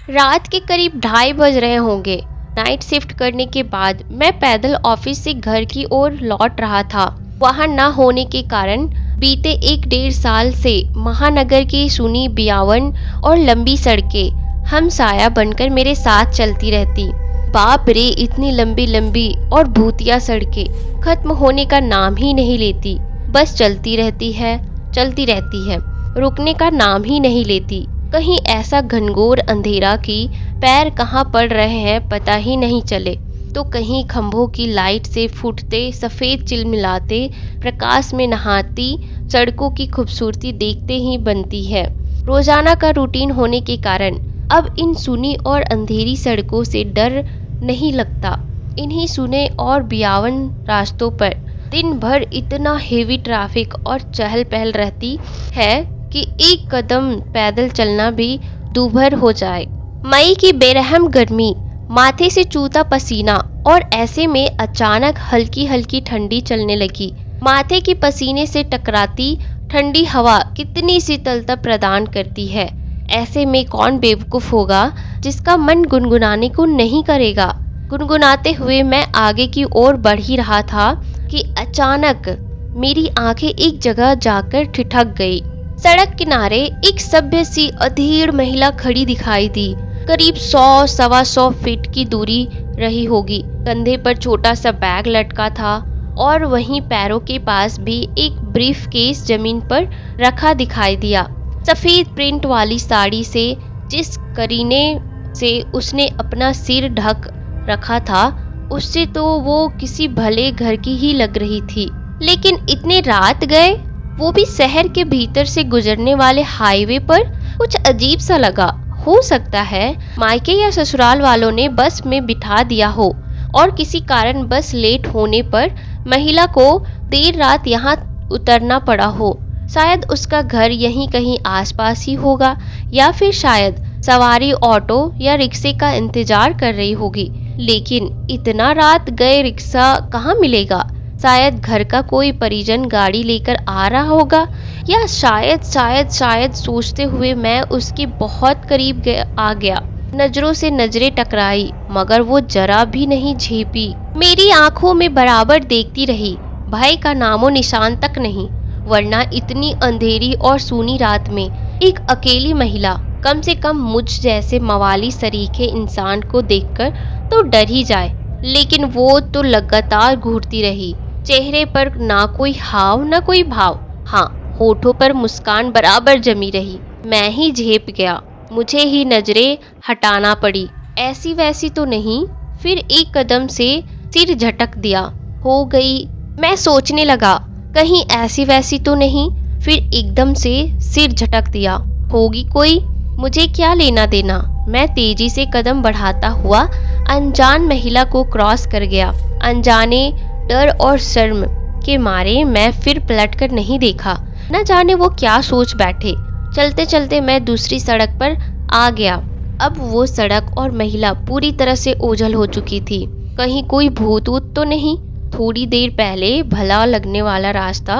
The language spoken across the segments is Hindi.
रात के करीब 2:30 बज रहे होंगे। नाइट शिफ्ट करने के बाद मैं पैदल ऑफिस से घर की ओर लौट रहा था। वहां न होने के कारण बीते 1 डेढ़ साल से महानगर की सुनी बियावन और लंबी सड़कें हमसाया बनकर मेरे साथ चलती रहती। बाप रे, इतनी लंबी लंबी और भूतिया सड़कें खत्म होने का नाम ही नहीं लेती। बस चलती रहती है, चलती रहती है, रुकने का नाम ही नहीं लेती। कहीं ऐसा घनघोर अंधेरा कि पैर कहाँ पड़ रहे हैं पता ही नहीं चले, तो कहीं खंभों की लाइट से फूटते सफेद चिलमिलाते प्रकाश में नहाती सड़कों की खूबसूरती देखते ही बनती है। रोजाना का रूटीन होने के कारण अब इन सुनी और अंधेरी सड़कों से डर नहीं लगता। इन्हीं सुने और बियावन रास्तों पर दिन भर इतना हेवी ट्रैफिक और चहल पहल रहती है कि एक कदम पैदल चलना भी दूभर हो जाए। मई की बेरहम गर्मी, माथे से चूता पसीना और ऐसे में अचानक हल्की हल्की ठंडी चलने लगी। माथे के पसीने से टकराती ठंडी हवा कितनी शीतलता प्रदान करती है। ऐसे में कौन बेवकूफ होगा जिसका मन गुनगुनाने को नहीं करेगा। गुनगुनाते हुए मैं आगे की ओर बढ़ ही रहा था कि अचानक मेरी आंखें एक जगह जाकर ठिठक गई। सड़क किनारे एक सभ्य सी अधीर महिला खड़ी दिखाई दी। करीब 100-125 फीट की दूरी रही होगी। कंधे पर छोटा सा बैग लटका था और वहीं पैरों के पास भी एक ब्रीफ केस जमीन पर रखा दिखाई दिया। सफेद प्रिंट वाली साड़ी से जिस करीने से उसने अपना सिर ढक रखा था, उससे तो वो किसी भले घर की ही लग रही थी। लेकिन इतने रात गए, वो भी शहर के भीतर से गुजरने वाले हाईवे पर, कुछ अजीब सा लगा। हो सकता है मायके या ससुराल वालों ने बस में बिठा दिया हो और किसी कारण बस लेट होने पर महिला को देर रात यहाँ उतरना पड़ा हो। शायद उसका घर यहीं कहीं आसपास ही होगा या फिर शायद सवारी ऑटो या रिक्शे का इंतजार कर रही होगी। लेकिन इतना रात गए रिक्शा कहाँ मिलेगा? शायद घर का कोई परिजन गाड़ी लेकर आ रहा होगा, या शायद शायद शायद सोचते हुए मैं उसके बहुत करीब आ गया। नजरों से नजरें टकराई मगर वो जरा भी नहीं झेपी। मेरी आंखों में बराबर देखती रही, भय का नामो निशान तक नहीं। वरना इतनी अंधेरी और सूनी रात में एक अकेली महिला, कम से कम मुझ जैसे मवाली सरीखे इंसान को देखकर तो डर ही जाए। लेकिन वो तो लगातार घूरती रही। चेहरे पर ना कोई हाव ना कोई भाव। हाँ, होठों पर मुस्कान बराबर जमी रही। मैं ही झेप गया, मुझे ही नजरें हटाना पड़ी। ऐसी वैसी तो नहीं। फिर एक कदम से सिर झटक दिया। हो गई, मैं सोचने लगा, कहीं ऐसी वैसी तो नहीं। फिर एकदम से सिर झटक दिया। होगी कोई, मुझे क्या लेना देना। मैं तेजी से कदम बढ़ाता हुआ अनजान महिला को क्रॉस कर गया। अनजाने डर और शर्म के मारे मैं फिर पलटकर नहीं देखा। न जाने वो क्या सोच बैठे। चलते चलते मैं दूसरी सड़क पर आ गया। अब वो सड़क और महिला पूरी तरह से ओझल हो चुकी थी। कहीं कोई भूत वूत तो नहीं। थोड़ी देर पहले भला लगने वाला रास्ता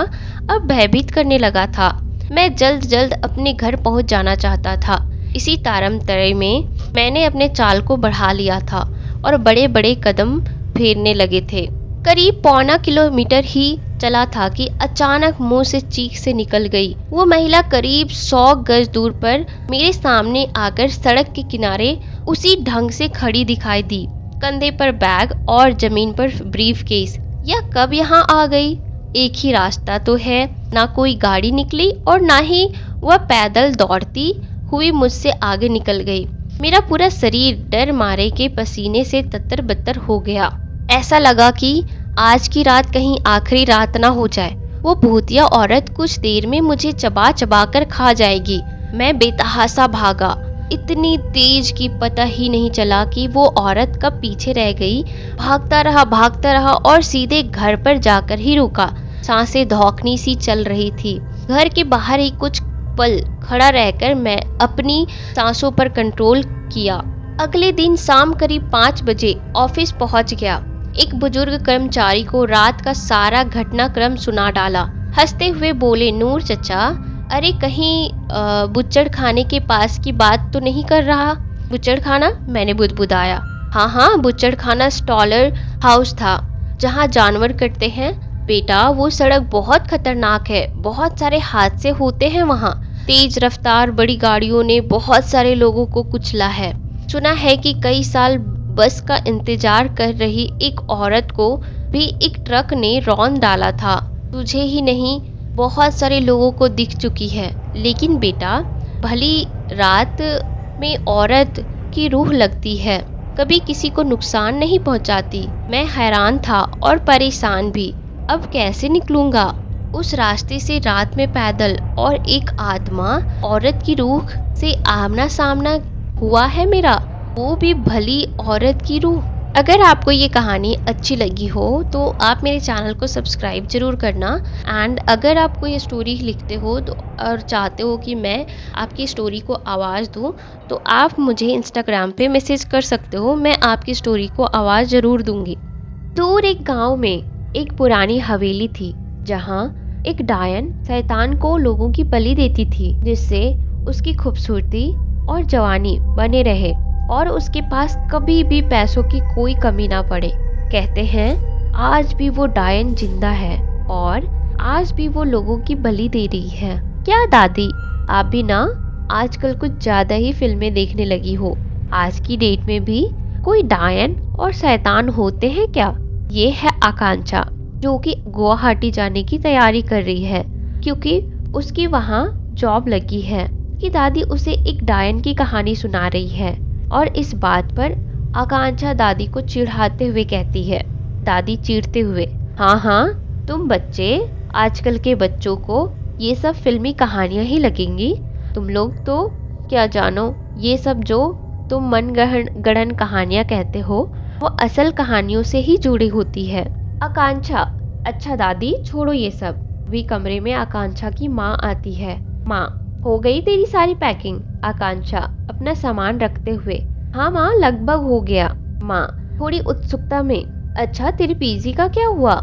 अब भयभीत करने लगा था। मैं जल्द जल्द अपने घर पहुंच जाना चाहता था। इसी तारम तरे में मैंने अपने चाल को बढ़ा लिया था और बड़े बड़े कदम फेरने लगे थे। करीब 1.25 किलोमीटर ही चला था कि अचानक मुंह से चीख से निकल गई। वो महिला करीब 100 गज दूर पर मेरे सामने आकर सड़क के किनारे उसी ढंग से खड़ी दिखाई दी। कंधे पर बैग और जमीन पर ब्रीफ केस। या कब यहाँ आ गई? एक ही रास्ता तो है। ना कोई गाड़ी निकली और ना ही वह पैदल दौड़ती हुई मुझसे आगे निकल गई। मेरा पूरा शरीर डर मारे के पसीने से तत्तर बत्तर हो गया। ऐसा लगा कि आज की रात कहीं आखिरी रात ना हो जाए। वो भूतिया औरत कुछ देर में मुझे चबा चबा कर खा जाएगी। मैं बेतहासा भागा, इतनी तेज कि पता ही नहीं चला कि वो औरत कब पीछे रह गई। भागता रहा और सीधे घर पर जाकर ही रुका। सांसें धौंकनी सी चल रही थी। घर के बाहर ही कुछ पल खड़ा रहकर मैं अपनी सांसों पर कंट्रोल किया। अगले दिन शाम करीब 5 बजे ऑफिस पहुंच गया। एक बुजुर्ग कर्मचारी को रात का सारा घटनाक्रम सुना डाला। हंसते हुए बोले, नूर चचा, अरे कहीं बुच्चड़ खाने के पास की बात तो नहीं कर रहा? बुच्चड़ खाना? मैंने बुदबुदाया। हाँ हाँ, बुच्चड़ खाना स्टॉलर हाउस था जहाँ जानवर कटते हैं। बेटा वो सड़क बहुत खतरनाक है, बहुत सारे हादसे होते हैं वहाँ। तेज रफ्तार बड़ी गाड़ियों ने बहुत सारे लोगों को कुचला है। सुना है कि कई साल बस का इंतजार कर रही एक औरत को भी एक ट्रक ने रौंद डाला था। तुझे ही नहीं, बहुत सारे लोगों को दिख चुकी है। लेकिन बेटा, भली रात में औरत की रूह लगती है, कभी किसी को नुकसान नहीं पहुंचाती। मैं हैरान था और परेशान भी। अब कैसे निकलूंगा उस रास्ते से रात में पैदल, और एक आत्मा औरत की रूह से आमना सामना हुआ है मेरा, वो भी भली औरत की रूह। अगर आपको ये कहानी अच्छी लगी हो तो आप मेरे चैनल को सब्सक्राइब जरूर करना। एंड अगर आपको ये स्टोरी लिखते हो तो और चाहते हो कि मैं आपकी स्टोरी को आवाज़ दूँ, तो आप मुझे इंस्टाग्राम पे मैसेज कर सकते हो। मैं आपकी स्टोरी को आवाज़ ज़रूर दूंगी। दूर एक गांव में एक पुरानी हवेली थी जहां एक डायन शैतान को लोगों की बलि देती थी, जिससे उसकी खूबसूरती और जवानी बने रहे और उसके पास कभी भी पैसों की कोई कमी ना पड़े। कहते हैं आज भी वो डायन जिंदा है और आज भी वो लोगों की बलि दे रही है। क्या दादी, आप भी ना आजकल कुछ ज्यादा ही फिल्में देखने लगी हो? आज की डेट में भी कोई डायन और शैतान होते हैं क्या? ये है आकांक्षा, जो कि गुवाहाटी जाने की तैयारी कर रही है क्योंकि उसकी वहाँ जॉब लगी है कि दादी उसे एक डायन की कहानी सुना रही है। और इस बात पर आकांक्षा दादी को चिढ़ाते हुए कहती है। दादी चिढ़ते हुए, हाँ हाँ, तुम बच्चे, आजकल के बच्चों को ये सब फिल्मी कहानियां ही लगेंगी। तुम लोग तो क्या जानो, ये सब जो तुम मन गढ़न कहानियां कहते हो वो असल कहानियों से ही जुड़ी होती है। आकांक्षा, अच्छा दादी छोड़ो ये सब। भी कमरे में आकांक्षा की माँ आती है। माँ, हो गई तेरी सारी पैकिंग? आकांक्षा अपना सामान रखते हुए, हाँ माँ, लगभग हो गया। माँ थोड़ी उत्सुकता में, अच्छा तेरी पीजी का क्या हुआ?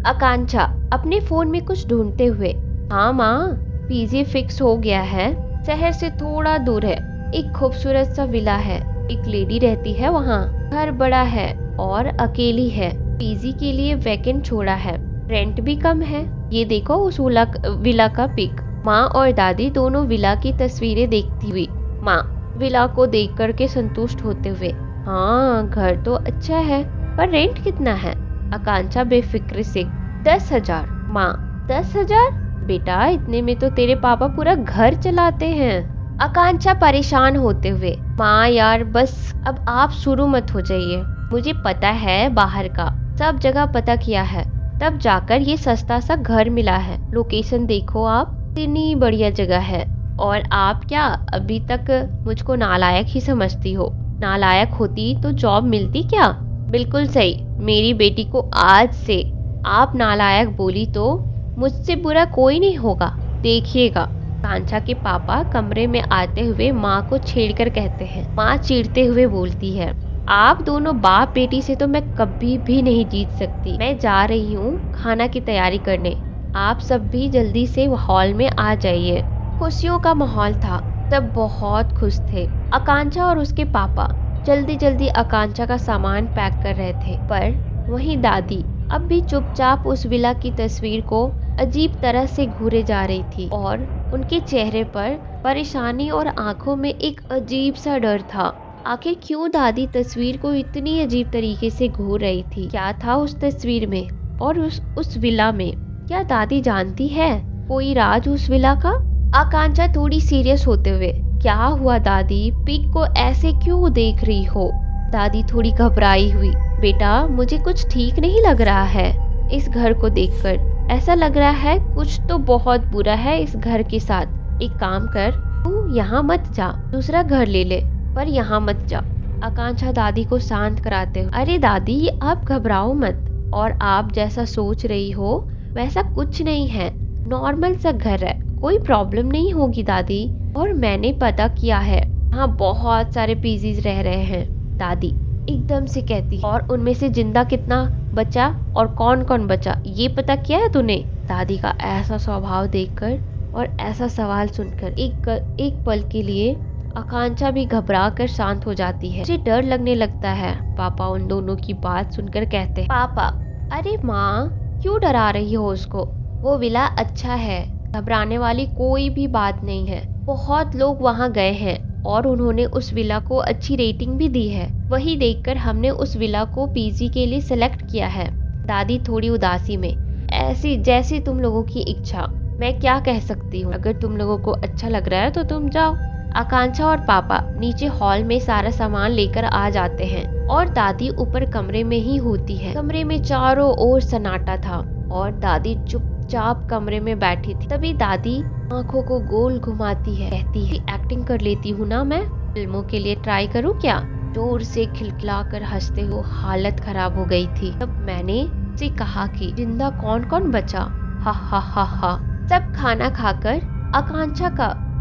आकांक्षा अपने फोन में कुछ ढूंढते हुए, हाँ माँ, पीजी फिक्स हो गया है, शहर से थोड़ा दूर है, एक खूबसूरत सा विला है, एक लेडी रहती है वहाँ, घर बड़ा है और अकेली है, पीजी के लिए वैकेंट छोड़ा है, रेंट भी कम है, ये देखो उस विला का पिक। माँ और दादी दोनों विला की तस्वीरें देखती हुई, माँ विला को देख करके संतुष्ट होते हुए, हाँ घर तो अच्छा है, पर रेंट कितना है? आकांक्षा बेफिक्र से, 10,000। माँ, 10,000? बेटा इतने में तो तेरे पापा पूरा घर चलाते हैं। आकांक्षा परेशान होते हुए, माँ यार बस अब आप शुरू मत हो जाइए, मुझे पता है बाहर का, सब जगह पता किया है, तब जाकर ये सस्ता सा घर मिला है। लोकेशन देखो आप, इतनी बढ़िया जगह है। और आप क्या अभी तक मुझको नालायक ही समझती हो? नालायक होती तो जॉब मिलती क्या? बिल्कुल सही, मेरी बेटी को आज से आप नालायक बोली तो मुझसे बुरा कोई नहीं होगा, देखिएगा। कांचा के पापा कमरे में आते हुए माँ को छेड़कर कहते हैं। माँ चिढ़ते हुए बोलती है, आप दोनों बाप बेटी से तो मैं कभी भी नहीं जीत सकती। मैं जा रही हूँ खाना की तैयारी करने, आप सब भी जल्दी से हॉल में आ जाइए। खुशियों का माहौल था, सब बहुत खुश थे। आकांक्षा और उसके पापा जल्दी जल्दी आकांक्षा का सामान पैक कर रहे थे, पर वहीं दादी अब भी चुपचाप उस विला की तस्वीर को अजीब तरह से घूरे जा रही थी और उनके चेहरे पर परेशानी और आंखों में एक अजीब सा डर था। आखिर क्यों दादी तस्वीर को इतनी अजीब तरीके से घूर रही थी? क्या था उस तस्वीर में और उस विला में? क्या दादी जानती है कोई राज उस विला का? आकांक्षा थोड़ी सीरियस होते हुए, क्या हुआ दादी, पिक को ऐसे क्यों देख रही हो? दादी थोड़ी घबराई हुई, बेटा मुझे कुछ ठीक नहीं लग रहा है इस घर को देखकर, ऐसा लग रहा है कुछ तो बहुत बुरा है इस घर के साथ। एक काम कर, तू यहाँ मत जा, दूसरा घर ले ले, पर यहाँ मत जा। आकांक्षा दादी को शांत कराते हुए, अरे दादी आप घबराओ मत, और आप जैसा सोच रही हो वैसा कुछ नहीं है, नॉर्मल सा घर है, कोई प्रॉब्लम नहीं होगी दादी। और मैंने पता किया है, हाँ बहुत सारे पीजीज रह रहे हैं। दादी एकदम से कहती, और उनमें से जिंदा कितना बचा और कौन कौन बचा ये पता किया है तूने? दादी का ऐसा स्वभाव देखकर और ऐसा सवाल सुनकर एक पल के लिए आकांक्षा भी घबरा कर शांत हो जाती है। मुझे डर लगने लगता है, पापा उन दोनों की बात सुनकर कहते हैं। पापा, अरे माँ, क्यों डरा रही हो उसको? वो विला अच्छा है, घबराने वाली कोई भी बात नहीं है। बहुत लोग वहाँ गए हैं और उन्होंने उस विला को अच्छी रेटिंग भी दी है। वही देखकर हमने उस विला को पीजी के लिए सिलेक्ट किया है। दादी थोड़ी उदासी में, ऐसी जैसी तुम लोगों की इच्छा, मैं क्या कह सकती हूँ। अगर तुम लोगों को अच्छा लग रहा है तो तुम जाओ। आकांक्षा और पापा नीचे हॉल में सारा सामान लेकर आ जाते हैं और दादी ऊपर कमरे में ही होती है। कमरे में चारों ओर सन्नाटा था और दादी चुपचाप कमरे में बैठी थी। तभी दादी आंखों को गोल घुमाती है, कहती है, एक्टिंग कर लेती हूँ ना मैं, फिल्मों के लिए ट्राई करूँ क्या? जोर से खिलखिलाकर हंसते हुए हालत खराब हो गई थी। तब मैंने से कहा कि जिंदा कौन कौन बचा? हा हा हा हा। सब खाना खाकर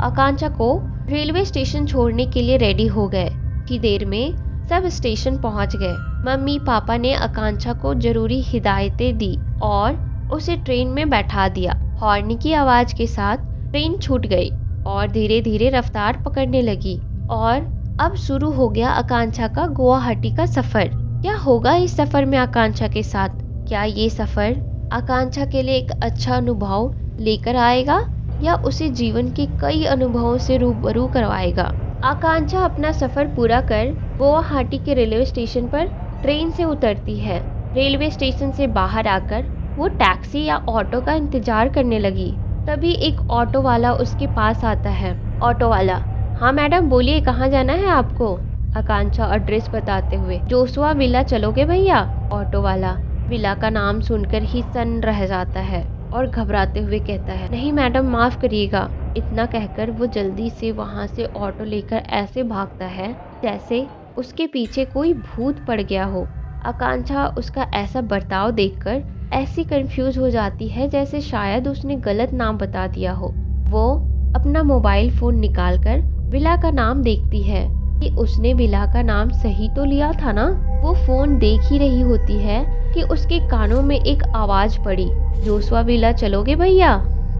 आकांक्षा को रेलवे स्टेशन छोड़ने के लिए रेडी हो गए। की देर में सब स्टेशन पहुंच गए। मम्मी पापा ने आकांक्षा को जरूरी हिदायतें दी और उसे ट्रेन में बैठा दिया। हॉर्न की आवाज के साथ ट्रेन छूट गई और धीरे धीरे रफ्तार पकड़ने लगी और अब शुरू हो गया आकांक्षा का गुवाहाटी का सफर। क्या होगा इस सफर में आकांक्षा के साथ? क्या ये सफर आकांक्षा के लिए एक अच्छा अनुभव लेकर आएगा या उसे जीवन के कई अनुभवों से रूबरू करवाएगा? आकांक्षा अपना सफर पूरा कर गुवाहाटी के रेलवे स्टेशन पर ट्रेन से उतरती है। रेलवे स्टेशन से बाहर आकर वो टैक्सी या ऑटो का इंतजार करने लगी। तभी एक ऑटो वाला उसके पास आता है। ऑटो वाला, हाँ मैडम बोलिए, कहाँ जाना है आपको? आकांक्षा एड्रेस बताते हुए, जोशुआ विला चलोगे भैया? ऑटो वाला विला का नाम सुनकर ही सन्न रह जाता है और घबराते हुए कहता है, नहीं मैडम माफ करिएगा। इतना कहकर वो जल्दी से वहाँ से ऑटो लेकर ऐसे भागता है जैसे उसके पीछे कोई भूत पड़ गया हो। आकांक्षा उसका ऐसा बर्ताव देखकर ऐसी कंफ्यूज हो जाती है जैसे शायद उसने गलत नाम बता दिया हो। वो अपना मोबाइल फोन निकालकर विला का नाम देखती है कि उसने विला का नाम सही तो लिया था ना। वो फोन देख ही रही होती है कि उसके कानों में एक आवाज पड़ी, जोशुआ विला चलोगे भैया?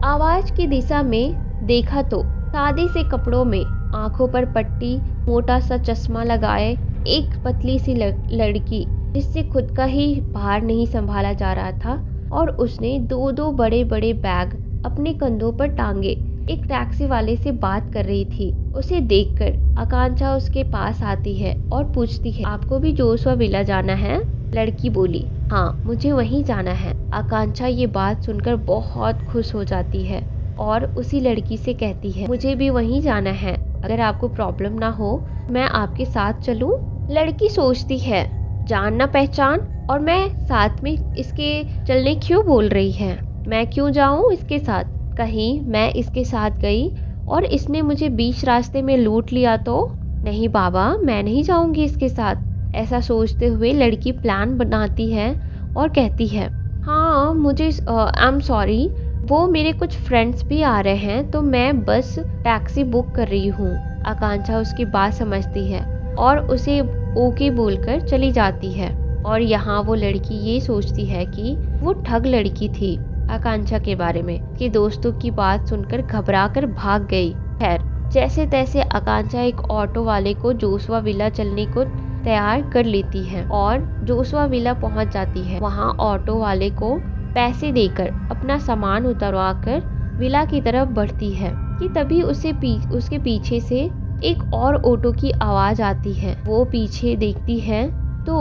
आवाज की दिशा में देखा तो सादे से कपड़ों में, आंखों पर पट्टी, मोटा सा चश्मा लगाए एक पतली सी लड़की जिससे खुद का ही भार नहीं संभाला जा रहा था और उसने दो बड़े बड़े बैग अपने कंधों पर टांगे एक टैक्सी वाले से बात कर रही थी। उसे देखकर आकांक्षा उसके पास आती है और पूछती है, आपको भी जोशुआ विला जाना है? लड़की बोली, हाँ मुझे वहीं जाना है। आकांक्षा ये बात सुनकर बहुत खुश हो जाती है और उसी लड़की से कहती है, मुझे भी वहीं जाना है, अगर आपको प्रॉब्लम ना हो मैं आपके साथ चलूं? लड़की सोचती है, जान ना पहचान और मैं साथ में इसके चलने क्यों बोल रही है? मैं क्यों जाऊं इसके साथ? कहीं मैं इसके साथ गई और इसने मुझे बीच रास्ते में लूट लिया तो? नहीं बाबा, मैं नहीं जाऊंगी इसके साथ। ऐसा सोचते हुए लड़की प्लान बनाती है और कहती है, हाँ मुझे आई एम सॉरी, वो मेरे कुछ फ्रेंड्स भी आ रहे हैं तो मैं बस टैक्सी बुक कर रही हूँ। आकांक्षा उसकी बात समझती है और उसे ओके बोलकर चली जाती है और यहाँ वो लड़की ये सोचती है कि वो ठग लड़की थी। आकांक्षा के बारे में कि दोस्तों की बात सुनकर घबराकर भाग गई। खैर जैसे तैसे आकांक्षा एक ऑटो वाले को जोशुआ विला चलने को तैयार कर लेती है और जोशुआ विला पहुंच जाती है। वहां ऑटो वाले को पैसे देकर अपना सामान उतरवाकर विला की तरफ बढ़ती है कि तभी उसके पीछे से एक और ऑटो की आवाज आती है। वो पीछे देखती है तो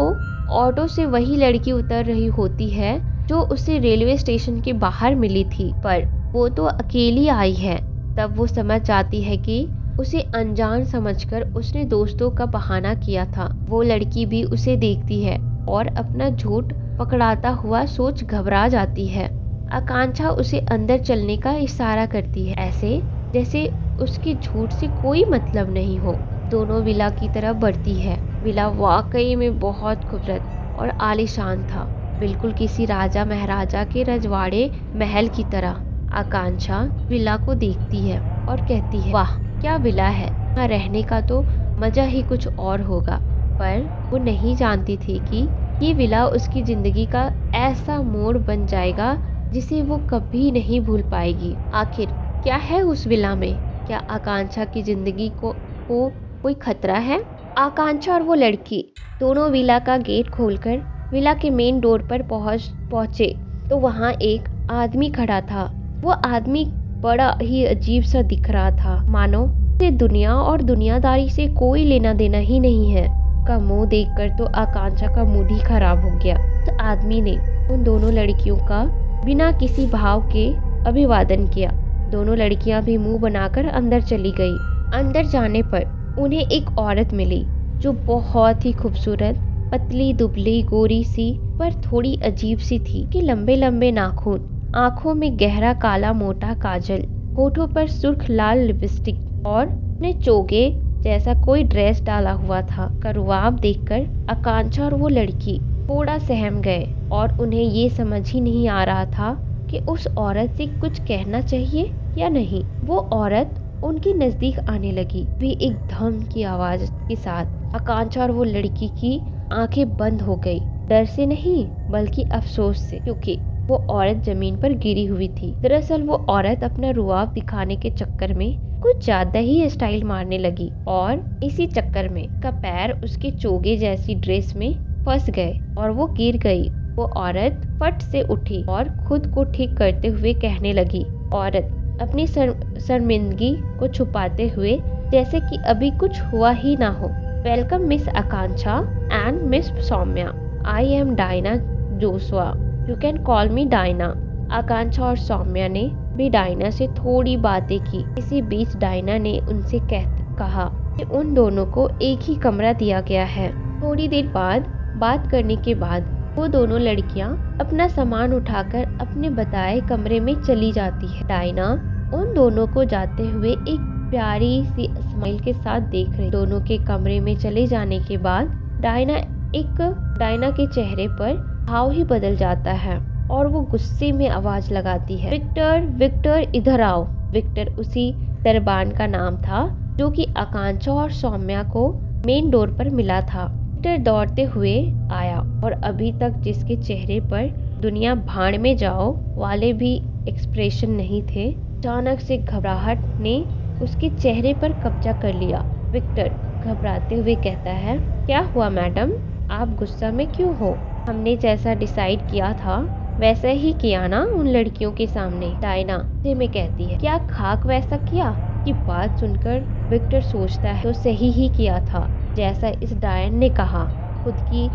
ऑटो से वही लड़की उतर रही होती है जो उसे रेलवे स्टेशन के बाहर मिली थी, पर वो तो अकेली आई है। तब वो समझ जाती है कि उसे अनजान समझकर उसने दोस्तों का बहाना किया था। वो लड़की भी उसे देखती है और अपना झूठ पकड़ाता हुआ सोच घबरा जाती है। आकांक्षा उसे अंदर चलने का इशारा करती है, ऐसे जैसे उसके झूठ से कोई मतलब नहीं हो। दोनों विला की तरफ बढ़ती है। विला वाकई में बहुत खूबसूरत और आलीशान था, बिल्कुल किसी राजा महाराजा के रजवाड़े महल की तरह। आकांक्षा विला को देखती है और कहती है, वाह क्या विला है, यहाँ रहने का तो मजा ही कुछ और होगा। पर वो नहीं जानती थी कि ये विला उसकी जिंदगी का ऐसा मोड़ बन जाएगा जिसे वो कभी नहीं भूल पाएगी। आखिर क्या है उस विला में? क्या आकांक्षा की जिंदगी को को कोई खतरा है? आकांक्षा और वो लड़की दोनों विला का गेट खोलकर विला के मेन डोर पर पहुंचे तो वहां एक आदमी खड़ा था। वो आदमी बड़ा ही अजीब सा दिख रहा था, मानो उसे दुनिया और दुनियादारी से कोई लेना देना ही नहीं है। का मुंह देखकर तो आकांक्षा का मूड ही खराब हो गया। तो आदमी ने उन दोनों लड़कियों का बिना किसी भाव के अभिवादन किया। दोनों लड़कियां भी मुंह बनाकर अंदर चली गई। अंदर जाने पर उन्हें एक औरत मिली जो बहुत ही खूबसूरत, पतली दुबली गोरी सी पर थोड़ी अजीब सी थी कि लंबे लंबे नाखून, आंखों में गहरा काला मोटा काजल, होठों पर सुर्ख लाल लिपस्टिक और ने चोगे जैसा कोई ड्रेस डाला हुआ था। का रुआब देखकर आकांक्षा और वो लड़की थोड़ा सहम गए और उन्हें ये समझ ही नहीं आ रहा था कि उस औरत से कुछ कहना चाहिए या नहीं। वो औरत उनके नजदीक आने लगी, भी एक धम की आवाज के साथ। आकांक्षा और वो लड़की की आंखें बंद हो गई, डर से नहीं बल्कि अफसोस से, क्योंकि वो औरत जमीन पर गिरी हुई थी। दरअसल वो औरत अपना रुआब दिखाने के चक्कर में कुछ ज्यादा ही स्टाइल मारने लगी और इसी चक्कर में का पैर उसके चोगे जैसी ड्रेस में फंस गए और वो गिर गई। वो औरत फट से उठी और खुद को ठीक करते हुए कहने लगी। औरत अपनी शर्मिंदगी को छुपाते हुए जैसे कि अभी कुछ हुआ ही ना हो। Welcome miss Akanksha and miss Saumya, I am Diana Joshua, you can call me Diana. Akanksha और सौम्या ने भी डायना से थोड़ी बातें की। इसी बीच डायना ने उनसे कहा कि उन दोनों को एक ही कमरा दिया गया है। थोड़ी देर बाद बात करने के बाद वो दोनों लड़कियां अपना सामान उठाकर अपने बताए कमरे में चली जाती है। डायना उन दोनों को जाते हुए एक प्यारी सी स्माइल के साथ देख रही। दोनों के कमरे में चले जाने के बाद डायना के चेहरे पर भाव ही बदल जाता है और वो गुस्से में आवाज लगाती है, विक्टर विक्टर इधर आओ। विक्टर उसी दरबान का नाम था जो कि आकांक्षा और सौम्या को मेन डोर पर मिला था। विक्टर दौड़ते हुए आया और अभी तक जिसके चेहरे पर दुनिया भाड़ में जाओ वाले भी एक्सप्रेशन नहीं थे, अचानक से घबराहट ने उसके चेहरे पर कब्जा कर लिया। विक्टर घबराते हुए कहता है, क्या हुआ मैडम, आप गुस्सा में क्यों हो? हमने जैसा डिसाइड किया था वैसा ही किया ना उन लड़कियों के सामने। डायना से में कहती है, क्या खाक वैसा किया? की बात सुनकर विक्टर सोचता है तो सही ही किया था जैसा इस डायन ने कहा। खुद की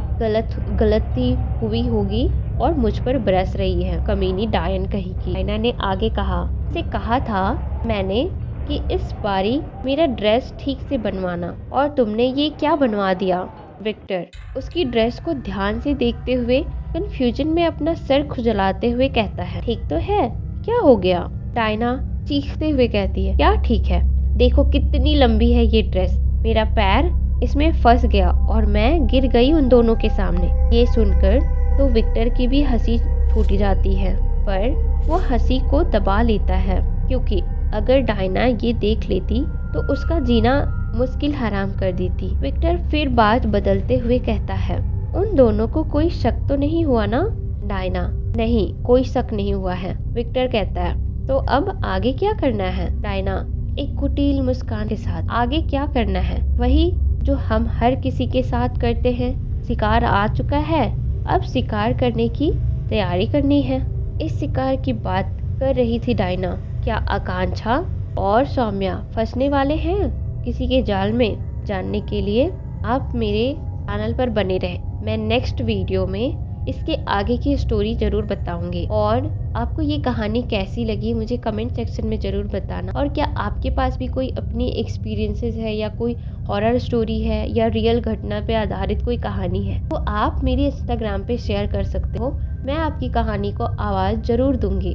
गलती हुई होगी और मुझ पर बरस रही है, कमीनी डायन कहीं की। डायना ने आगे कहा था मैंने कि इस बारी मेरा ड्रेस ठीक से बनवाना और तुमने ये क्या बनवा दिया? विक्टर उसकी ड्रेस को ध्यान से देखते हुए कंफ्यूजन में अपना सर खुजलाते हुए कहता है, ठीक तो है, क्या हो गया? डायना चीखते हुए कहती है, क्या ठीक है, देखो कितनी लंबी है ये ड्रेस, मेरा पैर इसमें फंस गया और मैं गिर गई उन दोनों के सामने। ये सुनकर तो विक्टर की भी हंसी छूट जाती है, पर वो हंसी को दबा लेता है क्योंकि अगर डायना ये देख लेती तो उसका जीना मुश्किल हराम कर देती। विक्टर फिर बात बदलते हुए कहता है, उन दोनों को कोई शक तो नहीं हुआ ना? डायना, नहीं कोई शक नहीं हुआ है। विक्टर कहता है, तो अब आगे क्या करना है? डायना एक कुटिल मुस्कान के साथ, आगे क्या करना है, वही जो हम हर किसी के साथ करते हैं। शिकार आ चुका है, अब शिकार करने की तैयारी करनी है। इस शिकार की बात कर रही थी डायना। क्या आकांक्षा और सौम्या फंसने वाले हैं किसी के जाल में? जानने के लिए आप मेरे चैनल पर बने रहें। मैं नेक्स्ट वीडियो में इसके आगे की स्टोरी जरूर बताऊंगी और आपको ये कहानी कैसी लगी मुझे कमेंट सेक्शन में जरूर बताना। और क्या आपके पास भी कोई अपनी एक्सपीरियंसेस है या कोई हॉरर स्टोरी है या रियल घटना पे आधारित कोई कहानी है तो आप मेरे इंस्टाग्राम पे शेयर कर सकते हो। मैं आपकी कहानी को आवाज जरूर दूंगी।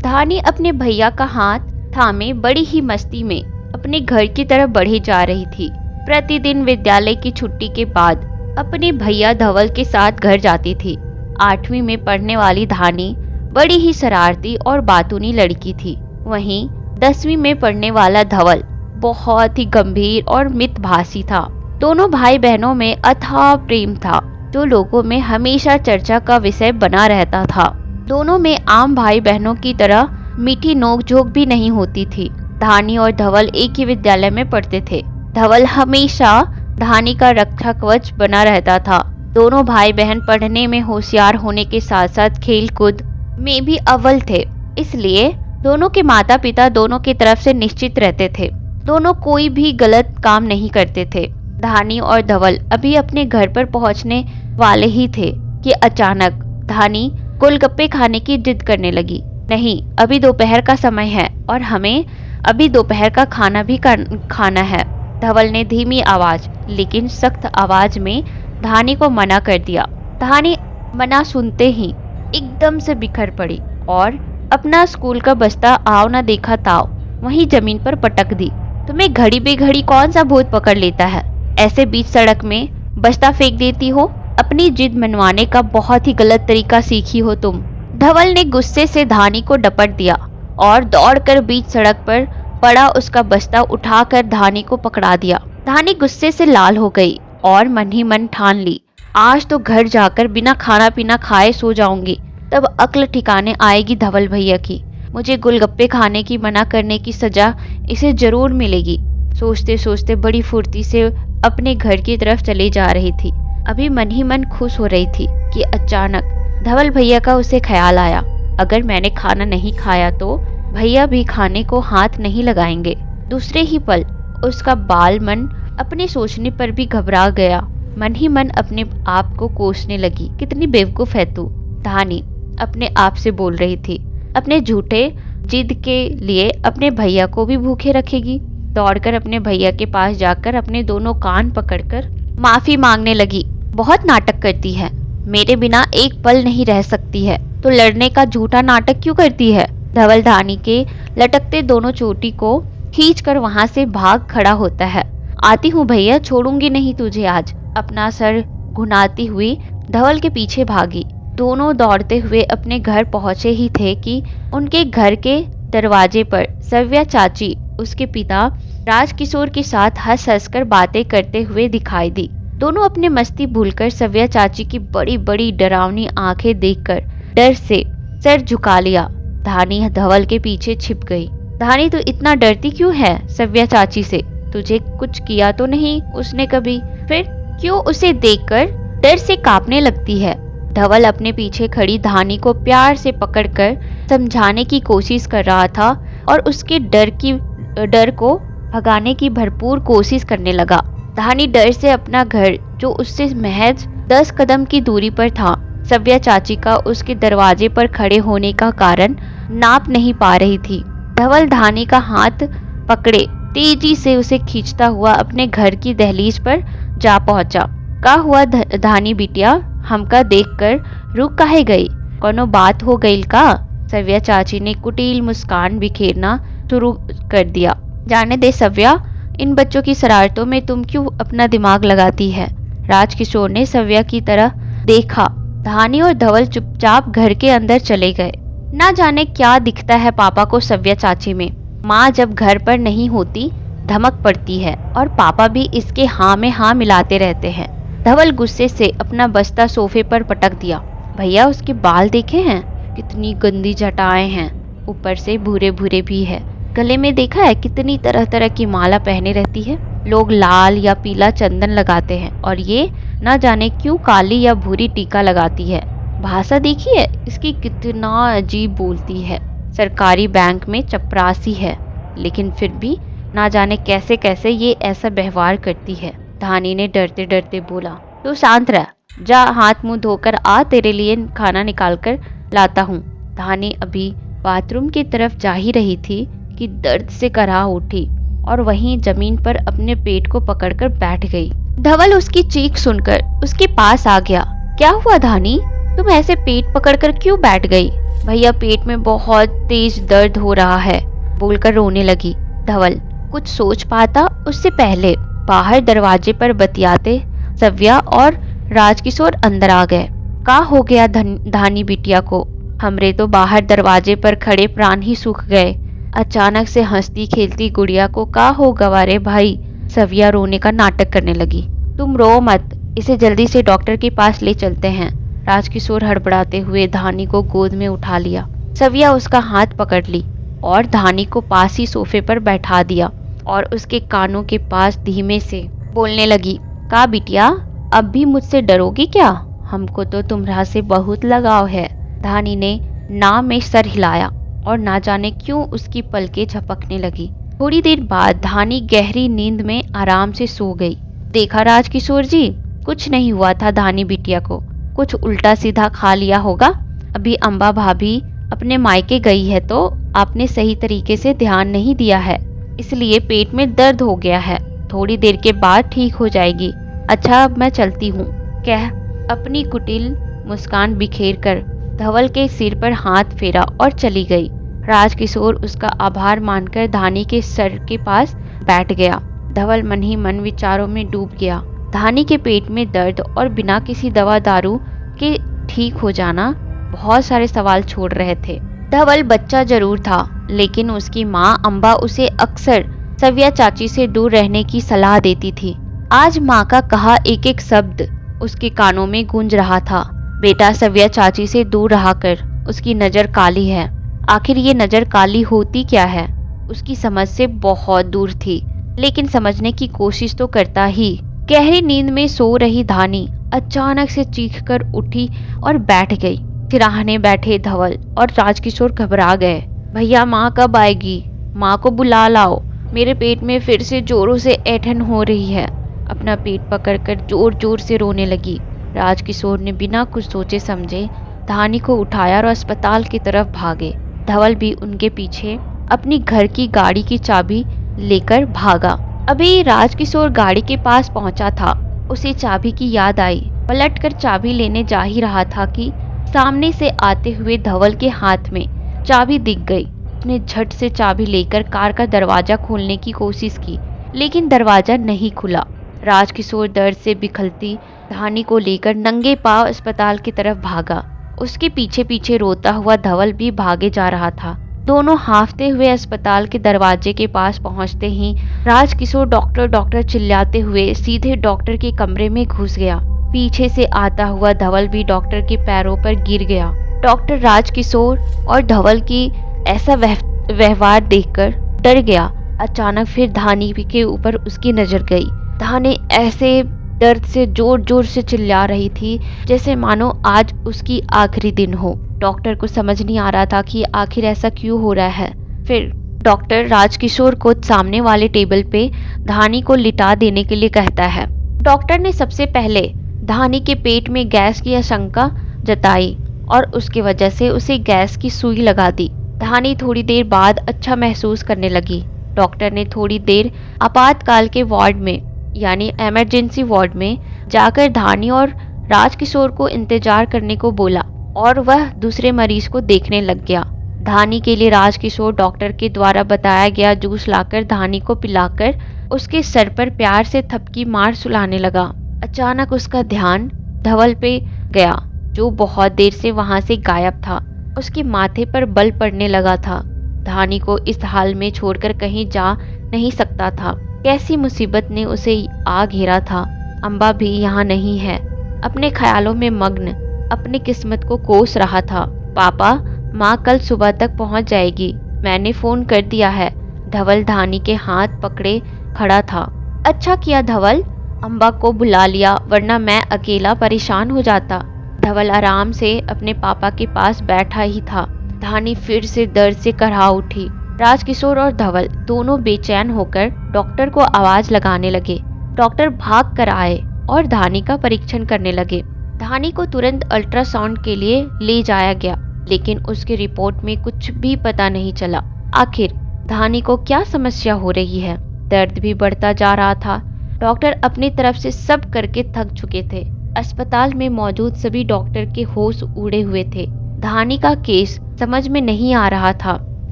धानी अपने भैया का हाथ थामे बड़ी ही मस्ती में अपने घर की तरफ बढ़े जा रही थी। प्रतिदिन विद्यालय की छुट्टी के बाद अपने भैया धवल के साथ घर जाती थी। 8वीं में पढ़ने वाली धानी बड़ी ही शरारती और बातूनी लड़की थी। वहीं 10वीं में पढ़ने वाला धवल बहुत ही गंभीर और मितभाषी था। दोनों भाई बहनों में अथाह प्रेम था जो लोगों में हमेशा चर्चा का विषय बना रहता था। दोनों में आम भाई बहनों की तरह मीठी नोकझोंक भी नहीं होती थी। धानी और धवल एक ही विद्यालय में पढ़ते थे। धवल हमेशा धानी का रक्षा कवच बना रहता था। दोनों भाई बहन पढ़ने में होशियार होने के साथ साथ खेल कूद में भी अव्वल थे, इसलिए दोनों के माता पिता दोनों की तरफ से निश्चित रहते थे। दोनों कोई भी गलत काम नहीं करते थे। धानी और धवल अभी अपने घर पर पहुंचने वाले ही थे कि अचानक धानी गोलगप्पे खाने की जिद करने लगी। नहीं, अभी दोपहर का समय है और हमें अभी दोपहर का खाना भी खाना है। धवल ने धीमी आवाज लेकिन सख्त आवाज में धानी को मना कर दिया। धानी मना सुनते ही एकदम से बिखर पड़ी और अपना स्कूल का बस्ता आओ ना देखा ताओ वहीं जमीन पर पटक दी। तुम्हें घड़ी बेघड़ी कौन सा भूत पकड़ लेता है? ऐसे बीच सड़क में बस्ता फेंक देती हो? अपनी जिद मनवाने का बहुत ही गलत तरीका सीखी हो तुम। धवल ने गुस्से से धानी को डपट दिया और दौड़कर बीच सड़क पर पड़ा उसका बस्ता उठाकर धानी को पकड़ा दिया। धानी गुस्से से लाल हो गई और मन ही मन ठान ली, आज तो घर जाकर बिना खाना पीना खाए सो जाऊंगी, तब अक्ल ठिकाने आएगी धवल भैया की। मुझे गोलगप्पे खाने की मना करने की सजा इसे जरूर मिलेगी। सोचते सोचते बड़ी फुर्ती से अपने घर की तरफ चली जा रही थी। अभी मन ही मन खुश हो रही थी कि अचानक धवल भैया का उसे ख्याल आया, अगर मैंने खाना नहीं खाया तो भैया भी खाने को हाथ नहीं लगाएंगे। दूसरे ही पल उसका बाल मन अपने सोचने पर भी घबरा गया। मन ही मन अपने आप को कोसने लगी, कितनी बेवकूफ है तू। धानी अपने आप से बोल रही थी। अपने झूठे जिद के लिए अपने भैया को भी भूखे रखेगी। दौड़कर अपने भैया के पास जाकर अपने दोनों कान पकड़कर माफी मांगने लगी। बहुत नाटक करती है, मेरे बिना एक पल नहीं रह सकती है तो लड़ने का झूठा नाटक क्यों करती है? धवल धानी के लटकते दोनों चोटी को खींचकर वहां से भाग खड़ा होता है। आती हूँ भैया, छोड़ूंगी नहीं तुझे आज। अपना सर घुनाती हुई धवल के पीछे भागी। दोनों दौड़ते हुए अपने घर पहुंचे ही थे कि उनके घर के दरवाजे पर सव्या चाची उसके पिता राजकिशोर के साथ हंस हंस कर बातें करते हुए दिखाई दी। दोनों अपनी मस्ती भूलकर सव्या चाची की बड़ी बड़ी डरावनी आंखें देखकर डर से सर झुका लिया। धानी धवल के पीछे छिप गई। धानी तू इतना डरती क्यों है सव्या चाची से? तुझे कुछ किया तो नहीं उसने कभी? फिर क्यों उसे देखकर डर से कांपने लगती है? धवल अपने पीछे खड़ी धानी को प्यार से पकड़कर समझाने की कोशिश कर रहा था और उसके डर को भगाने की भरपूर कोशिश करने लगा। धानी डर से अपना घर, जो उससे महज 10 कदम की दूरी पर था, सव्या चाची का उसके दरवाजे पर खड़े होने का कारण नाप नहीं पा रही थी। धवल धानी का हाथ पकड़े तेजी से उसे खींचता हुआ अपने घर की दहलीज पर जा पहुंचा। का हुआ धानी बिटिया, हमका देखकर रुक काहे गई? कोनो बात हो गई का? सव्या चाची ने कुटिल मुस्कान बिखेरना शुरू कर दिया। जाने दे सव्या, इन बच्चों की शरारतों में तुम क्यों अपना दिमाग लगाती है? राजकिशोर ने सव्या की तरह देखा। धानी और धवल चुपचाप घर के अंदर चले गए। ना जाने क्या दिखता है पापा को सव्या चाची में। माँ जब घर पर नहीं होती धमक पड़ती है और पापा भी इसके हाँ में हाँ मिलाते रहते हैं। धवल गुस्से से अपना बस्ता सोफे पर पटक दिया। भैया उसके बाल देखे हैं? कितनी गंदी जटाएं हैं, ऊपर से भूरे भूरे भी है। गले में देखा है कितनी तरह तरह की माला पहने रहती है। लोग लाल या पीला चंदन लगाते हैं और ये ना जाने क्यों काली या भूरी टीका लगाती है। भाषा देखी है इसकी, कितना अजीब बोलती है। सरकारी बैंक में चपरासी है, लेकिन फिर भी ना जाने कैसे कैसे ये ऐसा व्यवहार करती है। धानी ने डरते डरते बोला, तू शांत रह, जा हाथ मुंह धोकर आ, तेरे लिए खाना निकाल कर लाता हूँ। धानी अभी बाथरूम की तरफ जा ही रही थी कि दर्द से कराह उठी और वहीं जमीन पर अपने पेट को पकड़कर बैठ गई। धवल उसकी चीख सुनकर उसके पास आ गया। क्या हुआ धानी, तुम ऐसे पेट पकड़कर क्यों बैठ गई? भैया पेट में बहुत तेज दर्द हो रहा है, बोलकर रोने लगी। धवल कुछ सोच पाता उससे पहले बाहर दरवाजे पर बतियाते सव्या और राजकिशोर अंदर आ गए। का हो गया धानी बिटिया को? हमरे तो बाहर दरवाजे पर खड़े प्राण ही सूख गए। अचानक से हंसती खेलती गुड़िया को का हो गवारे भाई? सव्या रोने का नाटक करने लगी। तुम रो मत, इसे जल्दी से डॉक्टर के पास ले चलते हैं। राजकिशोर हड़बड़ाते हुए धानी को गोद में उठा लिया। सव्या उसका हाथ पकड़ ली और धानी को पास ही सोफे पर बैठा दिया। और उसके कानों के पास धीमे से बोलने लगी, का बिटिया, अब भी मुझसे डरोगी क्या? हमको तो तुम्हारा से बहुत लगाव है। धानी ने ना में सर हिलाया और ना जाने क्यों उसकी पलकें झपकने लगी। थोड़ी देर बाद धानी गहरी नींद में आराम से सो गई। देखा राजकिशोर जी, कुछ नहीं हुआ था धानी बिटिया को, कुछ उल्टा सीधा खा लिया होगा। अभी अम्बा भाभी अपने मायके गई है तो आपने सही तरीके से ध्यान नहीं दिया है, इसलिए पेट में दर्द हो गया है। थोड़ी देर के बाद ठीक हो जाएगी। अच्छा, अब मैं चलती हूँ, कह अपनी कुटिल मुस्कान बिखेर कर धवल के सिर पर हाथ फेरा और चली गई। राजकिशोर उसका आभार मानकर धानी के सर के पास बैठ गया। धवल मन ही मन विचारों में डूब गया। धानी के पेट में दर्द और बिना किसी दवा दारू के ठीक हो जाना बहुत सारे सवाल छोड़ रहे थे। धवल बच्चा जरूर था, लेकिन उसकी माँ अम्बा उसे अक्सर सव्या चाची से दूर रहने की सलाह देती थी। आज माँ का कहा एक एक शब्द उसके कानों में गूंज रहा था। बेटा, सव्या चाची से दूर रहा कर, उसकी नजर काली है। आखिर ये नजर काली होती क्या है? उसकी समझ से बहुत दूर थी, लेकिन समझने की कोशिश तो करता ही। गहरी नींद में सो रही धानी अचानक से चीखकर उठी और बैठ गई। सिराहने बैठे धवल और राजकिशोर घबरा गए। भैया, माँ कब आएगी? माँ को बुला लाओ, मेरे पेट में फिर से जोरों से ऐंठन हो रही है। अपना पेट पकड़कर जोर जोर से रोने लगी। राजकिशोर ने बिना कुछ सोचे समझे धानी को उठाया और अस्पताल की तरफ भागे। धवल भी उनके पीछे अपनी घर की गाड़ी की चाबी लेकर भागा। अभी राजकिशोर गाड़ी के पास पहुंचा था, उसे चाबी की याद आई। पलटकर चाबी लेने जा ही रहा था कि सामने से आते हुए धवल के हाथ में चाबी दिख गई। उसने झट से चाबी लेकर कार का दरवाजा खोलने की कोशिश की, लेकिन दरवाजा नहीं खुला। राजकिशोर दर्द से बिखलती धानी को लेकर नंगे पांव अस्पताल की तरफ भागा। उसके पीछे पीछे रोता हुआ धवल भी भागे जा रहा था। दोनों हांफते हुए अस्पताल के दरवाजे के पास पहुंचते ही राजकिशोर डॉक्टर डॉक्टर चिल्लाते हुए सीधे डॉक्टर के कमरे में घुस गया। पीछे से आता हुआ धवल भी डॉक्टर के पैरों पर गिर गया। डॉक्टर राजकिशोर और धवल की ऐसा व्यवहार देखकर डर गया। अचानक फिर धानी के ऊपर उसकी नजर गई। धानी ऐसे दर्द से जोर जोर से चिल्ला रही थी जैसे मानो आज उसकी आखिरी दिन हो। डॉक्टर को समझ नहीं आ रहा था कि आखिर ऐसा क्यों हो रहा है। फिर डॉक्टर राजकिशोर को सामने वाले टेबल पे धानी को लिटा देने के लिए कहता है। डॉक्टर ने सबसे पहले धानी के पेट में गैस की आशंका जताई और उसकी वजह से उसे गैस की सुई लगा दी। धानी थोड़ी देर बाद अच्छा महसूस करने लगी। डॉक्टर ने थोड़ी देर आपातकाल के वार्ड में यानी इमरजेंसी वार्ड में जाकर धानी और राजकिशोर को इंतजार करने को बोला और वह दूसरे मरीज को देखने लग गया। धानी के लिए राजकिशोर डॉक्टर के द्वारा बताया गया जूस लाकर धानी को पिलाकर उसके सर पर प्यार से थपकी मार सुलाने लगा। अचानक उसका ध्यान धवल पे गया, जो बहुत देर से वहां से गायब था। उसके माथे पर बल पड़ने लगा था। धानी को इस हाल में छोड़कर कहीं जा नहीं सकता था। कैसी मुसीबत ने उसे आ घेरा था। अम्बा भी यहाँ नहीं है। अपने ख्यालों में मग्न अपनी किस्मत को कोस रहा था। पापा, माँ कल सुबह तक पहुँच जाएगी, मैंने फोन कर दिया है। धवल धानी के हाथ पकड़े खड़ा था। अच्छा किया धवल, अम्बा को बुला लिया, वरना मैं अकेला परेशान हो जाता। धवल आराम से अपने पापा के पास बैठा ही था। धानी फिर से दर्द से करहा उठी। राजकिशोर और धवल दोनों बेचैन होकर डॉक्टर को आवाज लगाने लगे। डॉक्टर भाग कर आए और धानी का परीक्षण करने लगे। धानी को तुरंत अल्ट्रासाउंड के लिए ले जाया गया, लेकिन उसकी रिपोर्ट में कुछ भी पता नहीं चला। आखिर धानी को क्या समस्या हो रही है? दर्द भी बढ़ता जा रहा था। डॉक्टर अपनी तरफ से सब करके थक चुके थे। अस्पताल में मौजूद सभी डॉक्टर के होश उड़े हुए थे। धानी का केस समझ में नहीं आ रहा था।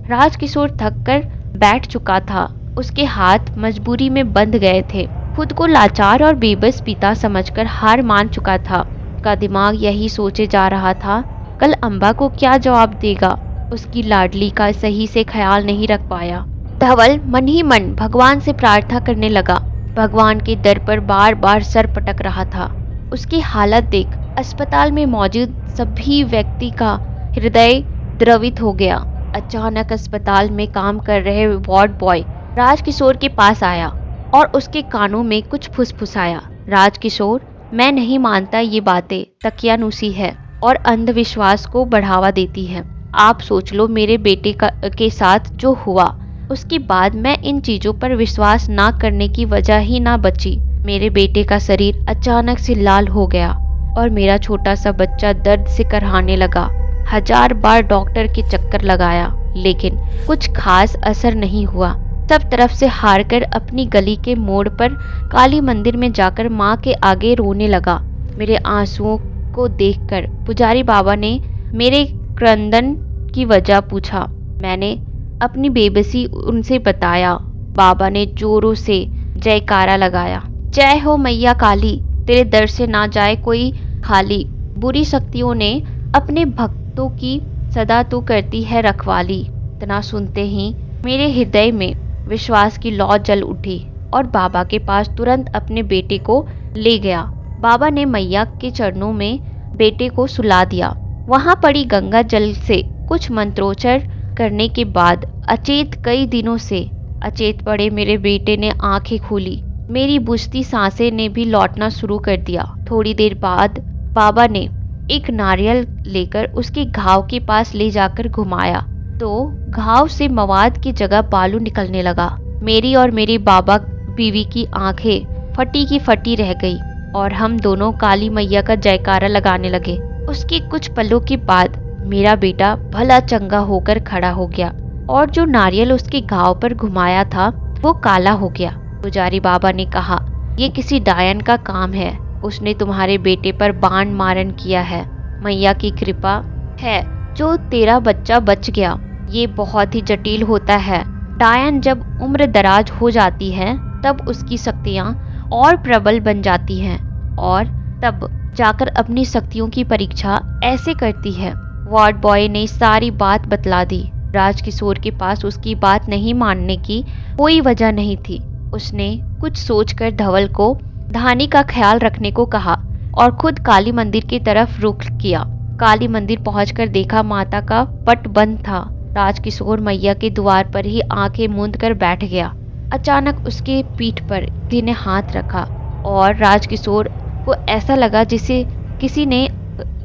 राजकिशोर थक कर बैठ चुका था। उसके हाथ मजबूरी में बंध गए थे। खुद को लाचार और बेबस पिता समझकर हार मान चुका था। उसका दिमाग यही सोचे जा रहा था, कल अम्बा को क्या जवाब देगा। उसकी लाडली का सही से ख्याल नहीं रख पाया। धवल मन ही मन भगवान से प्रार्थना करने लगा। भगवान के दर पर बार बार सर पटक रहा था। उसकी हालत देख अस्पताल में मौजूद सभी व्यक्ति का हृदय द्रवित हो गया। अचानक अस्पताल में काम कर रहे वार्ड बॉय राजकिशोर के पास आया और उसके कानों में कुछ फुसफुसाया। राजकिशोर, मैं नहीं मानता ये बातें तकियानुसी है और अंधविश्वास को बढ़ावा देती है। आप सोच लो मेरे बेटे के साथ जो हुआ, उसके बाद मैं इन चीजों पर विश्वास ना करने की वजह ही ना बची। मेरे बेटे का शरीर अचानक से लाल हो गया और मेरा छोटा सा बच्चा दर्द से करहाने लगा। 1000 बार डॉक्टर के चक्कर लगाया, लेकिन कुछ खास असर नहीं हुआ। सब तरफ से हार कर अपनी गली के मोड़ पर काली मंदिर में जाकर माँ के आगे रोने लगा। मेरे आंसुओं को देखकर पुजारी बाबा ने मेरे क्रंदन की वजह पूछा। मैंने अपनी बेबसी उनसे बताया। बाबा ने जोरों से जयकारा लगाया। जय हो मैया काली, तेरे दर से ना जाए कोई खाली। बुरी शक्तियों ने अपने भक्तों की सदा तू करती है रखवाली। इतना सुनते ही मेरे हृदय में विश्वास की लौ जल उठी और बाबा के पास तुरंत अपने बेटे को ले गया। बाबा ने मैया के चरणों में बेटे को सुला दिया। वहां पड़ी गंगा जल से कुछ मंत्रोच्चार करने के बाद कई दिनों से अचेत पड़े मेरे बेटे ने आंखें खोली। मेरी बुझती सांसें ने भी लौटना शुरू कर दिया। थोड़ी देर बाद बाबा ने एक नारियल लेकर उसके घाव के पास ले जाकर घुमाया तो घाव से मवाद की जगह बालू निकलने लगा। मेरी और मेरे बाबा बीवी की आंखें फटी की फटी रह गई और हम दोनों काली मैया का जयकारा लगाने लगे। उसके कुछ पलों के बाद मेरा बेटा भला चंगा होकर खड़ा हो गया और जो नारियल उसके घाव पर घुमाया था वो काला हो गया। पुजारी बाबा ने कहा, ये किसी डायन का काम है, उसने तुम्हारे बेटे पर बाण मारन किया है। मैया की कृपा है जो तेरा बच्चा बच गया। ये बहुत ही जटिल होता है। डायन जब उम्र दराज हो जाती है तब उसकी शक्तियाँ और प्रबल बन जाती हैं और तब जाकर अपनी शक्तियों की परीक्षा ऐसे करती है। वार्ड बॉय ने सारी बात बतला दी। राजकिशोर के पास उसकी बात नहीं मानने की कोई वजह नहीं थी। उसने कुछ सोचकर धवल को धानी का ख्याल रखने को कहा और खुद काली मंदिर की तरफ रुख किया। काली मंदिर पहुंचकर देखा माता का पट बंद था। राजकिशोर मैया के द्वार पर ही आंखें मूंद कर बैठ गया। अचानक उसके पीठ पर किसी ने हाथ रखा और राजकिशोर को ऐसा लगा जिसे किसी ने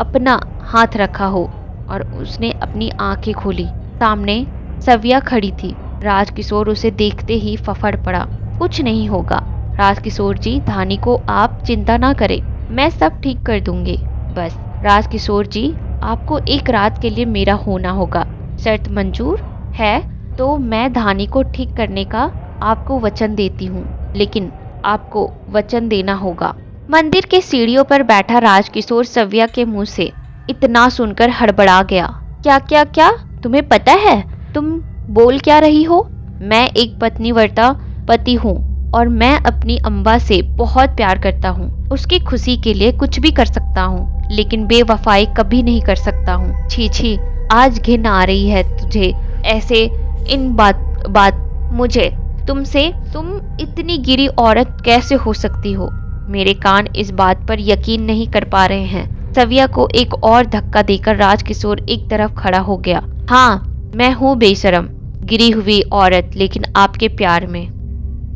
अपना हाथ रखा हो और उसने अपनी आंखें खोली। सामने सविया खड़ी थी। राजकिशोर उसे देखते ही फफड़ पड़ा। कुछ नहीं होगा राजकिशोर जी, धानी को आप चिंता ना करें, मैं सब ठीक कर दूंगी। बस राजकिशोर जी, आपको एक रात के लिए मेरा होना होगा। शर्त मंजूर है तो मैं धानी को ठीक करने का आपको वचन देती हूँ, लेकिन आपको वचन देना होगा। मंदिर के सीढ़ियों पर बैठा राजकिशोर सविया के मुंह से इतना सुनकर हड़बड़ा गया। क्या क्या क्या, तुम्हें पता है तुम बोल क्या रही हो? मैं एक पत्नीव्रता पति हूँ और मैं अपनी अम्बा से बहुत प्यार करता हूँ। उसकी खुशी के लिए कुछ भी कर सकता हूँ, लेकिन बेवफाई कभी नहीं कर सकता हूँ। छी छी, आज घिन आ रही है तुझे ऐसे इन बात मुझे तुमसे। तुम इतनी गिरी औरत कैसे हो सकती हो? मेरे कान इस बात पर यकीन नहीं कर पा रहे हैं। सविया को एक और धक्का देकर राजकिशोर एक तरफ खड़ा हो गया। हाँ, मैं हूँ बेशरम, गिरी हुई औरत, लेकिन आपके प्यार में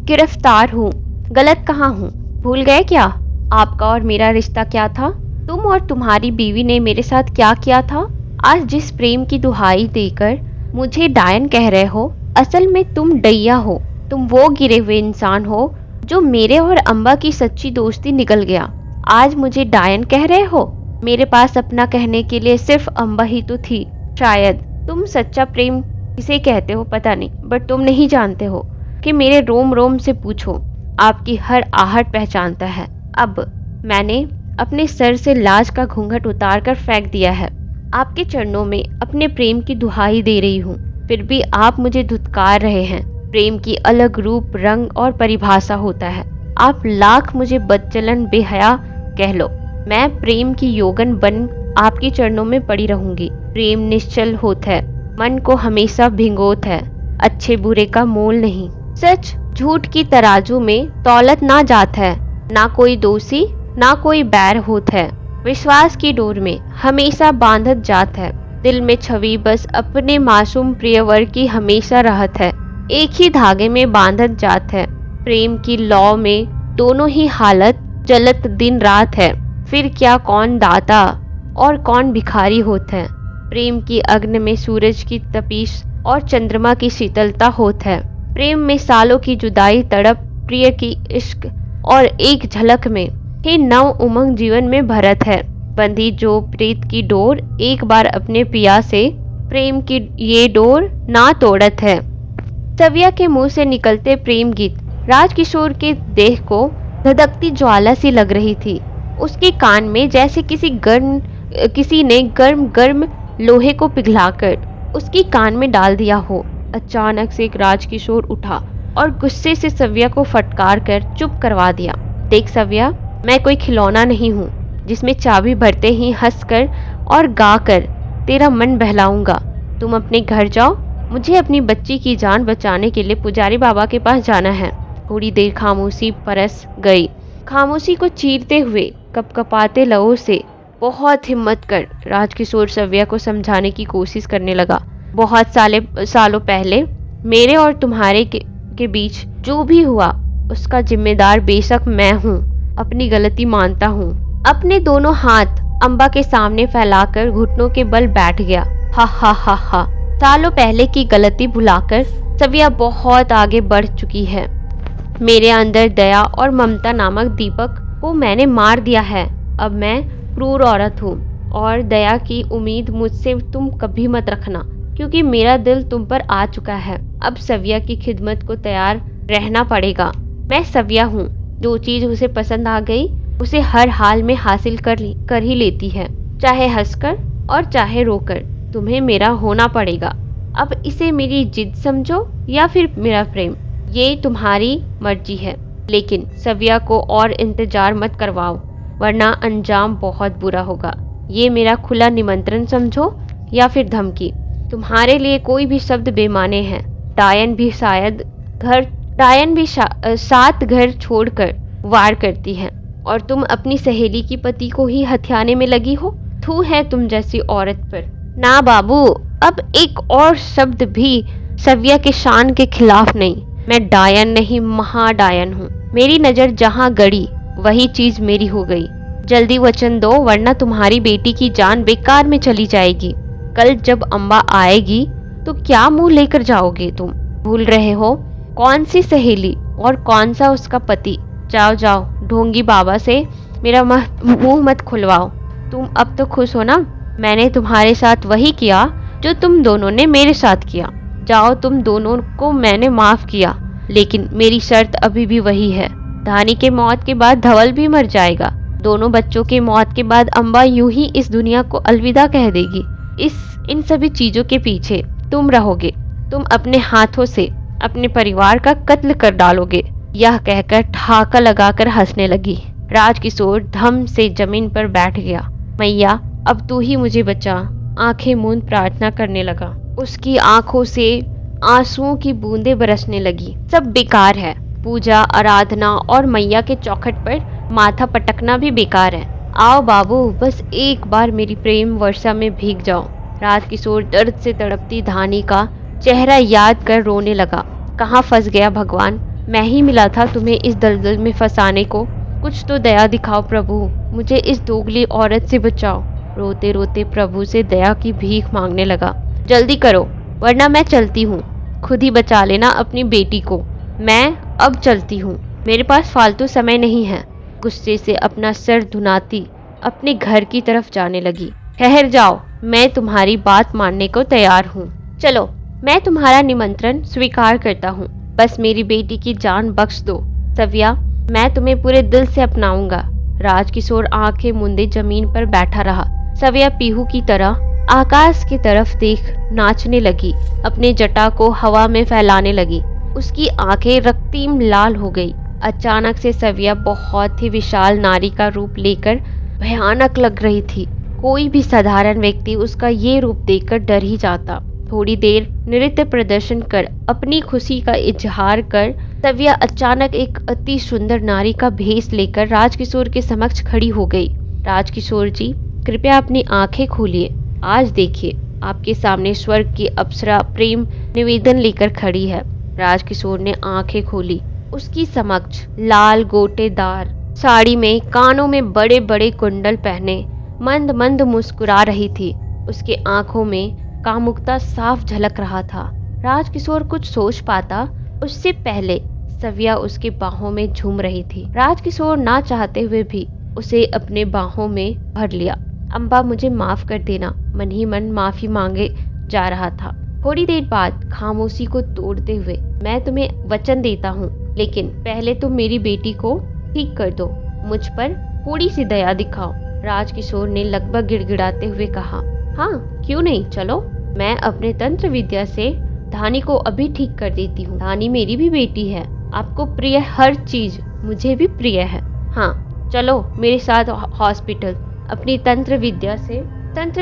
गिरफ्तार हूँ। गलत कहाँ हूँ? भूल गए क्या आपका और मेरा रिश्ता क्या था? तुम और तुम्हारी बीवी ने मेरे साथ क्या किया था? आज जिस प्रेम की दुहाई देकर मुझे डायन कह रहे हो, असल में तुम डैया हो। तुम वो गिरे हुए इंसान हो जो मेरे और अम्बा की सच्ची दोस्ती निकल गया। आज मुझे डायन कह रहे हो? मेरे पास अपना कहने के लिए सिर्फ अम्बा ही तो थी। शायद तुम सच्चा प्रेम किसे कहते हो पता नहीं, बट तुम नहीं जानते हो कि मेरे रोम रोम से पूछो, आपकी हर आहट पहचानता है। अब मैंने अपने सर से लाज का घूंघट उतार कर फेंक दिया है। आपके चरणों में अपने प्रेम की दुहाई दे रही हूँ, फिर भी आप मुझे धुतकार रहे हैं। प्रेम की अलग रूप, रंग और परिभाषा होता है। आप लाख मुझे बदचलन बेहया कह लो, मैं प्रेम की योगन बन आपके चरणों में पड़ी रहूंगी। प्रेम निश्चल होता है, मन को हमेशा भिंगोत है, अच्छे बुरे का मोल नहीं। सच झूठ की तराजू में तौलत ना जात है, ना कोई दोषी ना कोई बैर होत है। विश्वास की डोर में हमेशा बांधत जात है, दिल में छवि बस अपने मासूम प्रियवर की हमेशा रहत है। एक ही धागे में बांधत जात है। प्रेम की लौ में दोनों ही हालत जलत दिन रात है। फिर क्या कौन दाता और कौन भिखारी होत है। प्रेम की अग्नि में सूरज की तपिश और चंद्रमा की शीतलता होत है। प्रेम में सालों की जुदाई तड़प, प्रिय की इश्क और एक झलक में ही नव उमंग जीवन में भरत है। बंधी जो प्रीत की डोर एक बार अपने पिया से, प्रेम की ये डोर ना तोड़त है। सविया के मुंह से निकलते प्रेम गीत राजकिशोर के देह को धधकती ज्वाला सी लग रही थी। उसके कान में जैसे किसी ने गर्म गर्म लोहे को पिघलाकर उसकी कान में डाल दिया हो। अचानक से राजकिशोर उठा और गुस्से से सविया को फटकार कर चुप करवा दिया। देख सविया, मैं कोई खिलौना नहीं हूँ जिसमें चाबी भरते ही हंसकर और गाकर तेरा मन बहलाऊंगा। तुम अपने घर जाओ, मुझे अपनी बच्ची की जान बचाने के लिए पुजारी बाबा के पास जाना है। थोड़ी देर खामोशी परस गई। खामोशी को चीरते हुए कपकपाते लहू से बहुत हिम्मत कर राजकिशोर सविया को समझाने की कोशिश करने लगा। बहुत सालों पहले मेरे और तुम्हारे के बीच जो भी हुआ उसका जिम्मेदार बेशक मैं हूँ। अपनी गलती मानता हूँ। अपने दोनों हाथ अम्बा के सामने फैलाकर घुटनों के बल बैठ गया। हा हा हा हा। सालों पहले की गलती भुलाकर सविया बहुत आगे बढ़ चुकी है। मेरे अंदर दया और ममता नामक दीपक को मैंने मार दिया है। अब मैं क्रूर औरत हूँ और दया की उम्मीद मुझसे तुम कभी मत रखना, क्योंकि मेरा दिल तुम पर आ चुका है। अब सविया की खिदमत को तैयार रहना पड़ेगा। मैं सविया हूँ, जो चीज उसे पसंद आ गई उसे हर हाल में हासिल कर ही लेती है, चाहे हंसकर और चाहे रोकर। तुम्हें मेरा होना पड़ेगा। अब इसे मेरी जिद समझो या फिर मेरा प्रेम, ये तुम्हारी मर्जी है। लेकिन सविया को और इंतजार मत करवाओ, वरना अंजाम बहुत बुरा होगा। ये मेरा खुला निमंत्रण समझो या फिर धमकी। तुम्हारे लिए कोई भी शब्द बेमाने हैं। डायन भी 7 घर छोड़कर वार करती है और तुम अपनी सहेली की पति को ही हथियाने में लगी हो। थू है तुम जैसी औरत पर। ना बाबू, अब एक और शब्द भी सविया के शान के खिलाफ नहीं। मैं डायन नहीं, महाडायन हूँ। मेरी नजर जहाँ गड़ी वही चीज मेरी हो गई। जल्दी वचन दो, वरना तुम्हारी बेटी की जान बेकार में चली जाएगी। कल जब अम्बा आएगी तो क्या मुंह लेकर जाओगे तुम? भूल रहे हो कौन सी सहेली और कौन सा उसका पति? जाओ जाओ, ढोंगी बाबा से मेरा मुंह मत खुलवाओ। तुम अब तो खुश हो ना? मैंने तुम्हारे साथ वही किया जो तुम दोनों ने मेरे साथ किया। जाओ, तुम दोनों को मैंने माफ किया, लेकिन मेरी शर्त अभी भी वही है। धानी के मौत के बाद धवल भी मर जाएगा। दोनों बच्चों के मौत के बाद अम्बा यूं ही इस दुनिया को अलविदा कह देगी। इन सभी चीजों के पीछे तुम रहोगे। तुम अपने हाथों से अपने परिवार का कत्ल कर डालोगे। यह कहकर ठहाका लगाकर हंसने लगी। राजकिशोर धम से जमीन पर बैठ गया। मैया, अब तू ही मुझे बचा। आंखें मूंद प्रार्थना करने लगा। उसकी आंखों से आंसुओं की बूंदें बरसने लगी। सब बेकार है। पूजा, आराधना और मैया के चौखट पर माथा पटकना भी बेकार है। आओ बाबू, बस एक बार मेरी प्रेम वर्षा में भीग जाओ। राजकिशोर दर्द से तड़पती धानी का चेहरा याद कर रोने लगा। कहाँ फंस गया भगवान? मैं ही मिला था तुम्हें इस दलदल में फंसाने को। कुछ तो दया दिखाओ प्रभु, मुझे इस दोगली औरत से बचाओ। रोते रोते प्रभु से दया की भीख मांगने लगा। जल्दी करो, वरना मैं चलती हूँ। खुद ही बचा लेना अपनी बेटी को। मैं अब चलती हूँ, मेरे पास फालतू समय नहीं है। गुस्से से अपना सर धुनाती अपने घर की तरफ जाने लगी। ठहर जाओ, मैं तुम्हारी बात मानने को तैयार हूँ। चलो, मैं तुम्हारा निमंत्रण स्वीकार करता हूँ। बस मेरी बेटी की जान बख्श दो। सविया, मैं तुम्हें पूरे दिल से अपनाऊंगा। राजकिशोर आंखें मूंदे जमीन पर बैठा रहा। सविया पीहू की तरह आकाश की तरफ देख नाचने लगी। अपने जटा को हवा में फैलाने लगी। उसकी आंखें रक्तीम लाल हो गई। अचानक से सविया बहुत ही विशाल नारी का रूप लेकर भयानक लग रही थी। कोई भी साधारण व्यक्ति उसका ये रूप देखकर डर ही जाता। थोड़ी देर नृत्य प्रदर्शन कर अपनी खुशी का इजहार कर सविया अचानक एक अति सुंदर नारी का भेष लेकर राजकिशोर के समक्ष खड़ी हो गई। राजकिशोर जी, कृपया अपनी आंखें खोलिए। आज देखिए, आपके सामने स्वर्ग की अप्सरा प्रेम निवेदन लेकर खड़ी है। राजकिशोर ने आंखें खोली। उसकी समक्ष लाल गोटेदार साड़ी में, कानों में बड़े बड़े कुंडल पहने, मंद मंद मुस्कुरा रही थी। उसके आंखों में कामुकता साफ झलक रहा था। राजकिशोर कुछ सोच पाता उससे पहले सविया उसके बाहों में झूम रही थी। राजकिशोर ना चाहते हुए भी उसे अपने बाहों में भर लिया। अम्बा, मुझे माफ कर देना, मन ही मन माफी मांगे जा रहा था। थोड़ी देर बाद खामोशी को तोड़ते हुए, मैं तुम्हें वचन देता हूँ, लेकिन पहले तुम मेरी बेटी को ठीक कर दो। मुझ पर थोड़ी सी दया दिखाओ। राजकिशोर ने लगभग गिड़गिड़ाते हुए कहा। हाँ, क्यों नहीं, चलो। मैं अपने तंत्र विद्या से धानी को अभी ठीक कर देती हूँ। धानी मेरी भी बेटी है। आपको प्रिय हर चीज मुझे भी प्रिय है। हाँ, चलो मेरे साथ हॉस्पिटल। अपनी तंत्र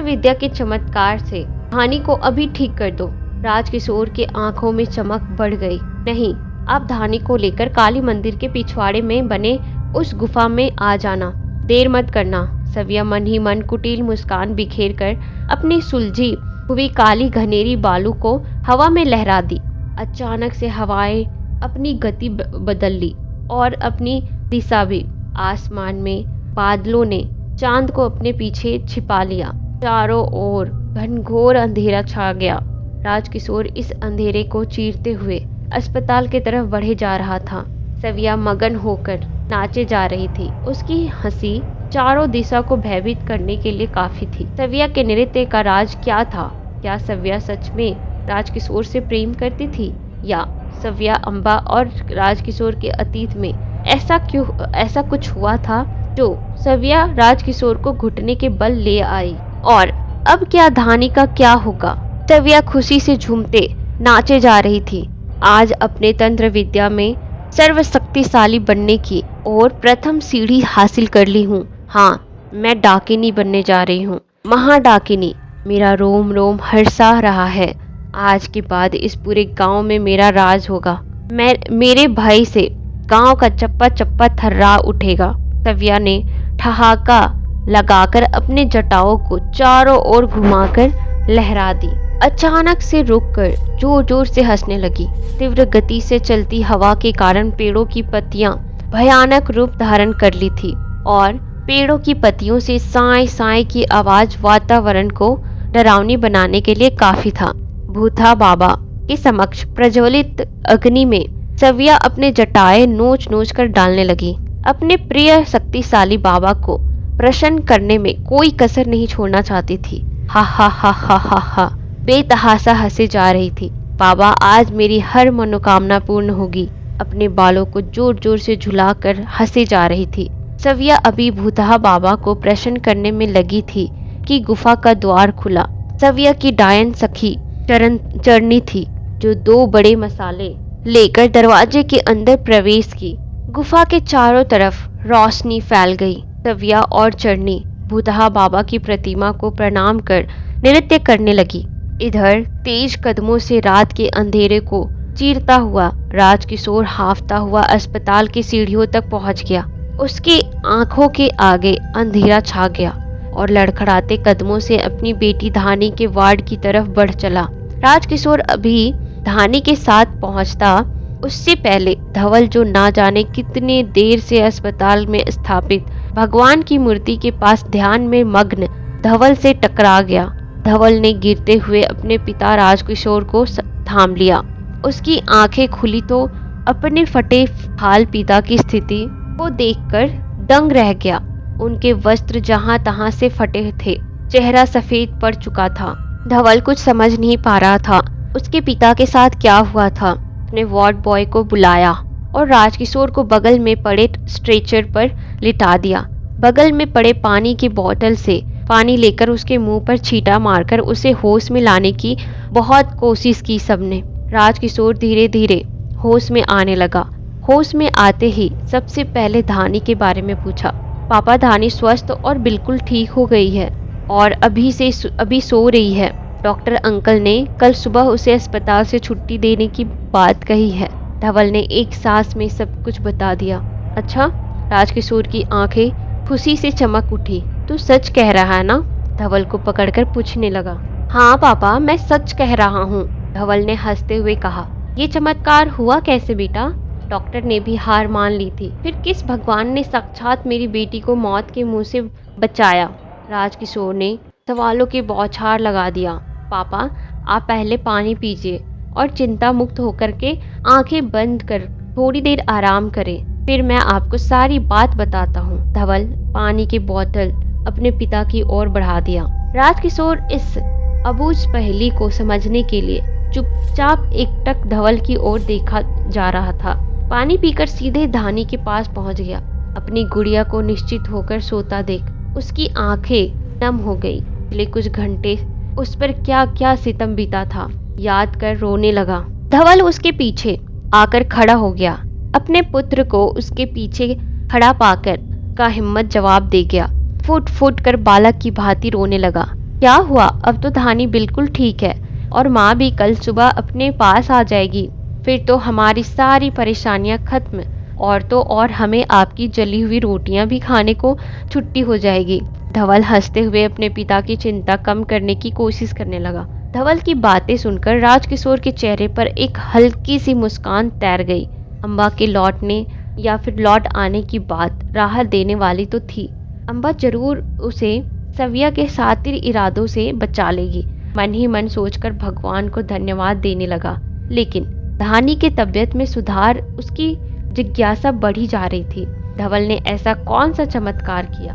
विद्या के चमत्कार से धानी को अभी ठीक कर दो। राजकिशोर के आंखों में चमक बढ़ गई। नहीं, आप धानी को लेकर काली मंदिर के पिछवाड़े में बने उस गुफा में आ जाना। देर मत करना। सविया मन ही मन कुटिल मुस्कान बिखेर कर अपनी सुलझी हुई काली घनेरी बालू को हवा में लहरा दी। अचानक से हवाएं अपनी गति बदल ली और अपनी दिशा भी। आसमान में बादलों ने चांद को अपने पीछे छिपा लिया। चारों ओर घनघोर अंधेरा छा गया। राजकिशोर इस अंधेरे को चीरते हुए अस्पताल की तरफ बढ़े जा रहा था। सविया मगन होकर नाचे जा रही थी। उसकी हंसी चारों दिशा को भयभीत करने के लिए काफी थी। सविया के नृत्य का राज क्या था? क्या सविया सच में राजकिशोर से प्रेम करती थी, या सविया अम्बा और राजकिशोर के अतीत में ऐसा कुछ हुआ था जो सविया राजकिशोर को घुटने के बल ले आई? और अब क्या धानी का क्या होगा? सविया खुशी से झूमते नाचे जा रही थी। आज अपने तंत्र विद्या में सर्वशक्तिशाली बनने की और प्रथम सीढ़ी हासिल कर ली हूँ। हाँ, मैं डाकिनी बनने जा रही हूँ, महाडाकिनी। मेरा रोम रोम हर्षा रहा है। आज के बाद इस पूरे गांव में मेरा राज होगा। मेरे भय से गांव का चप्पा चप्पा थर्रा उठेगा। सविया ने ठहाका लगाकर अपने जटाओं को चारों ओर घुमाकर लहरा दी। अचानक से रुककर जोर जोर से हंसने लगी। तीव्र गति से चलती हवा के कारण पेड़ों की पत्तियां भयानक रूप धारण कर ली थी और पेड़ों की पत्तियों से साए साए की आवाज वातावरण को डरावनी बनाने के लिए काफी था। भूथा बाबा के समक्ष प्रज्वलित अग्नि में सविया अपने जटाएं नोच नोच कर डालने लगी। अपने प्रिय शक्तिशाली बाबा को प्रसन्न करने में कोई कसर नहीं छोड़ना चाहती थी। हा हा हा हा हा हा, बेतहासा हंसे जा रही थी। बाबा, आज मेरी हर मनोकामना पूर्ण होगी। अपने बालों को जोर जोर से झुलाकर हंसे जा रही थी। सविया अभी भूतहा बाबा को प्रसन्न करने में लगी थी कि गुफा का द्वार खुला। सविया की डायन सखी चरनी थी, जो 2 बड़े मसाले लेकर दरवाजे के अंदर प्रवेश की। गुफा के चारों तरफ रोशनी फैल गई। सविया और चरनी भूतहा बाबा की प्रतिमा को प्रणाम कर नृत्य करने लगी। इधर तेज कदमों से रात के अंधेरे को चीरता हुआ राजकिशोर हांफता हुआ अस्पताल की सीढ़ियों तक पहुंच गया। उसकी आंखों के आगे अंधेरा छा गया और लड़खड़ाते कदमों से अपनी बेटी धानी के वार्ड की तरफ बढ़ चला। राजकिशोर अभी धानी के साथ पहुंचता उससे पहले धवल, जो ना जाने कितने देर से अस्पताल में स्थापित भगवान की मूर्ति के पास ध्यान में मग्न धवल से टकरा गया। धवल ने गिरते हुए अपने पिता राजकिशोर को थाम लिया। उसकी आंखें खुली तो अपने फटे हाल पिता की स्थिति को देखकर दंग रह गया। उनके वस्त्र जहां तहां से फटे थे, चेहरा सफेद पड़ चुका था। धवल कुछ समझ नहीं पा रहा था उसके पिता के साथ क्या हुआ था। उसने वार्ड बॉय को बुलाया और राजकिशोर को बगल में पड़े स्ट्रेचर पर लिटा दिया। बगल में पड़े पानी की बोतल से पानी लेकर उसके मुंह पर छींटा मारकर उसे होश में लाने की बहुत कोशिश की सबने। राजकिशोर धीरे धीरे होश में आने लगा। होश में आते ही सबसे पहले धानी के बारे में पूछा। पापा, धानी स्वस्थ और बिल्कुल ठीक हो गई है और अभी सो रही है। डॉक्टर अंकल ने कल सुबह उसे अस्पताल से छुट्टी देने की बात कही है। धवल ने एक सांस में सब कुछ बता दिया। अच्छा? राजकिशोर की आंखें खुशी से चमक उठी। तू सच कह रहा है ना? धवल को पकड़कर पूछने लगा। हाँ पापा, मैं सच कह रहा हूँ, धवल ने हंसते हुए कहा। ये चमत्कार हुआ कैसे बेटा? डॉक्टर ने भी हार मान ली थी। फिर किस भगवान ने साक्षात मेरी बेटी को मौत के मुंह से बचाया? राजकिशोर ने सवालों के बौछार लगा दिया। पापा, आप पहले पानी पीजिए और चिंता मुक्त होकर के आंखें बंद कर थोड़ी देर आराम करें, फिर मैं आपको सारी बात बताता हूँ। धवल पानी की बोतल अपने पिता की ओर बढ़ा दिया। राजकिशोर इस अबूझ पहेली को समझने के लिए चुपचाप एकटक धवल की ओर देखा जा रहा था। पानी पीकर सीधे धानी के पास पहुंच गया। अपनी गुड़िया को निश्चित होकर सोता देख उसकी आंखें नम हो गई। पिछले कुछ घंटे उस पर क्या क्या सितम बीता था, याद कर रोने लगा। धवल उसके पीछे आकर खड़ा हो गया। अपने पुत्र को उसके पीछे खड़ा पाकर का हिम्मत जवाब दे गया। फुट फुट कर बालक की भांति रोने लगा। क्या हुआ? अब तो धानी बिल्कुल ठीक है और माँ भी कल सुबह अपने पास आ जाएगी। फिर तो हमारी सारी परेशानियां खत्म, और तो और हमें आपकी जली हुई रोटियां भी खाने को छुट्टी हो जाएगी। धवल हंसते हुए अपने पिता की चिंता कम करने की कोशिश करने लगा। धवल की बातें सुनकर राजकिशोर के चेहरे पर एक हल्की सी मुस्कान तैर गई। अम्बा के लौटने या फिर लौट आने की बात राहत देने वाली तो थी। अम्बा जरूर उसे सविया के सातिर इरादों से बचा लेगी। मन ही मन सोचकर भगवान को धन्यवाद देने लगा। लेकिन धानी के तबीयत में सुधार, उसकी जिज्ञासा बढ़ी जा रही थी। धवल ने ऐसा कौन सा चमत्कार किया?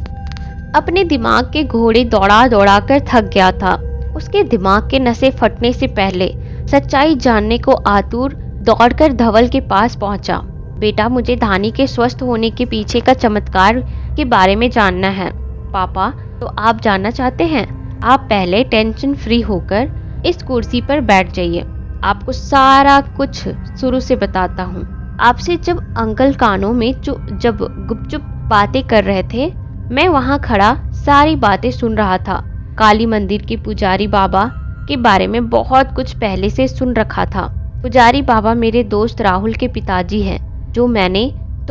अपने दिमाग के घोड़े दौड़ा दौड़ा कर थक गया था। उसके दिमाग के नसें फटने से पहले सच्चाई जानने को आतुर दौड़कर धवल के पास पहुंचा। बेटा, मुझे धानी के स्वस्थ होने के पीछे का चमत्कार के बारे में जानना है। पापा, तो आप जानना चाहते हैं? आप पहले टेंशन फ्री होकर इस कुर्सी पर बैठ जाइए, आपको सारा कुछ शुरू से बताता हूँ। आपसे जब अंकल कानों में जब गुपचुप बातें कर रहे थे, मैं वहाँ खड़ा सारी बातें सुन रहा था। काली मंदिर के पुजारी बाबा के बारे में बहुत कुछ पहले से सुन रखा था। पुजारी बाबा मेरे दोस्त राहुल के पिताजी हैं।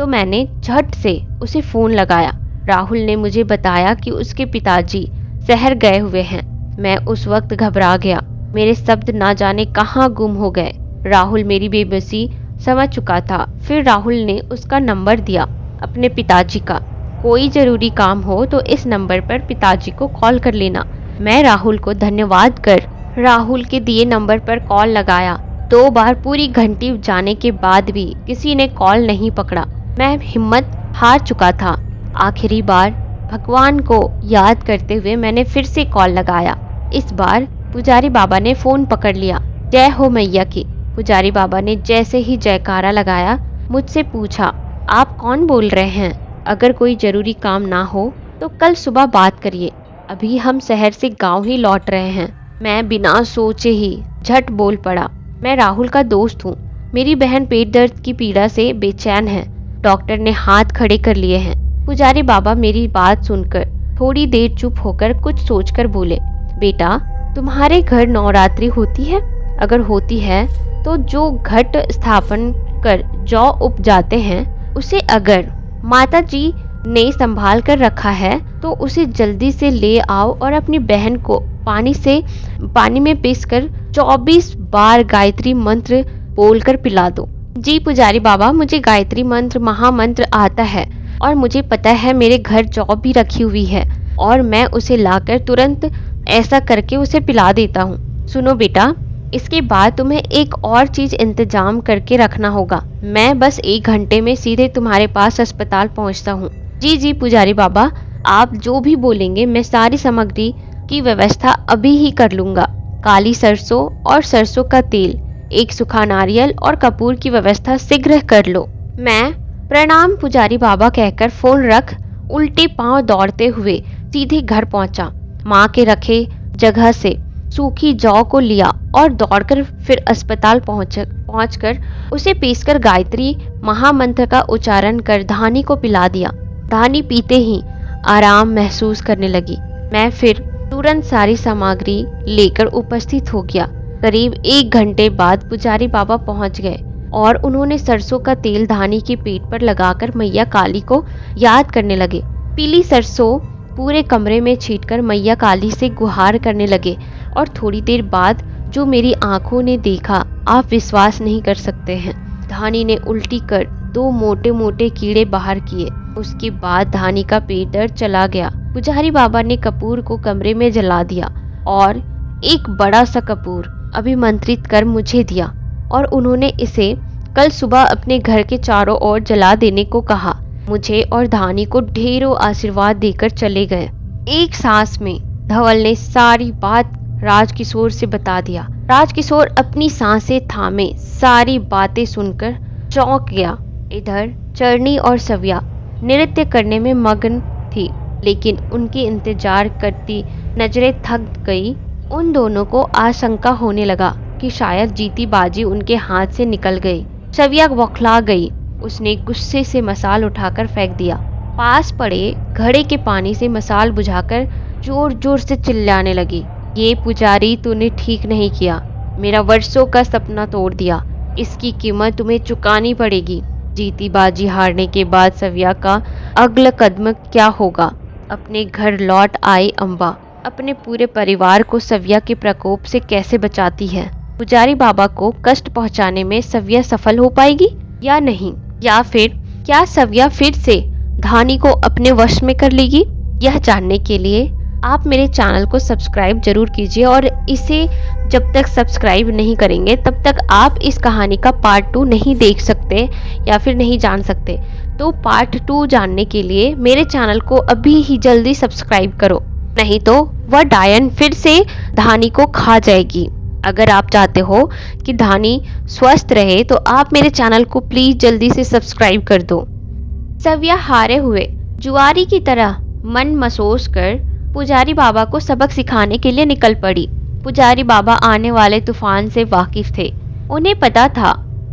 मैंने झट से उसे फोन लगाया। राहुल ने मुझे बताया कि उसके पिताजी शहर गए हुए हैं। मैं उस वक्त घबरा गया। मेरे शब्द ना जाने कहाँ गुम हो गए। राहुल मेरी बेबसी समझ चुका था। फिर राहुल ने उसका नंबर दिया अपने पिताजी का। कोई जरूरी काम हो तो इस नंबर पर पिताजी को कॉल कर लेना। मैं राहुल को धन्यवाद कर राहुल के दिए नंबर पर कॉल लगाया। 2 बार पूरी घंटी जाने के बाद भी किसी ने कॉल नहीं पकड़ा। मैं हिम्मत हार चुका था। आखिरी बार भगवान को याद करते हुए मैंने फिर से कॉल लगाया। इस बार पुजारी बाबा ने फोन पकड़ लिया। जय हो मैया की। पुजारी बाबा ने जैसे ही जयकारा लगाया, मुझसे पूछा, आप कौन बोल रहे हैं? अगर कोई जरूरी काम ना हो तो कल सुबह बात करिए। अभी हम शहर से गांव ही लौट रहे हैं। मैं बिना सोचे ही झट बोल पड़ा, मैं राहुल का दोस्त हूँ। मेरी बहन पेट दर्द की पीड़ा से बेचैन है। डॉक्टर ने हाथ खड़े कर लिए हैं। पुजारी बाबा मेरी बात सुनकर थोड़ी देर चुप होकर कुछ सोचकर बोले, बेटा, तुम्हारे घर नवरात्रि होती है? अगर होती है तो जो घट स्थापन कर जौ उप जाते हैं, उसे अगर माता जी ने संभाल कर रखा है तो उसे जल्दी से ले आओ और अपनी बहन को पानी में पीसकर 24 बार गायत्री मंत्र बोलकर पिला दो। जी पुजारी बाबा, मुझे गायत्री मंत्र महामंत्र आता है और मुझे पता है मेरे घर जौ भी रखी हुई है और मैं उसे लाकर तुरंत ऐसा करके उसे पिला देता हूँ। सुनो बेटा, इसके बाद तुम्हें एक और चीज इंतजाम करके रखना होगा। मैं बस 1 घंटे में सीधे तुम्हारे पास अस्पताल पहुँचता हूँ। जी जी पुजारी बाबा, आप जो भी बोलेंगे मैं सारी सामग्री की व्यवस्था अभी ही कर लूंगा। काली सरसों और सरसों का तेल, एक सूखा नारियल और कपूर की व्यवस्था शीघ्र कर लो। मैं प्रणाम पुजारी बाबा कहकर फोन रख उल्टे पांव दौड़ते हुए सीधे घर पहुंचा। माँ के रखे जगह से सूखी जौ को लिया और दौड़कर फिर अस्पताल पहुंचकर उसे पीसकर गायत्री महामंत्र का उच्चारण कर धानी को पिला दिया। धानी पीते ही आराम महसूस करने लगी। मैं फिर तुरंत सारी सामग्री लेकर उपस्थित हो गया। करीब 1 घंटे बाद पुजारी बाबा पहुंच गए और उन्होंने सरसों का तेल धानी के पेट पर लगाकर मैया काली को याद करने लगे। पीली सरसों पूरे कमरे में छींटकर मैया काली से गुहार करने लगे और थोड़ी देर बाद जो मेरी आंखों ने देखा आप विश्वास नहीं कर सकते हैं। धानी ने उल्टी कर 2 मोटे मोटे कीड़े बाहर किए। उसके बाद धानी का पेट दर्द चला गया। पुजारी बाबा ने कपूर को कमरे में जला दिया और एक बड़ा सा कपूर अभिमंत्रित कर मुझे दिया और उन्होंने इसे कल सुबह अपने घर के चारों ओर जला देने को कहा। मुझे और धानी को ढेरों आशीर्वाद देकर चले गए। एक सांस में धवल ने सारी बात राजकिशोर से बता दिया। राजकिशोर अपनी सांसें थामे सारी बातें सुनकर चौंक गया। इधर चरनी और सव्या नृत्य करने में मग्न थी, लेकिन उनके इंतजार करती नजरें थक गई। उन दोनों को आशंका होने लगा कि शायद जीती बाजी उनके हाथ से निकल गई। सव्या बौखला गई। उसने गुस्से से मसाल उठाकर फेंक दिया। पास पड़े घड़े के पानी से मसाल बुझाकर जोर जोर से चिल्लाने लगी, ये पुजारी तूने ठीक नहीं किया, मेरा वर्षों का सपना तोड़ दिया, इसकी कीमत तुम्हें चुकानी पड़ेगी। जीती बाजी हारने के बाद सव्या का अगला कदम क्या होगा? अपने घर लौट आई अम्बा अपने पूरे परिवार को सव्या के प्रकोप से कैसे बचाती है? पुजारी बाबा को कष्ट पहुंचाने में सव्या सफल हो पाएगी या नहीं? या फिर क्या सव्या फिर से धानी को अपने वश में कर लेगी? यह जानने के लिए आप मेरे चैनल को सब्सक्राइब जरूर कीजिए और इसे जब तक सब्सक्राइब नहीं करेंगे तब तक आप इस कहानी का पार्ट 2 नहीं देख सकते या फिर नहीं जान सकते। तो पार्ट 2 जानने के लिए मेरे चैनल को अभी ही जल्दी सब्सक्राइब करो, नहीं तो वह डायन फिर से धानी को खा जाएगी। अगर आप चाहते हो कि धानी स्वस्थ रहे तो आप मेरे चैनल को प्लीज जल्दी से सब्सक्राइब कर दो। सव्या हारे हुए जुआरी की तरह मन मसोस कर पुजारी बाबा को सबक सिखाने के लिए निकल पड़ी। पुजारी बाबा आने वाले तूफान से वाकिफ थे। उन्हें पता था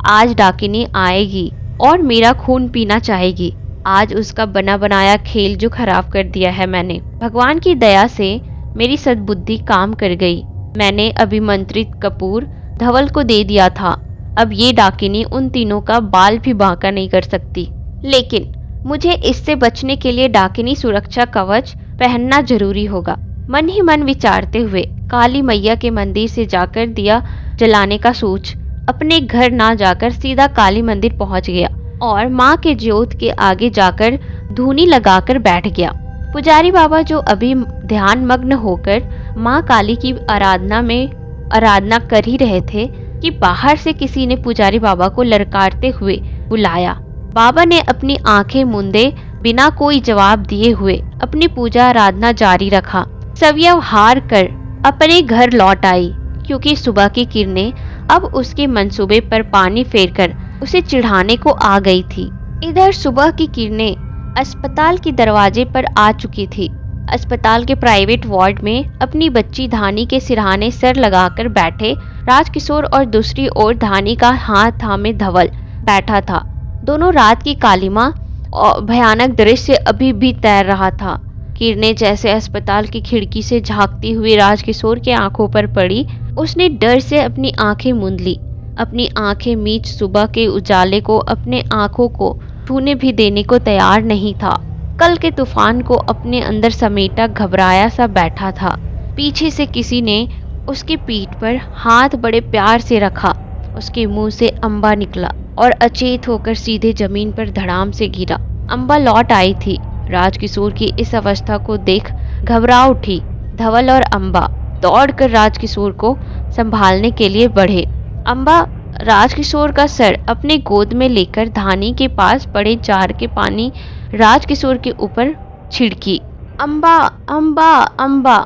आज डाकिनी आएगी और मेरा खून पीना चाहेगी। आज उसका बना बनाया खेल जो खराब कर दिया है मैंने। भगवान की दया से मेरी सद्बुद्धि काम कर गई। मैंने अभिमंत्रित कपूर धवल को दे दिया था। अब ये डाकिनी उन तीनों का बाल भी बांका नहीं कर सकती। लेकिन मुझे इससे बचने के लिए डाकिनी सुरक्षा कवच पहनना जरूरी होगा। मन ही मन विचारते हुए काली मैया के मंदिर से जाकर दिया जलाने का सोच अपने घर ना जाकर सीधा काली मंदिर पहुंच गया और माँ के ज्योत के आगे जाकर धूनी लगाकर बैठ गया। पुजारी बाबा जो अभी ध्यान मग्न होकर माँ काली की आराधना कर ही रहे थे कि बाहर से किसी ने पुजारी बाबा को ललकारते हुए बुलाया। बाबा ने अपनी आंखें मूंदे बिना कोई जवाब दिए हुए अपनी पूजा आराधना जारी रखा। सव्या हार कर अपने घर लौट आई क्योंकि सुबह की किरणें अब उसके मंसूबे पर पानी फेरकर उसे चिढ़ाने को आ गई थी। इधर सुबह की किरणें अस्पताल के दरवाजे पर आ चुकी थी। अस्पताल के प्राइवेट वार्ड में अपनी बच्ची धानी के सिरहाने सर लगाकर बैठे राजकिशोर और दूसरी ओर धानी का हाथ थामे धवल बैठा था। दोनों रात की कालिमा और भयानक दृश्य अभी भी तैर रहा था। किरणें जैसे अस्पताल की खिड़की से झांकती हुई राजकिशोर के आंखों पर पड़ी, उसने डर से अपनी आंखें मूंद ली। अपनी आंखें मीच सुबह के उजाले को अपने आंखों को छूने भी देने को तैयार नहीं था। कल के तूफान को अपने अंदर समेटा घबराया सा बैठा था। पीछे से किसी ने उसकी पीठ पर हाथ बड़े प्यार से रखा। उसके मुंह से अम्बा निकला और अचेत होकर सीधे जमीन पर धड़ाम से गिरा। अम्बा लौट आई थी। राजकिशोर की इस अवस्था को देख घबरा उठी। धवल और अम्बा दौड़कर राजकिशोर को संभालने के लिए बढ़े। अम्बा राजकिशोर का सर अपने गोद में लेकर धानी के पास पड़े जार के पानी राजकिशोर के ऊपर छिड़की। अम्बा अम्बा अम्बा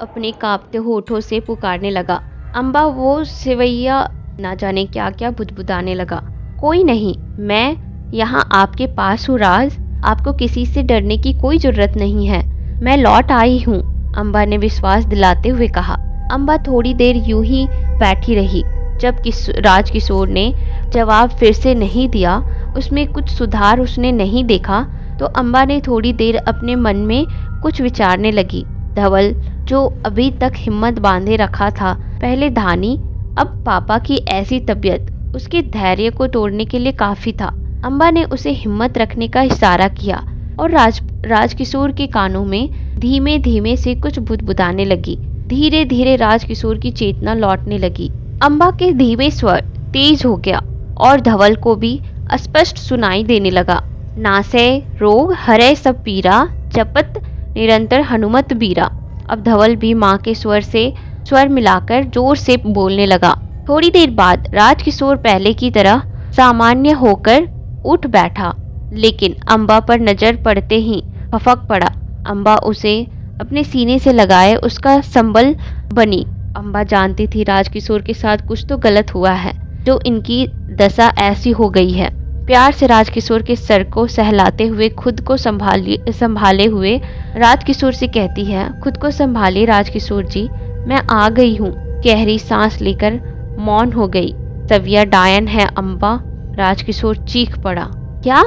अपने कांपते होठों से पुकारने लगा। अम्बा वो सिवैया ना जाने क्या क्या बुदबुदाने लगा। कोई नहीं, मैं यहाँ आपके पास हूँ राज, आपको किसी से डरने की कोई जरूरत नहीं है, मैं लौट आई हूँ, अम्बा ने विश्वास दिलाते हुए कहा। अम्बा थोड़ी देर यूं ही बैठी रही। जब राजकिशोर ने जवाब फिर से नहीं दिया, उसमें कुछ सुधार उसने नहीं देखा, तो अम्बा ने थोड़ी देर अपने मन में कुछ विचारने लगी। धवल जो अभी तक हिम्मत बांधे रखा था, पहले धानी अब पापा की ऐसी तबीयत उसके धैर्य को तोड़ने के लिए काफी था। अम्बा ने उसे हिम्मत रखने का इशारा किया और राजकिशोर के कानों में धीमे धीमे से कुछ बुदबुदाने लगी। धीरे धीरे राजकिशोर की चेतना लौटने लगी। अम्बा के धीमे स्वर तेज हो गया और धवल को भी स्पष्ट सुनाई देने लगा। नासे रोग हरे सब पीरा, जपत निरंतर हनुमत बीरा। अब धवल भी माँ के स्वर से स्वर मिलाकर जोर से बोलने लगा। थोड़ी देर बाद राजकिशोर पहले की तरह सामान्य होकर उठ बैठा, लेकिन अम्बा पर नजर पड़ते ही फफक पड़ा। अम्बा उसे अपने सीने से लगाए उसका संबल बनी। अम्बा जानती थी राजकिशोर के साथ कुछ तो गलत हुआ है, जो इनकी दशा ऐसी हो गई है। प्यार से राजकिशोर के सर को सहलाते हुए खुद को संभाले हुए राजकिशोर से कहती है, खुद को संभालिए राजकिशोर जी, मैं आ गई हूँ। गहरी सांस लेकर मौन हो गई। सविया डायन है अम्बा। राजकिशोर चीख पड़ा। क्या?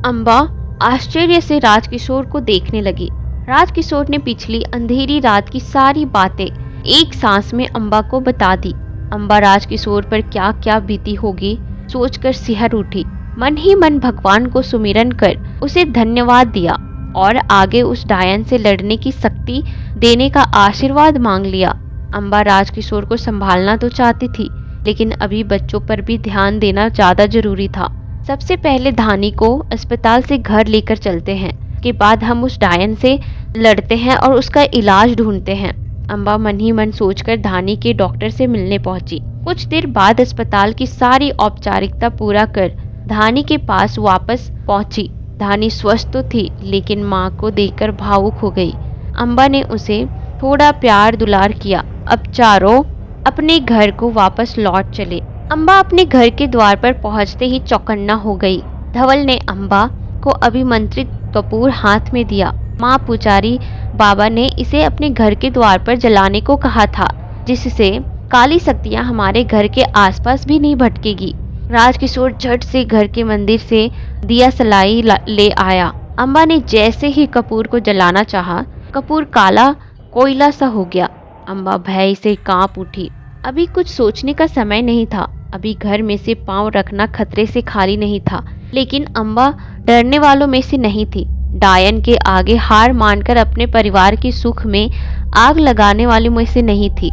अम्बा आश्चर्य से राजकिशोर को देखने लगी। राजकिशोर ने पिछली अंधेरी रात की सारी बातें एक सांस में अम्बा को बता दी। अम्बा राजकिशोर पर क्या क्या बीती होगी सोचकर सिहर उठी। मन ही मन भगवान को सुमिरन कर उसे धन्यवाद दिया और आगे उस डायन से लड़ने की शक्ति देने का आशीर्वाद मांग लिया। अम्बा राजकिशोर को संभालना तो चाहती थी, लेकिन अभी बच्चों पर भी ध्यान देना ज्यादा जरूरी था। सबसे पहले धानी को अस्पताल से घर लेकर चलते हैं, के बाद हम उस डायन से लड़ते हैं और उसका इलाज ढूंढते हैं। अम्बा मन ही मन सोचकर धानी के डॉक्टर से मिलने पहुंची। कुछ देर बाद अस्पताल की सारी औपचारिकता पूरा कर धानी के पास वापस पहुंची। धानी स्वस्थ तो थी, लेकिन माँ को देखकर भावुक हो गई। अम्बा ने उसे थोड़ा प्यार दुलार किया। अब चारों अपने घर को वापस लौट चले। अम्बा अपने घर के द्वार पर पहुंचते ही चौकन्ना हो गई। धवल ने अम्बा को अभिमंत्रित कपूर हाथ में दिया। माँ पुजारी बाबा ने इसे अपने घर के द्वार पर जलाने को कहा था, जिससे काली शक्तियाँ हमारे घर के आसपास भी नहीं भटकेगी। राजकिशोर झट से घर के मंदिर से दिया सलाई ले आया। अम्बा ने जैसे ही कपूर को जलाना चाहा, कपूर काला कोयला सा हो गया। अम्बा भय से कांप उठी। अभी कुछ सोचने का समय नहीं था। अभी घर में से पांव रखना खतरे से खाली नहीं था, लेकिन अम्बा डरने वालों में से नहीं थी। डायन के आगे हार मानकर अपने परिवार के सुख में आग लगाने वाले में से नहीं थी।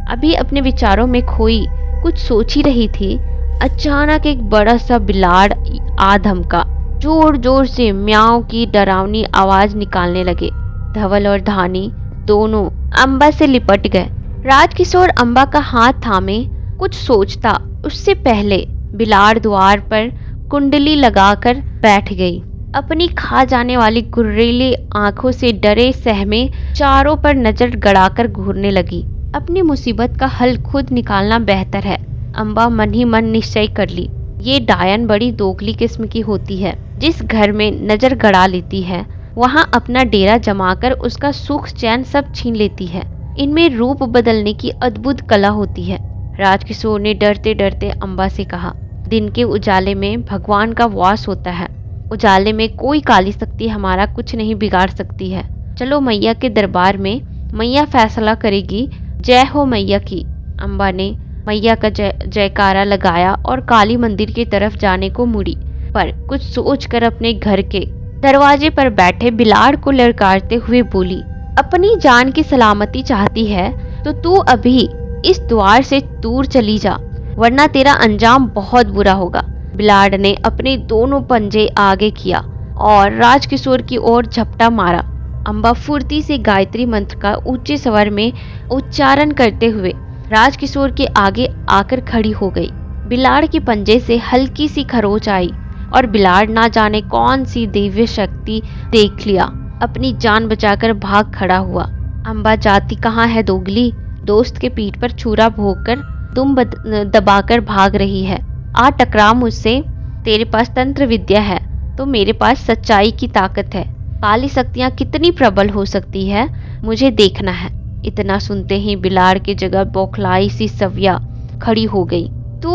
अभी अपने विचारों में खोई कुछ सोच ही रही थी। अचानक एक बड़ा सा बिलाड़ आ धमका। जोर जोर से म्याऊं की डरावनी आवाज निकालने लगे। धवल और धानी दोनों अम्बा से लिपट गए। राजकिशोर अम्बा का हाथ थामे कुछ सोचता, उससे पहले बिलाड़ द्वार पर कुंडली लगाकर बैठ गई। अपनी खा जाने वाली गुर्रेली आंखों से डरे सहमे चारों पर नजर गड़ाकर घूरने लगी। अपनी मुसीबत का हल खुद निकालना बेहतर है। अम्बा मन ही मन निश्चय कर ली। ये डायन बड़ी दोगली किस्म की होती है। जिस घर में नजर गड़ा लेती है, वहाँ अपना डेरा जमाकर उसका सुख चैन सब छीन लेती है। इनमें रूप बदलने की अद्भुत कला होती है। राजकिशोर ने डरते डरते अम्बा से कहा, दिन के उजाले में भगवान का वास होता है। उजाले में कोई काली शक्ति हमारा कुछ नहीं बिगाड़ सकती है। चलो मैया के दरबार में, मैया फैसला करेगी। जय हो मैया की। अम्बा ने मैया का जयकारा लगाया और काली मंदिर की तरफ जाने को मुड़ी, पर कुछ सोचकर अपने घर के दरवाजे पर बैठे बिलाड़ को ललकारते हुए बोली, अपनी जान की सलामती चाहती है तो तू अभी इस द्वार से दूर चली जा, वरना तेरा अंजाम बहुत बुरा होगा। बिलाड़ ने अपने दोनों पंजे आगे किया और राजकिशोर की ओर झपटा मारा। अम्बा फुर्ती से गायत्री मंत्र का ऊंचे स्वर में उच्चारण करते हुए राजकिशोर के आगे आकर खड़ी हो गई। बिलाड़ के पंजे से हल्की सी खरोच आई और बिलाड़ ना जाने कौन सी दिव्य शक्ति देख लिया, अपनी जान बचाकर भाग खड़ा हुआ। अम्बा जाती कहाँ है दोगली, दोस्त के पीठ पर छुरा भोंककर दुम दबाकर भाग रही है। आ टकरा मुझसे। तेरे पास तंत्र विद्या है तो मेरे पास सच्चाई की ताकत है। काली शक्तियाँ कितनी प्रबल हो सकती है, मुझे देखना है। इतना सुनते ही बिलाड़ की जगह बौखलाई सी सविया खड़ी हो गई। तू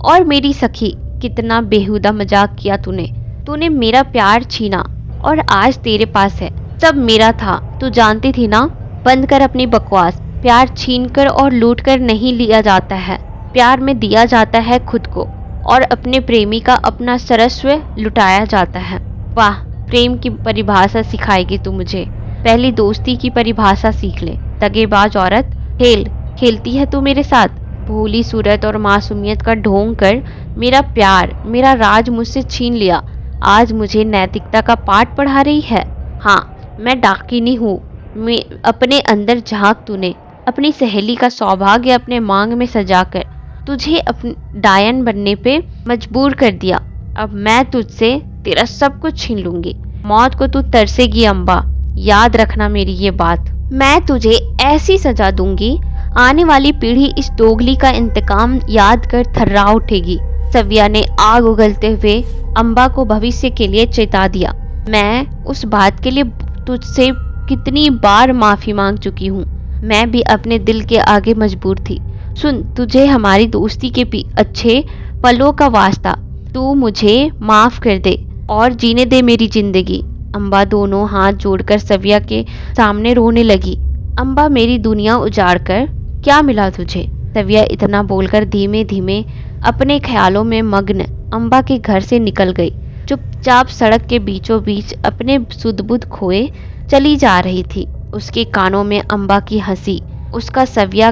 और मेरी सखी, कितना बेहुदा मजाक किया तूने मेरा प्यार छीना और आज तेरे पास है, सब मेरा था। तू जानती थी ना। बंद कर अपनी बकवास। प्यार छीनकर और लूटकर नहीं लिया जाता है। प्यार में दिया जाता है खुद को, और अपने प्रेमी का अपना सर्वस्व लुटाया जाता है। वाह, प्रेम की परिभाषा सिखाएगी तू मुझे। पहली दोस्ती की परिभाषा सीख ले। दगेबाज औरत, खेल खेलती है तू मेरे साथ। भोली सूरत और मासूमियत का ढोंग कर मेरा प्यार, मेरा राज मुझसे छीन लिया। आज मुझे नैतिकता का पाठ पढ़ा रही है। हाँ, मैं डाकिनी हूँ। मैं अपने अंदर झांक, तूने अपनी सहेली का सौभाग्य अपने मांग में सजाकर तुझे अपने डायन बनने पे मजबूर कर दिया। अब मैं तुझसे तेरा सब कुछ छीन लूंगी। मौत को तू तरसेगी अम्बा, याद रखना मेरी ये बात। मैं तुझे ऐसी सजा दूंगी, आने वाली पीढ़ी इस दोगली का इंतकाम याद कर थर्रा उठेगी। सव्या ने आग उगलते हुए अम्बा को भविष्य के लिए चेता दिया। मैं उस बात के लिए तुझसे कितनी बार माफी मांग चुकी हूँ। मैं भी अपने दिल के आगे मजबूर थी। सुन, तुझे हमारी दोस्ती के अच्छे पलों का वास्ता, तू मुझे माफ कर दे और जीने दे मेरी जिंदगी। अम्बा दोनों हाथ जोड़कर सव्या के सामने रोने लगी। अम्बा, मेरी दुनिया उजाड़ कर क्या मिला तुझे? सव्या इतना बोलकर धीमे धीमे अपने ख्यालों में मग्न अम्बा के घर से निकल गई। चुपचाप सड़क के बीचों बीच अपने सुध-बुध खोए चली जा रही थी। उसके कानों में अम्बा की हंसी, उसका सव्या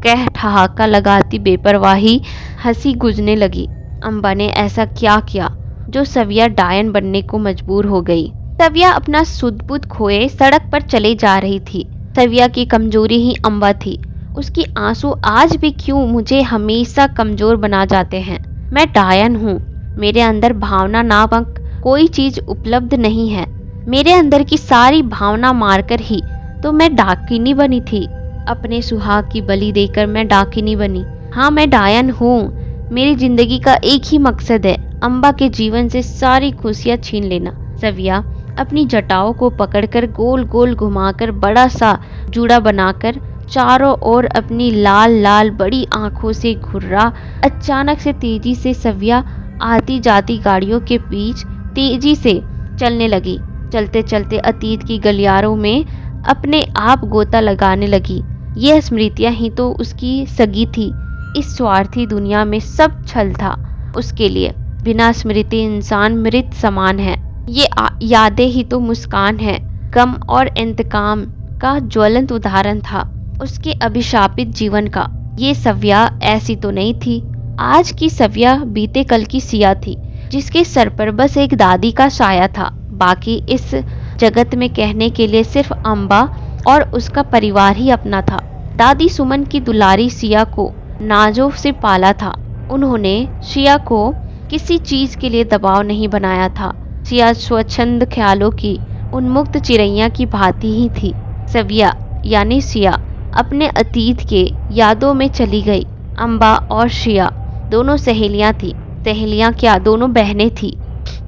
कह ठहाका लगाती बेपरवाही हंसी गूंजने लगी। अम्बा ने ऐसा क्या किया जो सव्या डायन बनने को मजबूर हो गई? सव्या अपना सुध-बुध खोए सड़क पर चले जा रही थी। सव्या की कमजोरी ही अम्बा थी। उसकी आंसू आज भी क्यों मुझे हमेशा कमजोर बना जाते हैं। मैं डायन हूँ। मेरे अंदर भावना नामक कोई चीज उपलब्ध नहीं है। मेरे अंदर की सारी भावना मारकर ही तो मैं डाकिनी बनी थी। अपने सुहाग की बलि देकर मैं डाकिनी बनी। हाँ, मैं डायन हूँ। मेरी जिंदगी का एक ही मकसद है, अम्बा के जीवन से सारी खुशियाँ छीन लेना। सव्या अपनी जटाओं को पकड़कर गोल गोल घुमाकर बड़ा सा जूड़ा बनाकर चारों ओर अपनी लाल लाल बड़ी आंखों से घुर्रा। अचानक से तेजी से सव्या आती जाती गाड़ियों के बीच तेजी से चलने लगी। चलते चलते अतीत की गलियारों में अपने आप गोता लगाने लगी। यह स्मृतियां ही तो उसकी सगी थी। इस स्वार्थी दुनिया में सब छल था उसके लिए। बिना स्मृति इंसान मृत समान है। ये यादें ही तो मुस्कान है। गम और इंतकाम का ज्वलंत उदाहरण था उसके अभिशापित जीवन का। ये सव्या ऐसी तो नहीं थी। आज की सव्या बीते कल की सिया थी, जिसके सर पर बस एक दादी का साया था। बाकी इस जगत में कहने के लिए सिर्फ अम्बा और उसका परिवार ही अपना था। दादी सुमन की दुलारी सिया को नाजों से पाला था। उन्होंने सिया को किसी चीज के लिए दबाव नहीं बनाया था। सिया स्वच्छंद ख्यालों की उन्मुक्त चिड़ैया की भांति ही थी। सव्या यानी सिया अपने अतीत के यादों में चली गई। अम्बा और सिया दोनों सहेलियां थी। सहेलियां क्या, दोनों बहनें थी।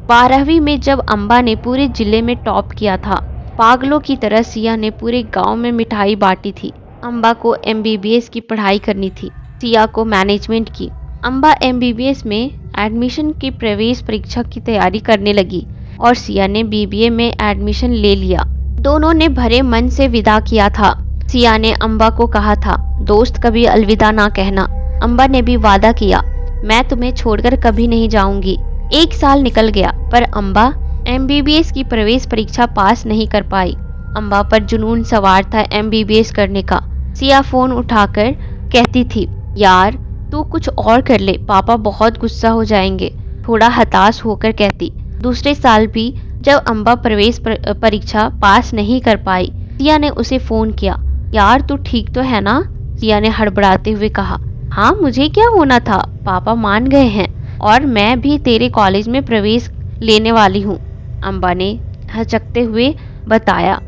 12वीं में जब अम्बा ने पूरे जिले में टॉप किया था, पागलों की तरह सिया ने पूरे गांव में मिठाई बांटी थी। अम्बा को MBBS की पढ़ाई करनी थी, सिया को मैनेजमेंट की। अम्बा MBBS में एडमिशन की प्रवेश परीक्षा की तैयारी करने लगी और सिया ने BBA में एडमिशन ले लिया। दोनों ने भरे मन से विदा किया था। सिया ने अम्बा को कहा था, दोस्त कभी अलविदा ना कहना। अम्बा ने भी वादा किया, मैं तुम्हें छोड़कर कभी नहीं जाऊंगी। 1 साल निकल गया पर अम्बा MBBS की प्रवेश परीक्षा पास नहीं कर पाई। अम्बा पर जुनून सवार था MBBS करने का। सिया फोन उठाकर कहती थी, यार तू कुछ और कर ले, पापा बहुत गुस्सा हो जाएंगे। थोड़ा हताश होकर कहती। दूसरे साल भी जब अम्बा प्रवेश परीक्षा पास नहीं कर पाई, सिया ने उसे फोन किया, यार तू ठीक तो है ना? सिया ने हड़बड़ाते हुए कहा, हाँ मुझे क्या होना था, पापा मान गए हैं और मैं भी तेरे कॉलेज में प्रवेश लेने वाली हूँ। अम्बा ने चहकते हुए बताया,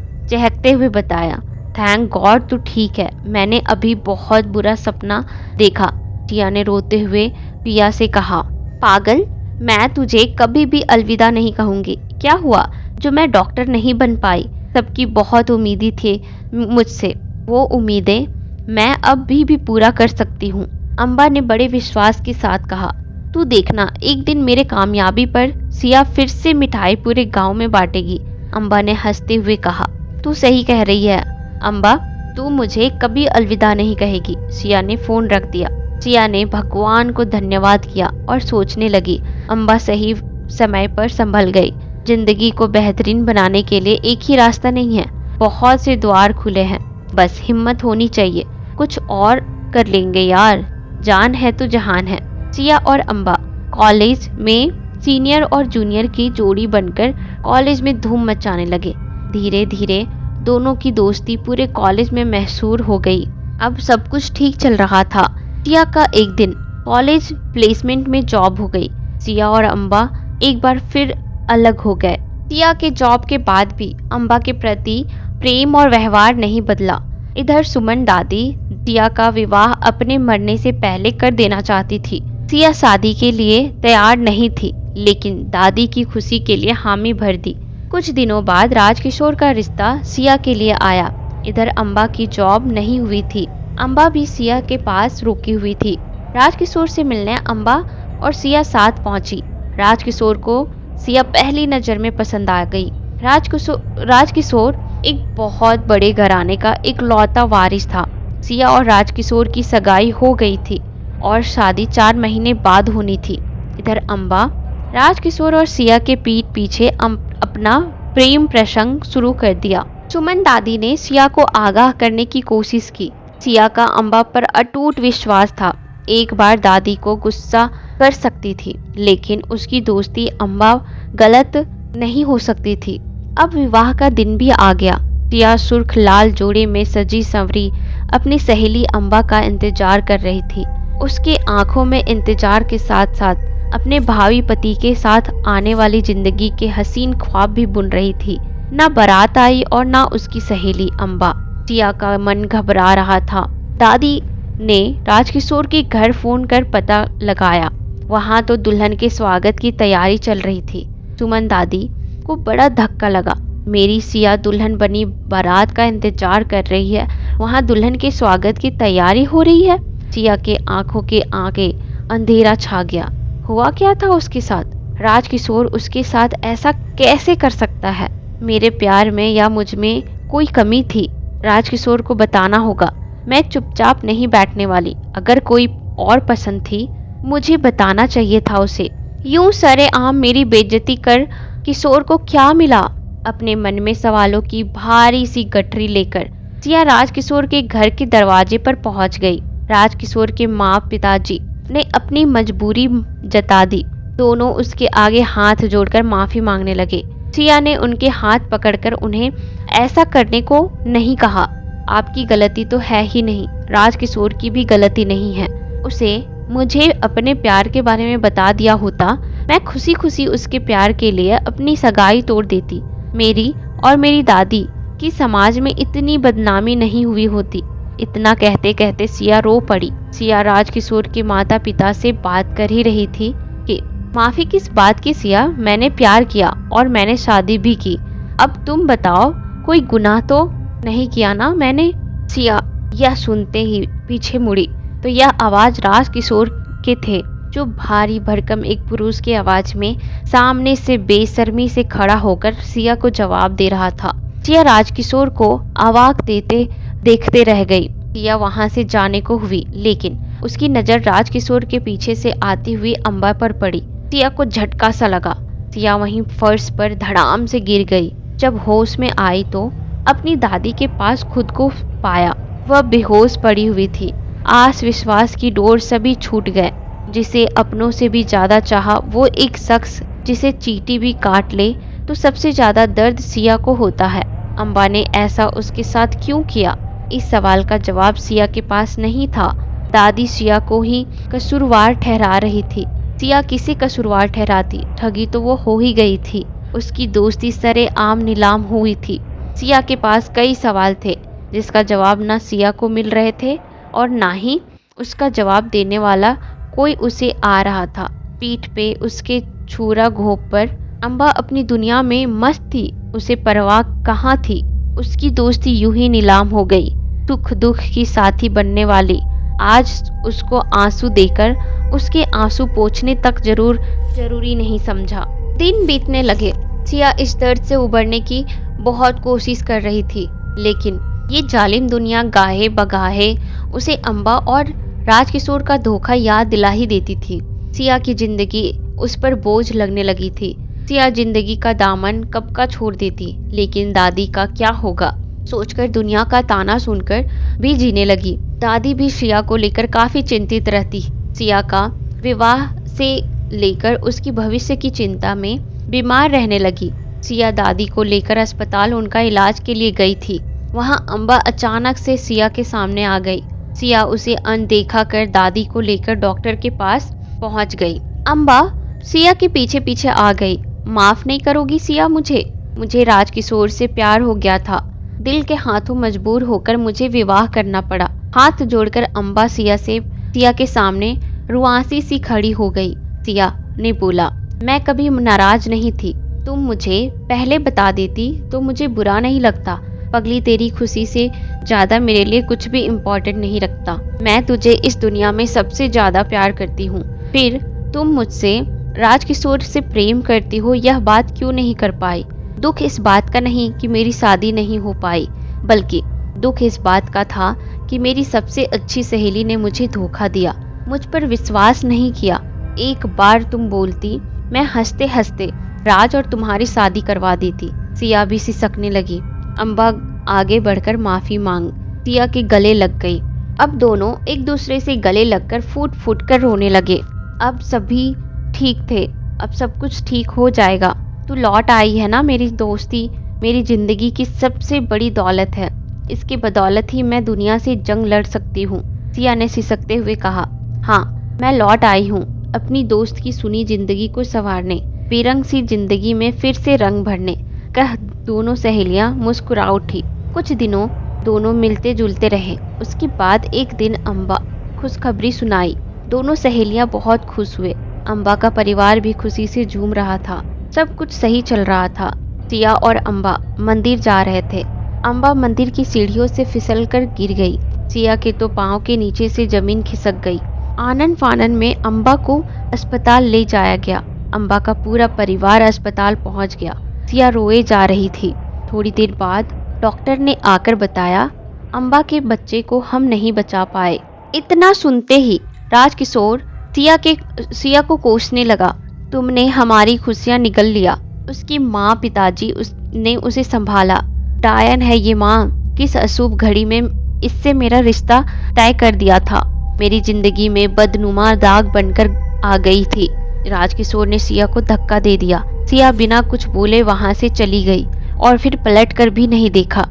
थैंक गॉड तू ठीक है, मैंने अभी बहुत बुरा सपना देखा। सिया ने रोते हुए पिया से कहा, पागल, मैं तुझे कभी भी अलविदा नहीं कहूँगी। क्या हुआ जो मैं डॉक्टर नहीं बन पाई? सबकी बहुत उम्मीदें थी मुझसे, वो उम्मीदें मैं अब भी पूरा कर सकती हूँ। अम्बा ने बड़े विश्वास के साथ कहा, तू देखना एक दिन मेरे कामयाबी पर सिया फिर से मिठाई पूरे गांव में बांटेगी। अम्बा ने हंसते हुए कहा, तू सही कह रही है अम्बा, तू मुझे कभी अलविदा नहीं कहेगी। सिया ने फोन रख दिया। सिया ने भगवान को धन्यवाद किया और सोचने लगी। अम्बा सही समय पर संभल गई। जिंदगी को बेहतरीन बनाने के लिए एक ही रास्ता नहीं है, बहुत से द्वार खुले हैं। बस हिम्मत होनी चाहिए, कुछ और कर लेंगे यार, जान है तो जहान है। सिया और अम्बा कॉलेज में सीनियर और जूनियर की जोड़ी बनकर कॉलेज में धूम मचाने लगे। धीरे धीरे दोनों की दोस्ती पूरे कॉलेज में मशहूर हो गई। अब सब कुछ ठीक चल रहा था। सिया का एक दिन कॉलेज प्लेसमेंट में जॉब हो गई। सिया और अम्बा एक बार फिर अलग हो गए। सिया के जॉब के बाद भी अम्बा के प्रति प्रेम और व्यवहार नहीं बदला। इधर सुमन दादी सिया का विवाह अपने मरने से पहले कर देना चाहती थी। सिया शादी के लिए तैयार नहीं थी, लेकिन दादी की खुशी के लिए हामी भर दी। कुछ दिनों बाद राजकिशोर का रिश्ता सिया के लिए आया। इधर अम्बा की जॉब नहीं हुई थी। अम्बा भी सिया के पास रुकी हुई थी। राजकिशोर से मिलने अम्बा और सिया साथ पहुंची। राजकिशोर को सिया पहली नजर में पसंद आ गई। राजकिशोर एक बहुत बड़े घराने का इकलौता वारिस था। सिया और राजकिशोर की सगाई हो गई थी और शादी 4 महीने बाद होनी थी। इधर अम्बा राजकिशोर और सिया के पीठ पीछे अपना प्रेम प्रसंग शुरू कर दिया। सुमन दादी ने सिया को आगाह करने की कोशिश की। सिया का अम्बा पर अटूट विश्वास था। एक बार दादी को गुस्सा कर सकती थी, लेकिन उसकी दोस्ती अम्बा गलत नहीं हो सकती थी। अब विवाह का दिन भी आ गया। सिया सुर्ख लाल जोड़े में सजी संवरी अपनी सहेली अम्बा का इंतजार कर रही थी। उसके आंखों में इंतजार के साथ साथ अपने भावी पति के साथ आने वाली जिंदगी के हसीन ख्वाब भी बुन रही थी। ना बारात आई और ना उसकी सहेली अम्बा। सिया का मन घबरा रहा था। दादी ने राजकिशोर के घर फोन कर पता लगाया। वहां तो दुल्हन के स्वागत की तैयारी चल रही थी। सुमन दादी को बड़ा धक्का लगा। मेरी सिया दुल्हन बनी बारात का इंतजार कर रही है, वहां दुल्हन के स्वागत की तैयारी हो रही है। सिया के आंखों के आगे अंधेरा छा गया। हुआ क्या था उसके साथ? राजकिशोर उसके साथ ऐसा कैसे कर सकता है? मेरे प्यार में या मुझ में कोई कमी थी? राजकिशोर को बताना होगा। मैं चुपचाप नहीं बैठने वाली। अगर कोई और पसंद थी, मुझे बताना चाहिए था उसे। यूं सरेआम मेरी बेइज्जती कर किशोर को क्या मिला? अपने मन में सवालों की भारी सी गठरी लेकर सिया राजकिशोर के घर के दरवाजे पर पहुंच गई। राजकिशोर के माँ पिताजी ने अपनी मजबूरी जता दी। दोनों उसके आगे हाथ जोड़कर माफी मांगने लगे। सिया ने उनके हाथ पकड़कर उन्हें ऐसा करने को नहीं कहा। आपकी गलती तो है ही नहीं, राजकिशोर की भी गलती नहीं है। उसे मुझे अपने प्यार के बारे में बता दिया होता, मैं खुशी खुशी उसके प्यार के लिए अपनी सगाई तोड़ देती। मेरी और मेरी दादी की समाज में इतनी बदनामी नहीं हुई होती। इतना कहते कहते सिया रो पड़ी। सिया राजकिशोर के माता पिता से बात कर ही रही थी कि माफी किस बात की सिया, मैंने प्यार किया और मैंने शादी भी की। अब तुम बताओ, कोई गुनाह तो नहीं किया ना मैंने? सिया यह सुनते ही पीछे मुड़ी तो यह आवाज राजकिशोर के थे, जो भारी भरकम एक पुरुष की आवाज में सामने से बेशर्मी से खड़ा होकर सिया को जवाब दे रहा था। सिया राजकिशोर को अवाक देते देखते रह गई। सिया वहां से जाने को हुई, लेकिन उसकी नजर राजकिशोर के पीछे से आती हुई अम्बा पर पड़ी। सिया को झटका सा लगा। सिया वहीं फर्श पर धड़ाम से गिर गई। जब होश में आई तो अपनी दादी के पास खुद को पाया। वह बेहोश पड़ी हुई थी। आस विश्वास की डोर सभी छूट गए। जिसे अपनों से भी ज्यादा चाहा वो एक शख्स जिसे चींटी भी काट ले तो सबसे ज्यादा दर्द सिया को होता है। अम्बा ने ऐसा उसके साथ क्यों किया? इस सवाल का जवाब सिया के पास नहीं था। दादी सिया को ही कसूरवार ठहरा रही थी। सिया किसे कसूरवार ठहराती? ठगी तो वो हो ही गई थी। उसकी दोस्ती सरेआम नीलाम हुई थी। सिया के पास कई सवाल थे जिसका जवाब ना सिया को मिल रहे थे और ना ही उसका जवाब देने वाला कोई उसे आ रहा था। पीठ पे उसके छुरा घोंप पर अम्बा अपनी दुनिया में मस्त थी। उसे परवाह कहाँ थी? उसकी दोस्ती यूं ही नीलाम हो गई। सुख दुख की साथी बनने वाली आज उसको आंसू देकर उसके आंसू पोंछने तक जरूरी नहीं समझा। दिन बीतने लगे। सिया इस दर्द से उबरने की बहुत कोशिश कर रही थी, लेकिन ये जालिम दुनिया गाहे बगाहे उसे अम्बा और राजकिशोर का धोखा याद दिला ही देती थी। सिया की जिंदगी उस पर बोझ लगने लगी थी। सिया जिंदगी का दामन कब का छोड़ देती, लेकिन दादी का क्या होगा? सोचकर दुनिया का ताना सुनकर भी जीने लगी। दादी भी सिया को लेकर काफी चिंतित रहती। सिया का विवाह से लेकर उसकी भविष्य की चिंता में बीमार रहने लगी। सिया दादी को लेकर अस्पताल उनका इलाज के लिए गई थी। वहां अम्बा अचानक से सिया के सामने आ गई। सिया उसे अनदेखा कर दादी को लेकर डॉक्टर के पास पहुंच गई। अम्बा सिया के पीछे पीछे आ गई। माफ नहीं करोगी सिया मुझे राजकिशोर से प्यार हो गया था। दिल के हाथों मजबूर होकर मुझे विवाह करना पड़ा। हाथ जोड़कर अम्बा सिया के सामने रुआंसी सी खड़ी हो गई। सिया ने बोला, मैं कभी नाराज नहीं थी। तुम मुझे पहले बता देती तो मुझे बुरा नहीं लगता। पगली, तेरी खुशी से ज्यादा मेरे लिए कुछ भी इम्पोर्टेंट नहीं रखता। मैं तुझे इस दुनिया में सबसे ज्यादा प्यार करती हूँ। फिर तुम मुझसे राजकिशोर से प्रेम करती हो, यह बात क्यों नहीं कर पाई? दुख इस बात का नहीं कि मेरी शादी नहीं हो पाई, बल्कि दुख इस बात का था कि मेरी सबसे अच्छी सहेली ने मुझे धोखा दिया, मुझ पर विश्वास नहीं किया। एक बार तुम बोलती, मैं हंसते हंसते राज और तुम्हारी शादी करवा देती। सिया भी सिसकने लगी। अम्बा आगे बढ़कर माफी मांग सिया के गले लग गई। अब दोनों एक दूसरे से गले लगकर फूट फूट कर रोने लगे। अब सभी ठीक थे। अब सब कुछ ठीक हो जाएगा। तू लौट आई है ना। मेरी दोस्ती मेरी जिंदगी की सबसे बड़ी दौलत है। इसकी बदौलत ही मैं दुनिया से जंग लड़ सकती हूँ। सिया ने सिसकते हुए कहा, हाँ, मैं लौट आई हूँ अपनी दोस्त की सुनी जिंदगी को संवारने, बेरंग सी जिंदगी में फिर से रंग भरने। कह दोनों सहेलियां मुस्कुरा उठी। कुछ दिनों दोनों मिलते जुलते रहे। उसके बाद एक दिन अम्बा खुशखबरी सुनाई। दोनों सहेलियां बहुत खुश हुए। अम्बा का परिवार भी खुशी से झूम रहा था। सब कुछ सही चल रहा था। सिया और अम्बा मंदिर जा रहे थे। अम्बा मंदिर की सीढ़ियों से फिसलकर गिर गई। सिया के तो पांव के नीचे से जमीन खिसक गई। आनन फानन में अम्बा को अस्पताल ले जाया गया। अम्बा का पूरा परिवार अस्पताल पहुंच गया। सिया रोए जा रही थी। थोड़ी देर बाद डॉक्टर ने आकर बताया, अम्बा के बच्चे को हम नहीं बचा पाए। इतना सुनते ही राजकिशोर सिया को कोसने लगा। तुमने हमारी खुशियां निगल लिया। उसकी माँ पिताजी ने उसे संभाला। डायन है ये माँ। किस अशुभ घड़ी में इससे मेरा रिश्ता तय कर दिया था। मेरी जिंदगी में बदनुमा दाग बनकर आ गई थी। राजकिशोर ने सिया को धक्का दे दिया। सिया बिना कुछ बोले वहां से चली गई और फिर पलट कर भी नहीं देखा।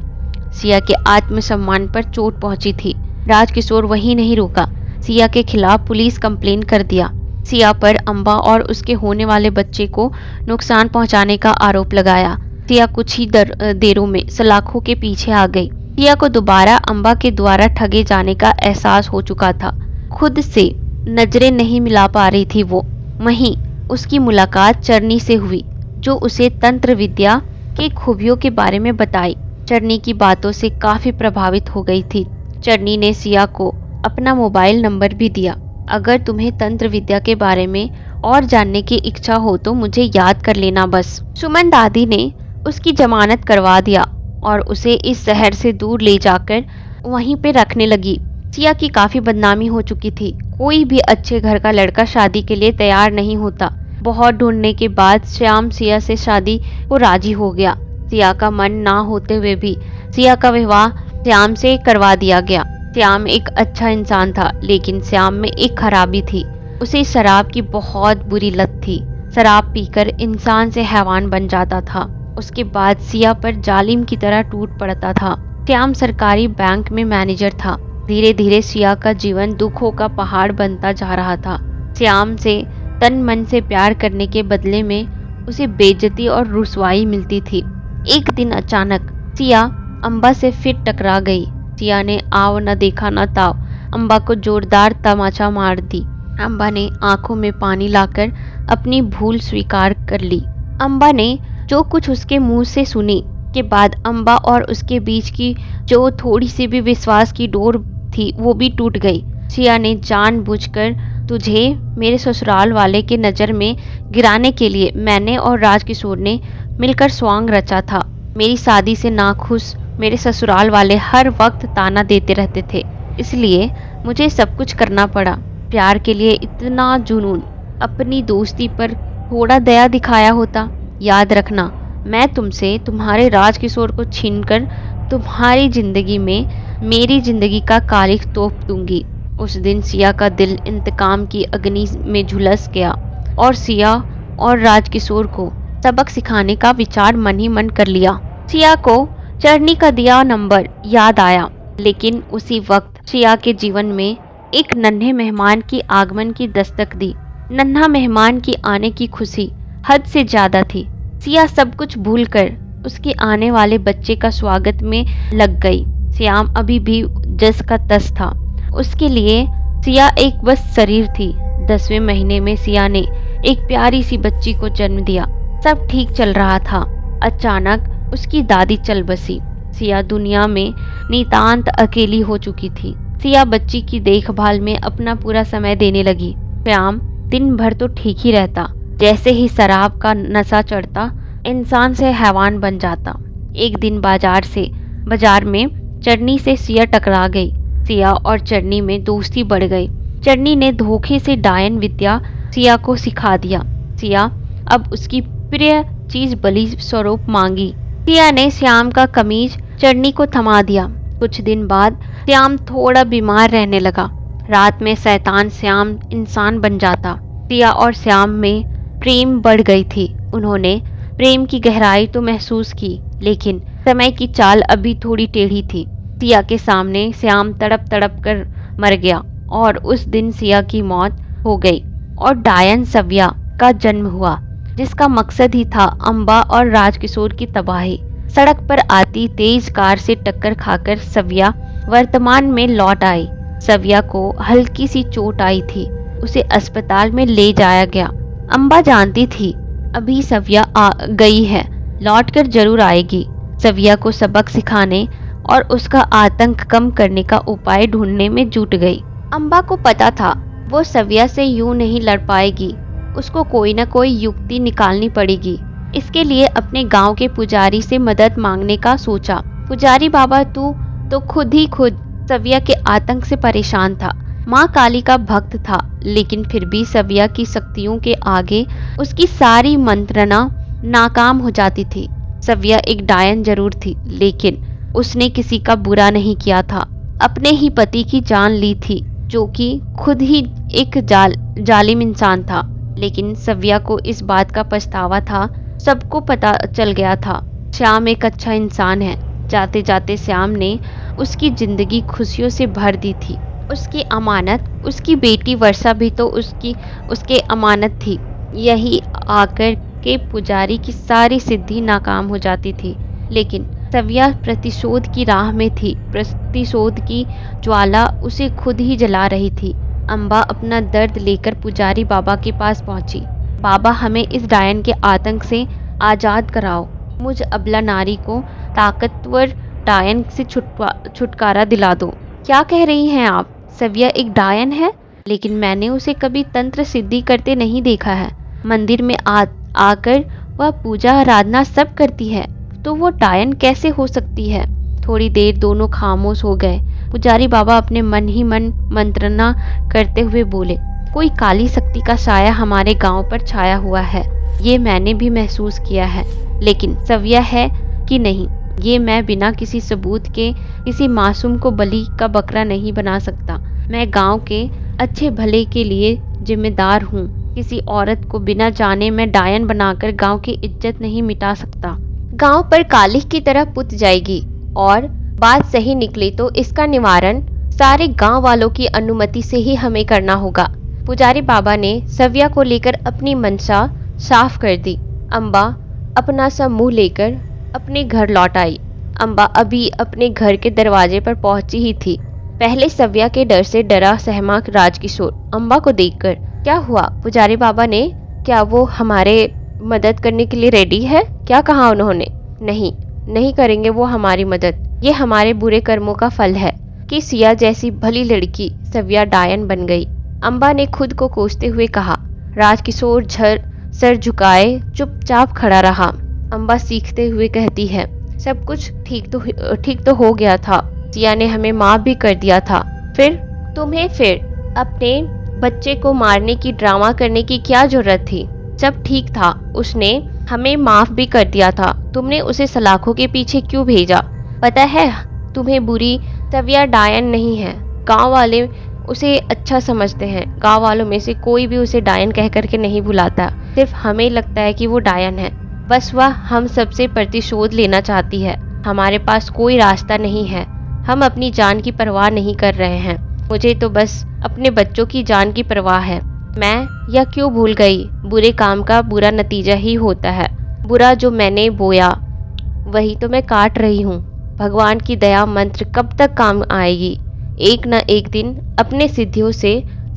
सिया के आत्मसम्मान पर चोट पहुंची थी। राजकिशोर वहीं नहीं रुका। सिया के खिलाफ पुलिस कंप्लेन कर दिया। सिया पर अम्बा और उसके होने वाले बच्चे को नुकसान पहुंचाने का आरोप लगाया। सिया कुछ ही देरों में सलाखों के पीछे आ गई। सिया को दोबारा अम्बा के द्वारा ठगे जाने का एहसास हो चुका था। खुद से नजरें नहीं मिला पा रही थी वो। वहीं उसकी मुलाकात चरनी से हुई, जो उसे तंत्र विद्या के खूबियों के बारे में बताई। चरनी की बातों से काफी प्रभावित हो गई थी। चरनी ने सिया को अपना मोबाइल नंबर भी दिया। अगर तुम्हें तंत्र विद्या के बारे में और जानने की इच्छा हो तो मुझे याद कर लेना बस। सुमन दादी ने उसकी जमानत करवा दिया और उसे इस शहर से दूर ले जाकर वहीं पे रखने लगी। सिया की काफी बदनामी हो चुकी थी। कोई भी अच्छे घर का लड़का शादी के लिए तैयार नहीं होता। बहुत ढूंढने के बाद श्याम सिया से शादी को राजी हो गया। सिया का मन ना होते हुए भी सिया का विवाह श्याम से करवा दिया गया। श्याम एक अच्छा इंसान था, लेकिन श्याम में एक खराबी थी। उसे शराब की बहुत बुरी लत थी। शराब पीकर इंसान से हैवान बन जाता था। उसके बाद सिया पर जालिम की तरह टूट पड़ता था। श्याम सरकारी बैंक में मैनेजर था। धीरे धीरे सिया का जीवन दुखों का पहाड़ बनता जा रहा था। श्याम से तन मन से प्यार करने के बदले में उसे बेइज्जती और रुसवाई मिलती थी। एक दिन अचानक सिया अम्बा से फिर टकरा गई। सिया ने आव न देखा न ताव अम्बा को जोरदार तमाचा मार दी। अम्बा ने आंखों में पानी लाकर अपनी भूल स्वीकार कर ली। अम्बा ने जो कुछ उसके मुंह से सुनी के बाद अम्बा और उसके बीच की जो थोड़ी सी भी विश्वास की डोर थी वो भी टूट गई। सिया ने जानबूझकर तुझे मेरे ससुराल वाले के नज़र में गिराने के लिए मैंने और राजकिशोर ने मिलकर स्वांग रचा था। मेरी शादी से नाखुश मेरे ससुराल वाले हर वक्त ताना देते रहते थे, इसलिए मुझे सब कुछ करना पड़ा। प्यार के लिए इतना जुनून, अपनी दोस्ती पर थोड़ा दया दिखाया होता। याद रखना, मैं तुमसे तुम्हारे राजकिशोर को छीनकर तुम्हारी जिंदगी में मेरी जिंदगी का कालिख तोप दूंगी। उस दिन सिया का दिल इंतकाम की अग्नि में झुलस गया और सिया और राजकिशोर को सबक सिखाने का विचार मन ही मन कर लिया। सिया को चरनी का दिया नंबर याद आया, लेकिन उसी वक्त सिया के जीवन में एक नन्हे मेहमान की आगमन की दस्तक दी। नन्हा मेहमान की आने की खुशी हद से ज्यादा थी। सिया सब कुछ भूलकर उसके आने वाले बच्चे का स्वागत में लग गई। श्याम अभी भी जस का तस था। उसके लिए सिया एक बस शरीर थी। 10वें महीने में सिया ने एक प्यारी सी बच्ची को जन्म दिया। सब ठीक चल रहा था। अचानक उसकी दादी चल बसी। सिया दुनिया में नितांत अकेली हो चुकी थी। सिया बच्ची की देखभाल में अपना पूरा समय देने लगी। श्याम दिन भर तो ठीक ही रहता, जैसे ही शराब का नशा चढ़ता इंसान से हैवान बन जाता। एक दिन बाजार में चरनी से सिया टकरा गई। सिया और चरनी में दोस्ती बढ़ गई। चरनी ने धोखे से डायन विद्या सिया को सिखा दिया। सिया अब उसकी प्रिय चीज बलि स्वरूप मांगी। सिया ने श्याम का कमीज चरनी को थमा दिया। कुछ दिन बाद श्याम थोड़ा बीमार रहने लगा। रात में शैतान श्याम इंसान बन जाता। सिया और श्याम में प्रेम बढ़ गई थी। उन्होंने प्रेम की गहराई तो महसूस की, लेकिन समय की चाल अभी थोड़ी टेढ़ी थी। सिया के सामने श्याम तड़प तड़प कर मर गया और उस दिन सिया की मौत हो गई और डायन सव्या का जन्म हुआ, जिसका मकसद ही था अम्बा और राजकिशोर की तबाही। सड़क पर आती तेज कार से टक्कर खाकर सव्या वर्तमान में लौट आई। सव्या को हल्की सी चोट आई थी। उसे अस्पताल में ले जाया गया। अम्बा जानती थी अभी सव्या आ गई है, लौटकर जरूर आएगी। सव्या को सबक सिखाने और उसका आतंक कम करने का उपाय ढूंढने में जुट गई। अम्बा को पता था वो सव्या से यूं नहीं लड़ पाएगी। उसको कोई न कोई युक्ति निकालनी पड़ेगी। इसके लिए अपने गांव के पुजारी से मदद मांगने का सोचा। पुजारी बाबा तू तो खुद सव्या के आतंक से परेशान था। माँ काली का भक्त था, लेकिन फिर भी सव्या की शक्तियों के आगे उसकी सारी मंत्रणा नाकाम हो जाती थी। सव्या एक डायन जरूर थी, लेकिन उसने किसी का बुरा नहीं किया था। अपने ही पति की जान ली थी, जो कि खुद ही एक जालिम इंसान था। लेकिन सव्या को इस बात का पछतावा था। सबको पता चल गया था श्याम एक अच्छा इंसान है। जाते जाते श्याम ने उसकी जिंदगी खुशियों से भर दी थी। उसकी अमानत, उसकी बेटी वर्षा भी तो उसके अमानत थी। यही आकर के पुजारी की सारी सिद्धि नाकाम हो जाती थी। लेकिन सव्या प्रतिशोध की राह में थी। प्रतिशोध की ज्वाला उसे खुद ही जला रही थी। अम्बा अपना दर्द लेकर पुजारी बाबा के पास पहुंची। बाबा, हमें इस डायन के आतंक से आजाद कराओ। मुझ अबला नारी को ताकतवर डायन से छुटकारा दिला दो। क्या कह रही हैं आप? सव्या एक डायन है, लेकिन मैंने उसे कभी तंत्र सिद्धि करते नहीं देखा है। मंदिर में आकर वह पूजा आराधना सब करती है, तो वो डायन कैसे हो सकती है? थोड़ी देर दोनों खामोश हो गए। पुजारी बाबा अपने मन ही मन मंत्रणा करते हुए बोले, कोई काली शक्ति का साया हमारे गांव पर छाया हुआ है। ये मैंने भी महसूस किया है, लेकिन सव्या है कि नहीं, ये मैं बिना किसी सबूत के किसी मासूम को बलि का बकरा नहीं बना सकता। मैं गांव के अच्छे भले के लिए जिम्मेदार हूँ। किसी औरत को बिना जाने मैं डायन बनाकर गांव की इज्जत नहीं मिटा सकता। गांव पर कालिख की तरह पुत जाएगी, और बात सही निकली तो इसका निवारण सारे गांव वालों की अनुमति से ही हमें करना होगा। पुजारी बाबा ने सव्या को लेकर अपनी मंशा साफ कर दी। अम्बा अपना सा मुंह लेकर अपने घर लौट आई। अम्बा अभी अपने घर के दरवाजे पर पहुंची ही थी। पहले सव्या के डर से डरा सहमा राजकिशोर अम्बा को देखकर, क्या हुआ पुजारी बाबा ने? क्या वो हमारे मदद करने के लिए रेडी है? क्या कहा उन्होंने? नहीं करेंगे वो हमारी मदद। ये हमारे बुरे कर्मों का फल है कि सिया जैसी भली लड़की सव्या डायन बन गई। अम्बा ने खुद को कोसते हुए कहा। राजकिशोर सर झुकाए चुपचाप खड़ा रहा। अम्बा सीखते हुए कहती है, सब कुछ ठीक तो हो गया था। सिया ने हमें माफ भी कर दिया था। फिर अपने बच्चे को मारने की ड्रामा करने की क्या जरूरत थी? सब ठीक था, उसने हमें माफ भी कर दिया था। तुमने उसे सलाखों के पीछे क्यों भेजा? पता है तुम्हें, बुरी सविया डायन नहीं है। गांव वाले उसे अच्छा समझते हैं। गांव वालों में से कोई भी उसे डायन कह करके नहीं बुलाता। सिर्फ हमें लगता है कि वो डायन है। बस वह हम सबसे प्रतिशोध लेना चाहती है। हमारे पास कोई रास्ता नहीं है। हम अपनी जान की परवाह नहीं कर रहे हैं। मुझे तो बस अपने बच्चों की जान की परवाह है। मैं यह क्यों भूल गई, बुरे काम का बुरा नतीजा ही होता है। बुरा जो मैंने बोया वही तो मैं काट रही हूँ। भगवान की दया मंत्र कब तक काम आएगी। एक न एक दिन अपने सिद्धियों से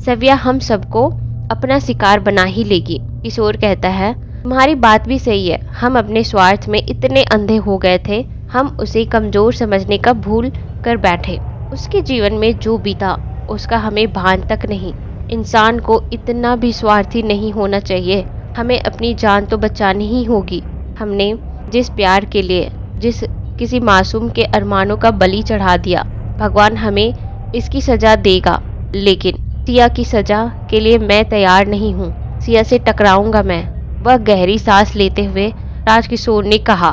सविया हम सबको अपना शिकार बना ही लेगी। किशोर कहता है, तुम्हारी बात भी सही है। हम अपने स्वार्थ में इतने अंधे हो गए थे, हम उसे कमजोर समझने का भूल कर बैठे। उसके जीवन में जो बीता उसका हमें भान तक नहीं। इंसान को इतना भी स्वार्थी नहीं होना चाहिए। हमें अपनी जान तो बचानी ही होगी। हमने जिस प्यार के लिए जिस किसी मासूम के अरमानों का बलि चढ़ा दिया, भगवान हमें इसकी सजा देगा। लेकिन सिया की सजा के लिए मैं तैयार नहीं हूँ। सिया से टकराऊंगा मैं। वह गहरी सांस लेते हुए राजकिशोर ने कहा।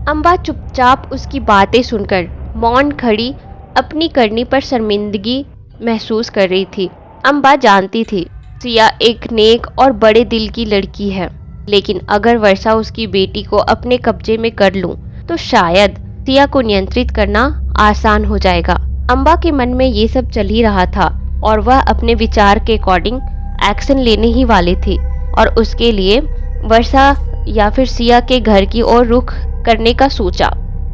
अम्बा चुपचाप उसकी बातें सुनकर मौन खड़ी अपनी करनी पर शर्मिंदगी महसूस कर रही थी। अम्बा जानती थी सिया एक नेक और बड़े दिल की लड़की है, लेकिन अगर वर्षा उसकी बेटी को अपने कब्जे में कर लूं तो शायद सिया को नियंत्रित करना आसान हो जाएगा। अम्बा के मन में ये सब चल ही रहा था और वह अपने विचार के अकॉर्डिंग एक्शन लेने ही वाली थी और उसके लिए वर्षा या फिर सिया के घर की ओर रुख करने का सोचा।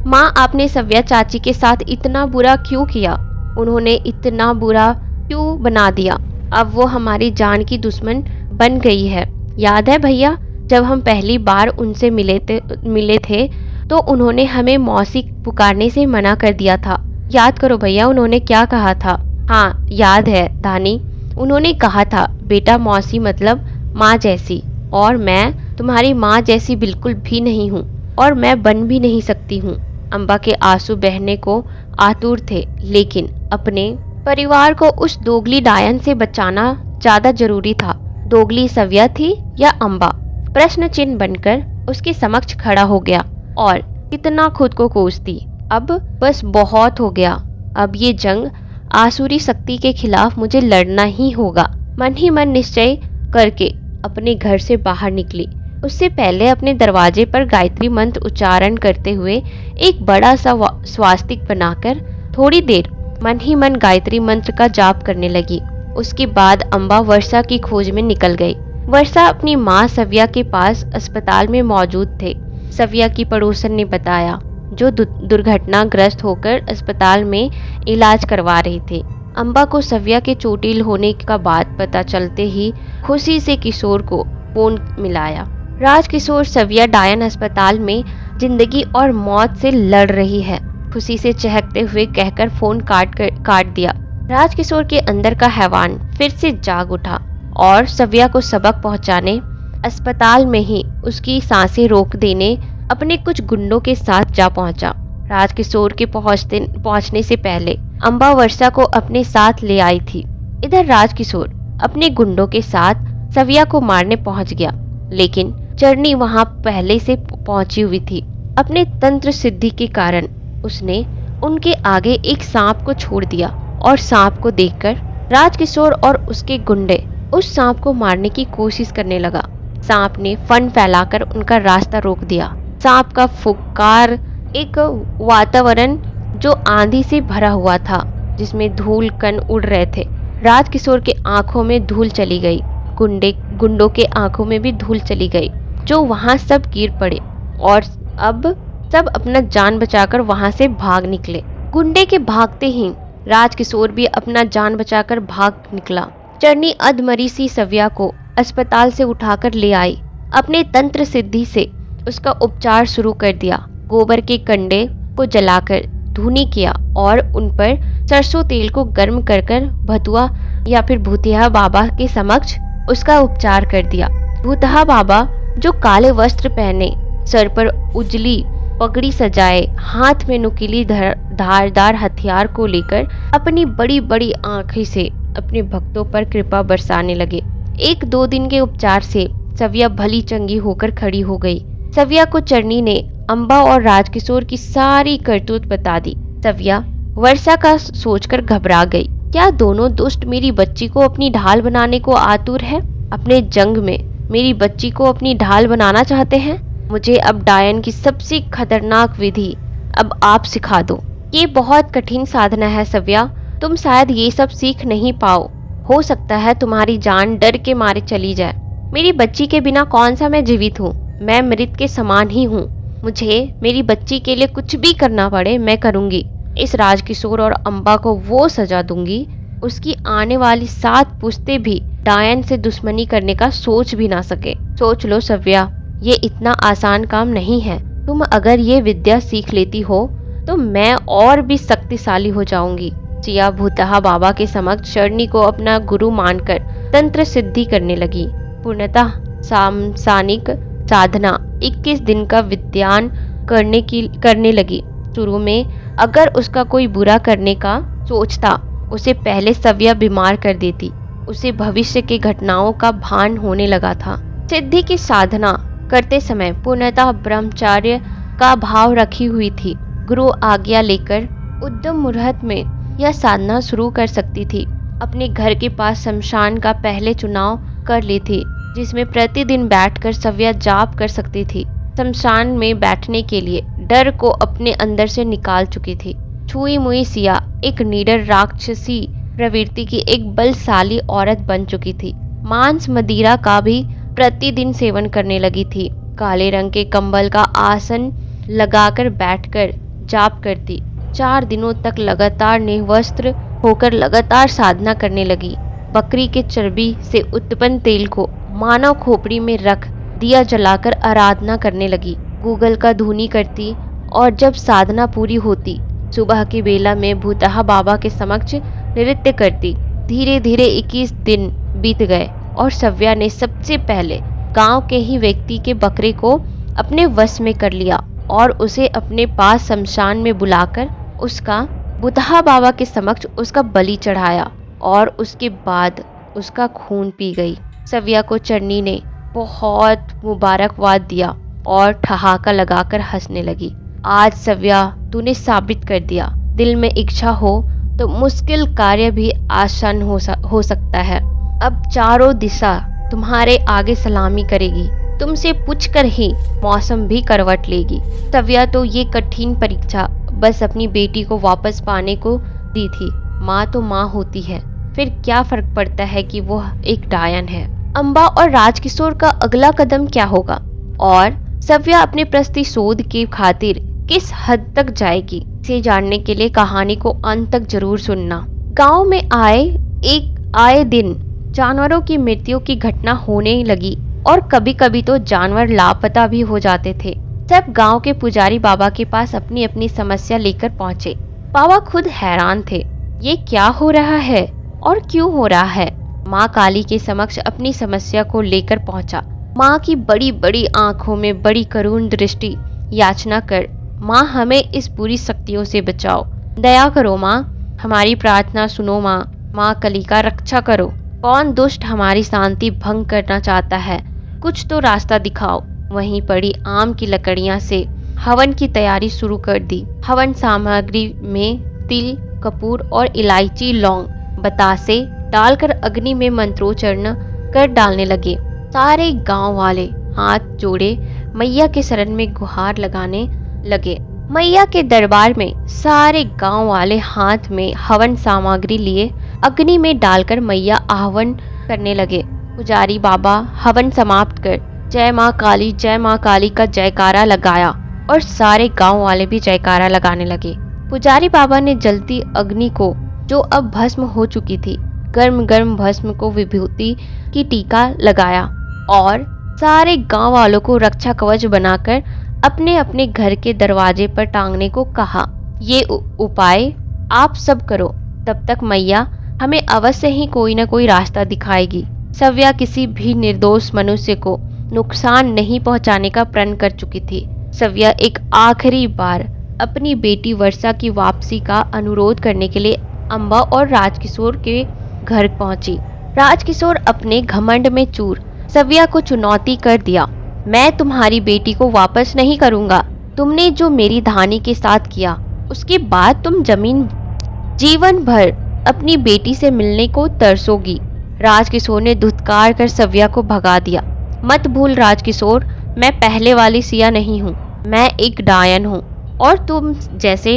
माँ, आपने सव्या चाची के साथ इतना बुरा क्यों किया? उन्होंने इतना बुरा क्यों बना दिया? अब वो हमारी जान की दुश्मन बन गई है। याद है भैया, जब हम पहली बार उनसे मिले थे तो उन्होंने हमें मौसी पुकारने से मना कर दिया था। याद करो भैया, उन्होंने क्या कहा था? हाँ याद है धानी, उन्होंने कहा था बेटा मौसी मतलब माँ जैसी, और मैं तुम्हारी माँ जैसी बिल्कुल भी नहीं हूँ और मैं बन भी नहीं सकती हूँ। अम्बा के आंसू बहने को आतुर थे, लेकिन अपने परिवार को उस दोगली डायन से बचाना ज्यादा जरूरी था। दोगली सव्या थी या अम्बा? प्रश्न चिन्ह बनकर उसके समक्ष खड़ा हो गया। और कितना खुद को कोसती। अब बस बहुत हो गया। अब ये जंग आसुरी शक्ति के खिलाफ मुझे लड़ना ही होगा। मन ही मन निश्चय करके अपने घर से बाहर निकली। उससे पहले अपने दरवाजे पर गायत्री मंत्र उच्चारण करते हुए एक बड़ा सा स्वास्तिक बनाकर थोड़ी देर मन ही मन गायत्री मंत्र का जाप करने लगी। उसके बाद अम्बा वर्षा की खोज में निकल गई। वर्षा अपनी माँ सव्या के पास अस्पताल में मौजूद थे। सव्या की पड़ोसन ने बताया, जो दुर्घटनाग्रस्त होकर अस्पताल में इलाज करवा रहे थे। अम्बा को सव्या के चोटिल होने का बात पता चलते ही खुशी से किशोर को फोन मिलाया। राजकिशोर सव्या डायन अस्पताल में जिंदगी और मौत से लड़ रही है, खुशी से चहकते हुए कहकर फोन काट दिया। राजकिशोर के अंदर का हैवान फिर से जाग उठा और सव्या को सबक पहुंचाने अस्पताल में ही उसकी सांसें रोक देने अपने कुछ गुंडों के साथ जा पहुंचा। राजकिशोर के पहुंचने से पहले अम्बा वर्षा को अपने साथ ले आई थी। इधर राजकिशोर अपने गुंडों के साथ सव्या को मारने पहुंच गया, लेकिन चरनी वहां पहले से पहुंची हुई थी। अपने तंत्र सिद्धि के कारण उसने उनके आगे एक सांप को छोड़ दिया और सांप को देखकर राजकिशोर और उसके गुंडे उस सांप को मारने की कोशिश करने लगा। सांप ने फन फैलाकर उनका रास्ता रोक दिया। सांप का फुफकार एक वातावरण जो आंधी से भरा हुआ था, जिसमें धूल कण उड़ रहे थे। राजकिशोर के आंखों में धूल चली गई, गुंडों के आंखों में भी धूल चली गई, जो वहां सब गिर पड़े और अब सब अपना जान बचाकर वहां से भाग निकले। गुंडे के भागते ही राजकिशोर भी अपना जान बचाकर भाग निकला। चरनी अधमरी सी सव्या को अस्पताल से उठाकर ले आई। अपने तंत्र सिद्धि से उसका उपचार शुरू कर दिया। गोबर के कंडे को जलाकर धूनी किया और उन पर सरसों तेल को गर्म कर भतुआ या फिर भूतिया बाबा के समक्ष उसका उपचार कर दिया। भूतहा बाबा जो काले वस्त्र पहने, सर पर उजली पगड़ी सजाए, हाथ में नुकीली धारदार हथियार को लेकर अपनी बड़ी बड़ी आंखें से अपने भक्तों पर कृपा बरसाने लगे। 1-2 दिन के उपचार से सव्या भली चंगी होकर खड़ी हो गई। सव्या को चरनी ने अम्बा और राजकिशोर की सारी करतूत बता दी। सव्या वर्षा का सोचकर घबरा गई। क्या दोनों दुष्ट मेरी बच्ची को अपनी ढाल बनाने को आतुर है? अपने जंग में मेरी बच्ची को अपनी ढाल बनाना चाहते हैं? मुझे अब डायन की सबसे खतरनाक विधि अब आप सिखा दो। ये बहुत कठिन साधना है सव्या, तुम शायद ये सब सीख नहीं पाओ। हो सकता है तुम्हारी जान डर के मारे चली जाए। मेरी बच्ची के बिना कौन सा मैं जीवित हूँ? मैं मृत के समान ही हूँ। मुझे मेरी बच्ची के लिए कुछ भी करना पड़े मैं करूँगी। इस राजकिशोर और अम्बा को वो सजा दूंगी, उसकी आने वाली 7 पुश्तें भी डायन से दुश्मनी करने का सोच भी ना सके। सोच लो सव्या, ये इतना आसान काम नहीं है। तुम अगर ये विद्या सीख लेती हो तो मैं और भी शक्तिशाली हो जाऊंगी। सिया भूतहा बाबा के समक्ष चरनी को अपना गुरु मानकर तंत्र सिद्धि करने लगी। पूर्णतः सांसानिक साधना 21 दिन का विद्यान करने लगी। शुरू में अगर उसका कोई बुरा करने का सोचता, उसे पहले सव्या बीमार कर देती। उसे भविष्य के घटनाओं का भान होने लगा था। सिद्धि की साधना करते समय पूर्णतः ब्रह्मचर्य का भाव रखी हुई थी। गुरु आज्ञा लेकर उद्यम मुहूर्त में यह साधना शुरू कर सकती थी। अपने घर के पास शमशान का पहले चुनाव कर ली थी, जिसमें प्रतिदिन बैठकर सव्या जाप कर सकती थी। शमशान में बैठने के लिए डर को अपने अंदर से निकाल चुकी थी। छुई मुई सिया एक निडर राक्षसी प्रवृत्ति की एक बलशाली औरत बन चुकी थी। मांस मदिरा का भी प्रतिदिन सेवन करने लगी थी। काले रंग के कंबल का आसन लगाकर बैठकर जाप करती। 4 दिनों तक लगातार निर्वस्त्र होकर लगातार साधना करने लगी। बकरी के चर्बी से उत्पन्न तेल को मानव खोपड़ी में रख दिया जलाकर आराधना करने लगी। गूगल का धुनी करती और जब साधना पूरी होती, सुबह की बेला में भूतहा बाबा के समक्ष नृत्य करती। धीरे धीरे 21 दिन बीत गए और सव्या ने सबसे पहले गांव के ही व्यक्ति के बकरे को अपने वश में कर लिया और उसे अपने पास शमशान में बुलाकर उसका बुतहा बाबा के समक्ष उसका बलि चढ़ाया और उसके बाद उसका खून पी गई। सव्या को चरनी ने बहुत मुबारकबाद दिया और ठहाका लगाकर हंसने लगी। आज सव्या तूने साबित कर दिया, दिल में इच्छा हो तो मुश्किल कार्य भी आसान हो सकता है। अब चारों दिशा तुम्हारे आगे सलामी करेगी। तुमसे पूछकर ही मौसम भी करवट लेगी। सव्या तो ये कठिन परीक्षा बस अपनी बेटी को वापस पाने को दी थी। माँ तो माँ होती है, फिर क्या फर्क पड़ता है कि वो एक डायन है। अम्बा और राजकिशोर का अगला कदम क्या होगा और सव्या अपने प्रतिशोध के खातिर किस हद तक जाएगी, इसे जानने के लिए कहानी को अंत तक जरूर सुनना। गांव में आए दिन जानवरों की मृत्यु की घटना होने लगी और कभी कभी तो जानवर लापता भी हो जाते थे। सब गांव के पुजारी बाबा के पास अपनी अपनी समस्या लेकर पहुंचे। बाबा खुद हैरान थे, ये क्या हो रहा है और क्यों हो रहा है। माँ काली के समक्ष अपनी समस्या को लेकर पहुंचा। माँ की बड़ी बड़ी आंखों में बड़ी करुण दृष्टि याचना कर, माँ हमें इस बुरी शक्तियों से बचाओ, दया करो माँ, हमारी प्रार्थना सुनो माँ, माँ काली का रक्षा करो। कौन दुष्ट हमारी शांति भंग करना चाहता है, कुछ तो रास्ता दिखाओ। वहीं पड़ी आम की लकड़ियां से हवन की तैयारी शुरू कर दी। हवन सामग्री में तिल, कपूर और इलायची, लौंग, बतासे डालकर अग्नि में मंत्रोच्चारण कर डालने लगे। सारे गांव वाले हाथ जोड़े मैया के शरण में गुहार लगाने लगे। मैया के दरबार में सारे गांव वाले हाथ में हवन सामग्री लिए अग्नि में डालकर मैया आहवन करने लगे। पुजारी बाबा हवन समाप्त कर जय माँ काली का जयकारा लगाया और सारे गांव वाले भी जयकारा लगाने लगे। पुजारी बाबा ने जलती अग्नि को, जो अब भस्म हो चुकी थी, गर्म गर्म भस्म को विभूति की टीका लगाया और सारे गांव वालों को रक्षा कवच बनाकर अपने अपने घर के दरवाजे पर टांगने को कहा। ये उपाय आप सब करो, तब तक मैया हमें अवश्य ही कोई न कोई रास्ता दिखाएगी। सव्या किसी भी निर्दोष मनुष्य को नुकसान नहीं पहुंचाने का प्रण कर चुकी थी। सव्या एक आखिरी बार अपनी बेटी वर्षा की वापसी का अनुरोध करने के लिए अम्बा और राजकिशोर के घर पहुंची। राजकिशोर अपने घमंड में चूर सव्या को चुनौती कर दिया। मैं तुम्हारी बेटी को वापस नहीं करूंगा। तुमने जो मेरी धानी के साथ किया, उसके बाद तुम जीवन भर अपनी बेटी से मिलने को तरसोगी। राजकिशोर ने धुतकार कर सव्या को भगा दिया। मत भूल राजकिशोर, मैं पहले वाली सिया नहीं हूँ, मैं एक डायन हूँ। और तुम जैसे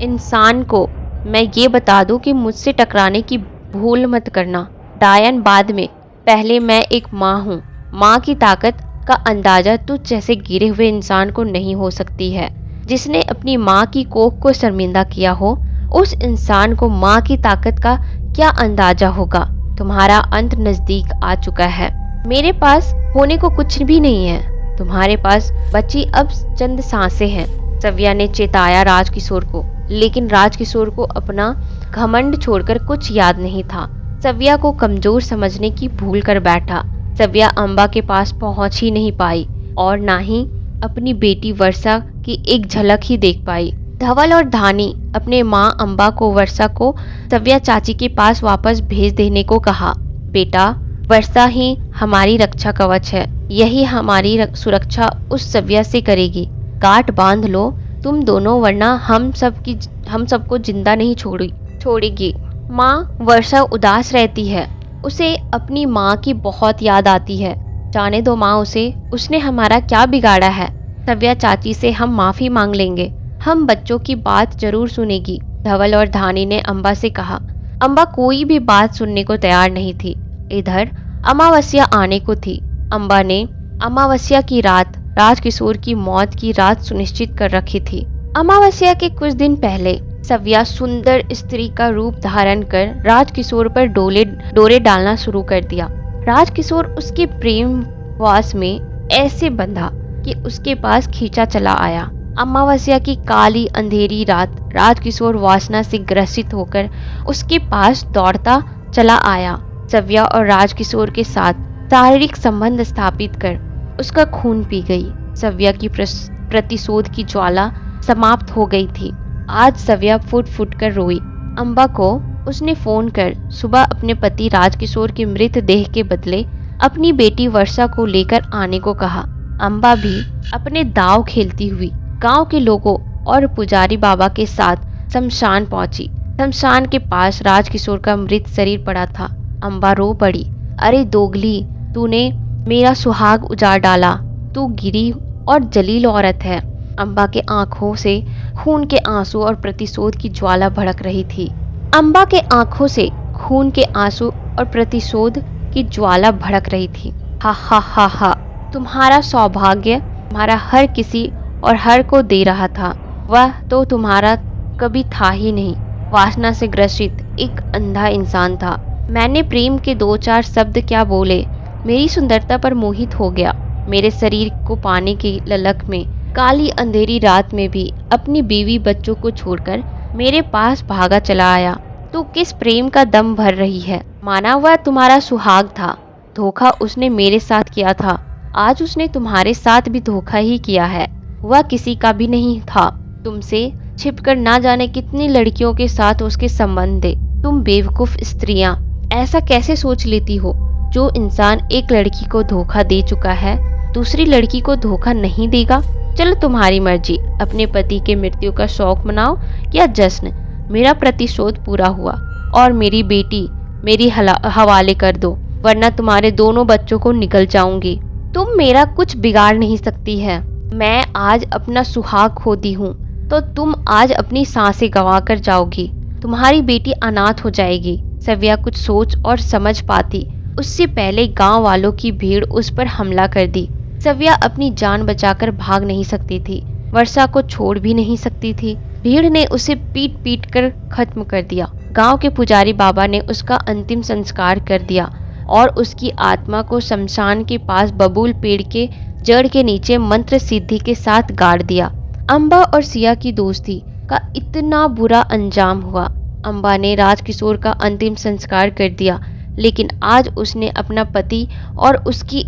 इंसान को मैं ये बता दूं कि मुझसे टकराने की भूल मत करना। डायन बाद में, पहले मैं एक माँ हूँ। माँ की ताकत का अंदाजा तुझ जैसे गिरे हुए इंसान को नहीं हो सकती है। जिसने अपनी माँ की कोख को शर्मिंदा किया हो, उस इंसान को माँ की ताकत का क्या अंदाजा होगा। तुम्हारा अंत नजदीक आ चुका है। मेरे पास होने को कुछ भी नहीं है। तुम्हारे पास बची अब चंद सांसें हैं। सव्या ने चेताया राजकिशोर को, लेकिन राजकिशोर को अपना घमंड छोड़कर कुछ याद नहीं था। सव्या को कमजोर समझने की भूल कर बैठा। सव्या अम्बा के पास पहुंच ही नहीं पाई और ना ही अपनी बेटी वर्षा की एक झलक ही देख पाई। धवल और धानी अपने माँ अम्बा को वर्षा को सव्या चाची के पास वापस भेज देने को कहा। बेटा, वर्षा ही हमारी रक्षा कवच है। यही हमारी सुरक्षा उस सव्या से करेगी। गांठ बांध लो तुम दोनों, वरना हम सबको जिंदा नहीं छोड़ेगी। माँ वर्षा उदास रहती है। उसे अपनी माँ की बहुत याद आती है। जाने दो माँ उसे, उसने हमारा क्या बिगाड़ा है। सव्या चाची से हम माफी मांग लेंगे। हम बच्चों की बात जरूर सुनेगी। धवल और धानी ने अम्बा से कहा। अम्बा कोई भी बात सुनने को तैयार नहीं थी। इधर अमावस्या आने को थी। अम्बा ने अमावस्या की रात राजकिशोर की मौत की रात सुनिश्चित कर रखी थी। अमावस्या के कुछ दिन पहले सव्या सुंदर स्त्री का रूप धारण कर राजकिशोर पर डोरे डालना शुरू कर दिया। राजकिशोर उसके प्रेम वास में ऐसे बंधा कि उसके पास खींचा चला आया। अमावस्या की काली अंधेरी रात राजकिशोर वासना से ग्रसित होकर उसके पास दौड़ता चला आया। सव्या और राजकिशोर के साथ शारीरिक संबंध स्थापित कर उसका खून पी गई। सव्या की प्रतिशोध की ज्वाला समाप्त हो गई थी। आज सव्या फुट फुट कर रोई। अम्बा को उसने फोन कर सुबह अपने पति राजकिशोर के मृतदेह के बदले अपनी बेटी वर्षा को लेकर आने को कहा। अम्बा भी अपने दांव खेलती हुई गांव के लोगों और पुजारी बाबा के साथ शमशान पहुंची। शमशान के पास राजकिशोर का मृत शरीर पड़ा था। अम्बा रो पड़ी। अरे दोगली, तूने मेरा सुहाग उजाड़ डाला। तू गिरी और जलील औरत है। अम्बा के आंखों से खून के आंसू और प्रतिशोध की ज्वाला भड़क रही थी। अम्बा के आंखों से खून के आंसू और प्रतिशोध की ज्वाला भड़क रही थी। हा हा हा हा, तुम्हारा सौभाग्य तुम्हारा हर किसी और हर को दे रहा था। वह तो तुम्हारा कभी था ही नहीं। वासना से ग्रसित एक अंधा इंसान था। मैंने प्रेम के 2-4 शब्द क्या बोले, मेरी सुंदरता पर मोहित हो गया। मेरे शरीर को पाने की ललक में काली अंधेरी रात में भी अपनी बीवी बच्चों को छोड़कर मेरे पास भागा चला आया। तू किस प्रेम का दम भर रही है। माना वह तुम्हारा सुहाग था। धोखा उसने मेरे साथ किया था। आज उसने तुम्हारे साथ भी धोखा ही किया है। वह किसी का भी नहीं था। तुमसे छिपकर ना जाने कितनी लड़कियों के साथ उसके संबंध थे। तुम बेवकूफ स्त्रियां ऐसा कैसे सोच लेती हो। जो इंसान एक लड़की को धोखा दे चुका है, दूसरी लड़की को धोखा नहीं देगा। चलो तुम्हारी मर्जी। अपने पति के मृत्यु का शौक मनाओ या जश्न। मेरा प्रतिशोध पूरा हुआ और मेरी बेटी मेरी हवाले कर दो, वरना तुम्हारे दोनों बच्चों को निकल जाऊंगी। तुम मेरा कुछ बिगाड़ नहीं सकती है। मैं आज अपना सुहाग खो दी हूँ तो तुम आज अपनी सांसें गंवा कर जाओगी। तुम्हारी बेटी अनाथ हो जाएगी। सव्या कुछ सोच और समझ पाती उससे पहले गांव वालों की भीड़ उस पर हमला कर दी। सव्या अपनी जान बचाकर भाग नहीं सकती थी। वर्षा को छोड़ भी नहीं सकती थी। भीड़ ने उसे पीट पीट कर खत्म कर दिया। गांव के पुजारी बाबा ने उसका अंतिम संस्कार कर दिया और उसकी आत्मा को शमशान के पास बबूल पेड़ के जड़ के नीचे मंत्र सिद्धि के साथ गाड़ दिया। अम्बा और सिया की दोस्ती का इतना बुरा अंजाम हुआ। अम्बा ने राजकिशोर का अंतिम संस्कार कर दिया, लेकिन आज उसने अपना पति और उसकी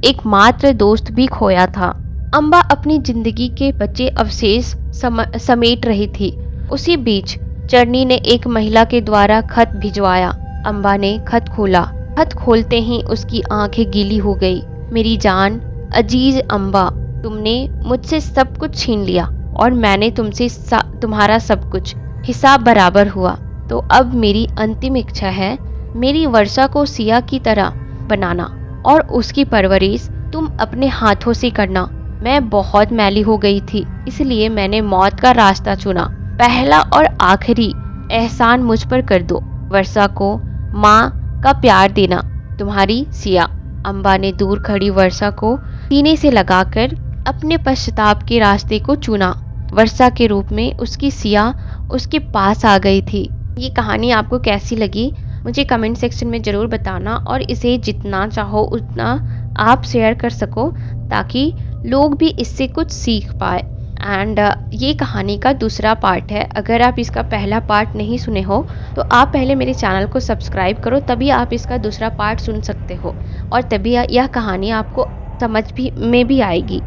एकमात्र दोस्त भी खोया था। अम्बा अपनी जिंदगी के बचे अवशेष समेट रही थी। उसी बीच चरनी ने एक महिला के द्वारा खत भिजवाया। अम्बा ने खत खोला। खत खोलते ही उसकी आंखें गीली हो गई। मेरी जान, अजीज अम्बा, तुमने मुझसे सब कुछ छीन लिया और मैंने तुमसे तुम्हारा सब कुछ, हिसाब बराबर हुआ। तो अब मेरी अंतिम इच्छा है मेरी वर्षा को सिया की तरह बनाना और उसकी परवरिश तुम अपने हाथों से करना। मैं बहुत मैली हो गई थी, इसलिए मैंने मौत का रास्ता चुना। पहला और आखिरी एहसान मुझ पर कर दो, वर्षा को माँ का प्यार देना। तुम्हारी सिया। अम्बा ने दूर खड़ी वर्षा को सीने से लगाकर अपने पश्चाताप के रास्ते को चुना। वर्षा के रूप में उसकी सिया उसके पास आ गई थी। ये कहानी आपको कैसी लगी मुझे कमेंट सेक्शन में ज़रूर बताना, और इसे जितना चाहो उतना आप शेयर कर सको ताकि लोग भी इससे कुछ सीख पाए। एंड ये कहानी का दूसरा पार्ट है। अगर आप इसका पहला पार्ट नहीं सुने हो तो आप पहले मेरे चैनल को सब्सक्राइब करो, तभी आप इसका दूसरा पार्ट सुन सकते हो और तभी यह कहानी आपको समझ में भी आएगी।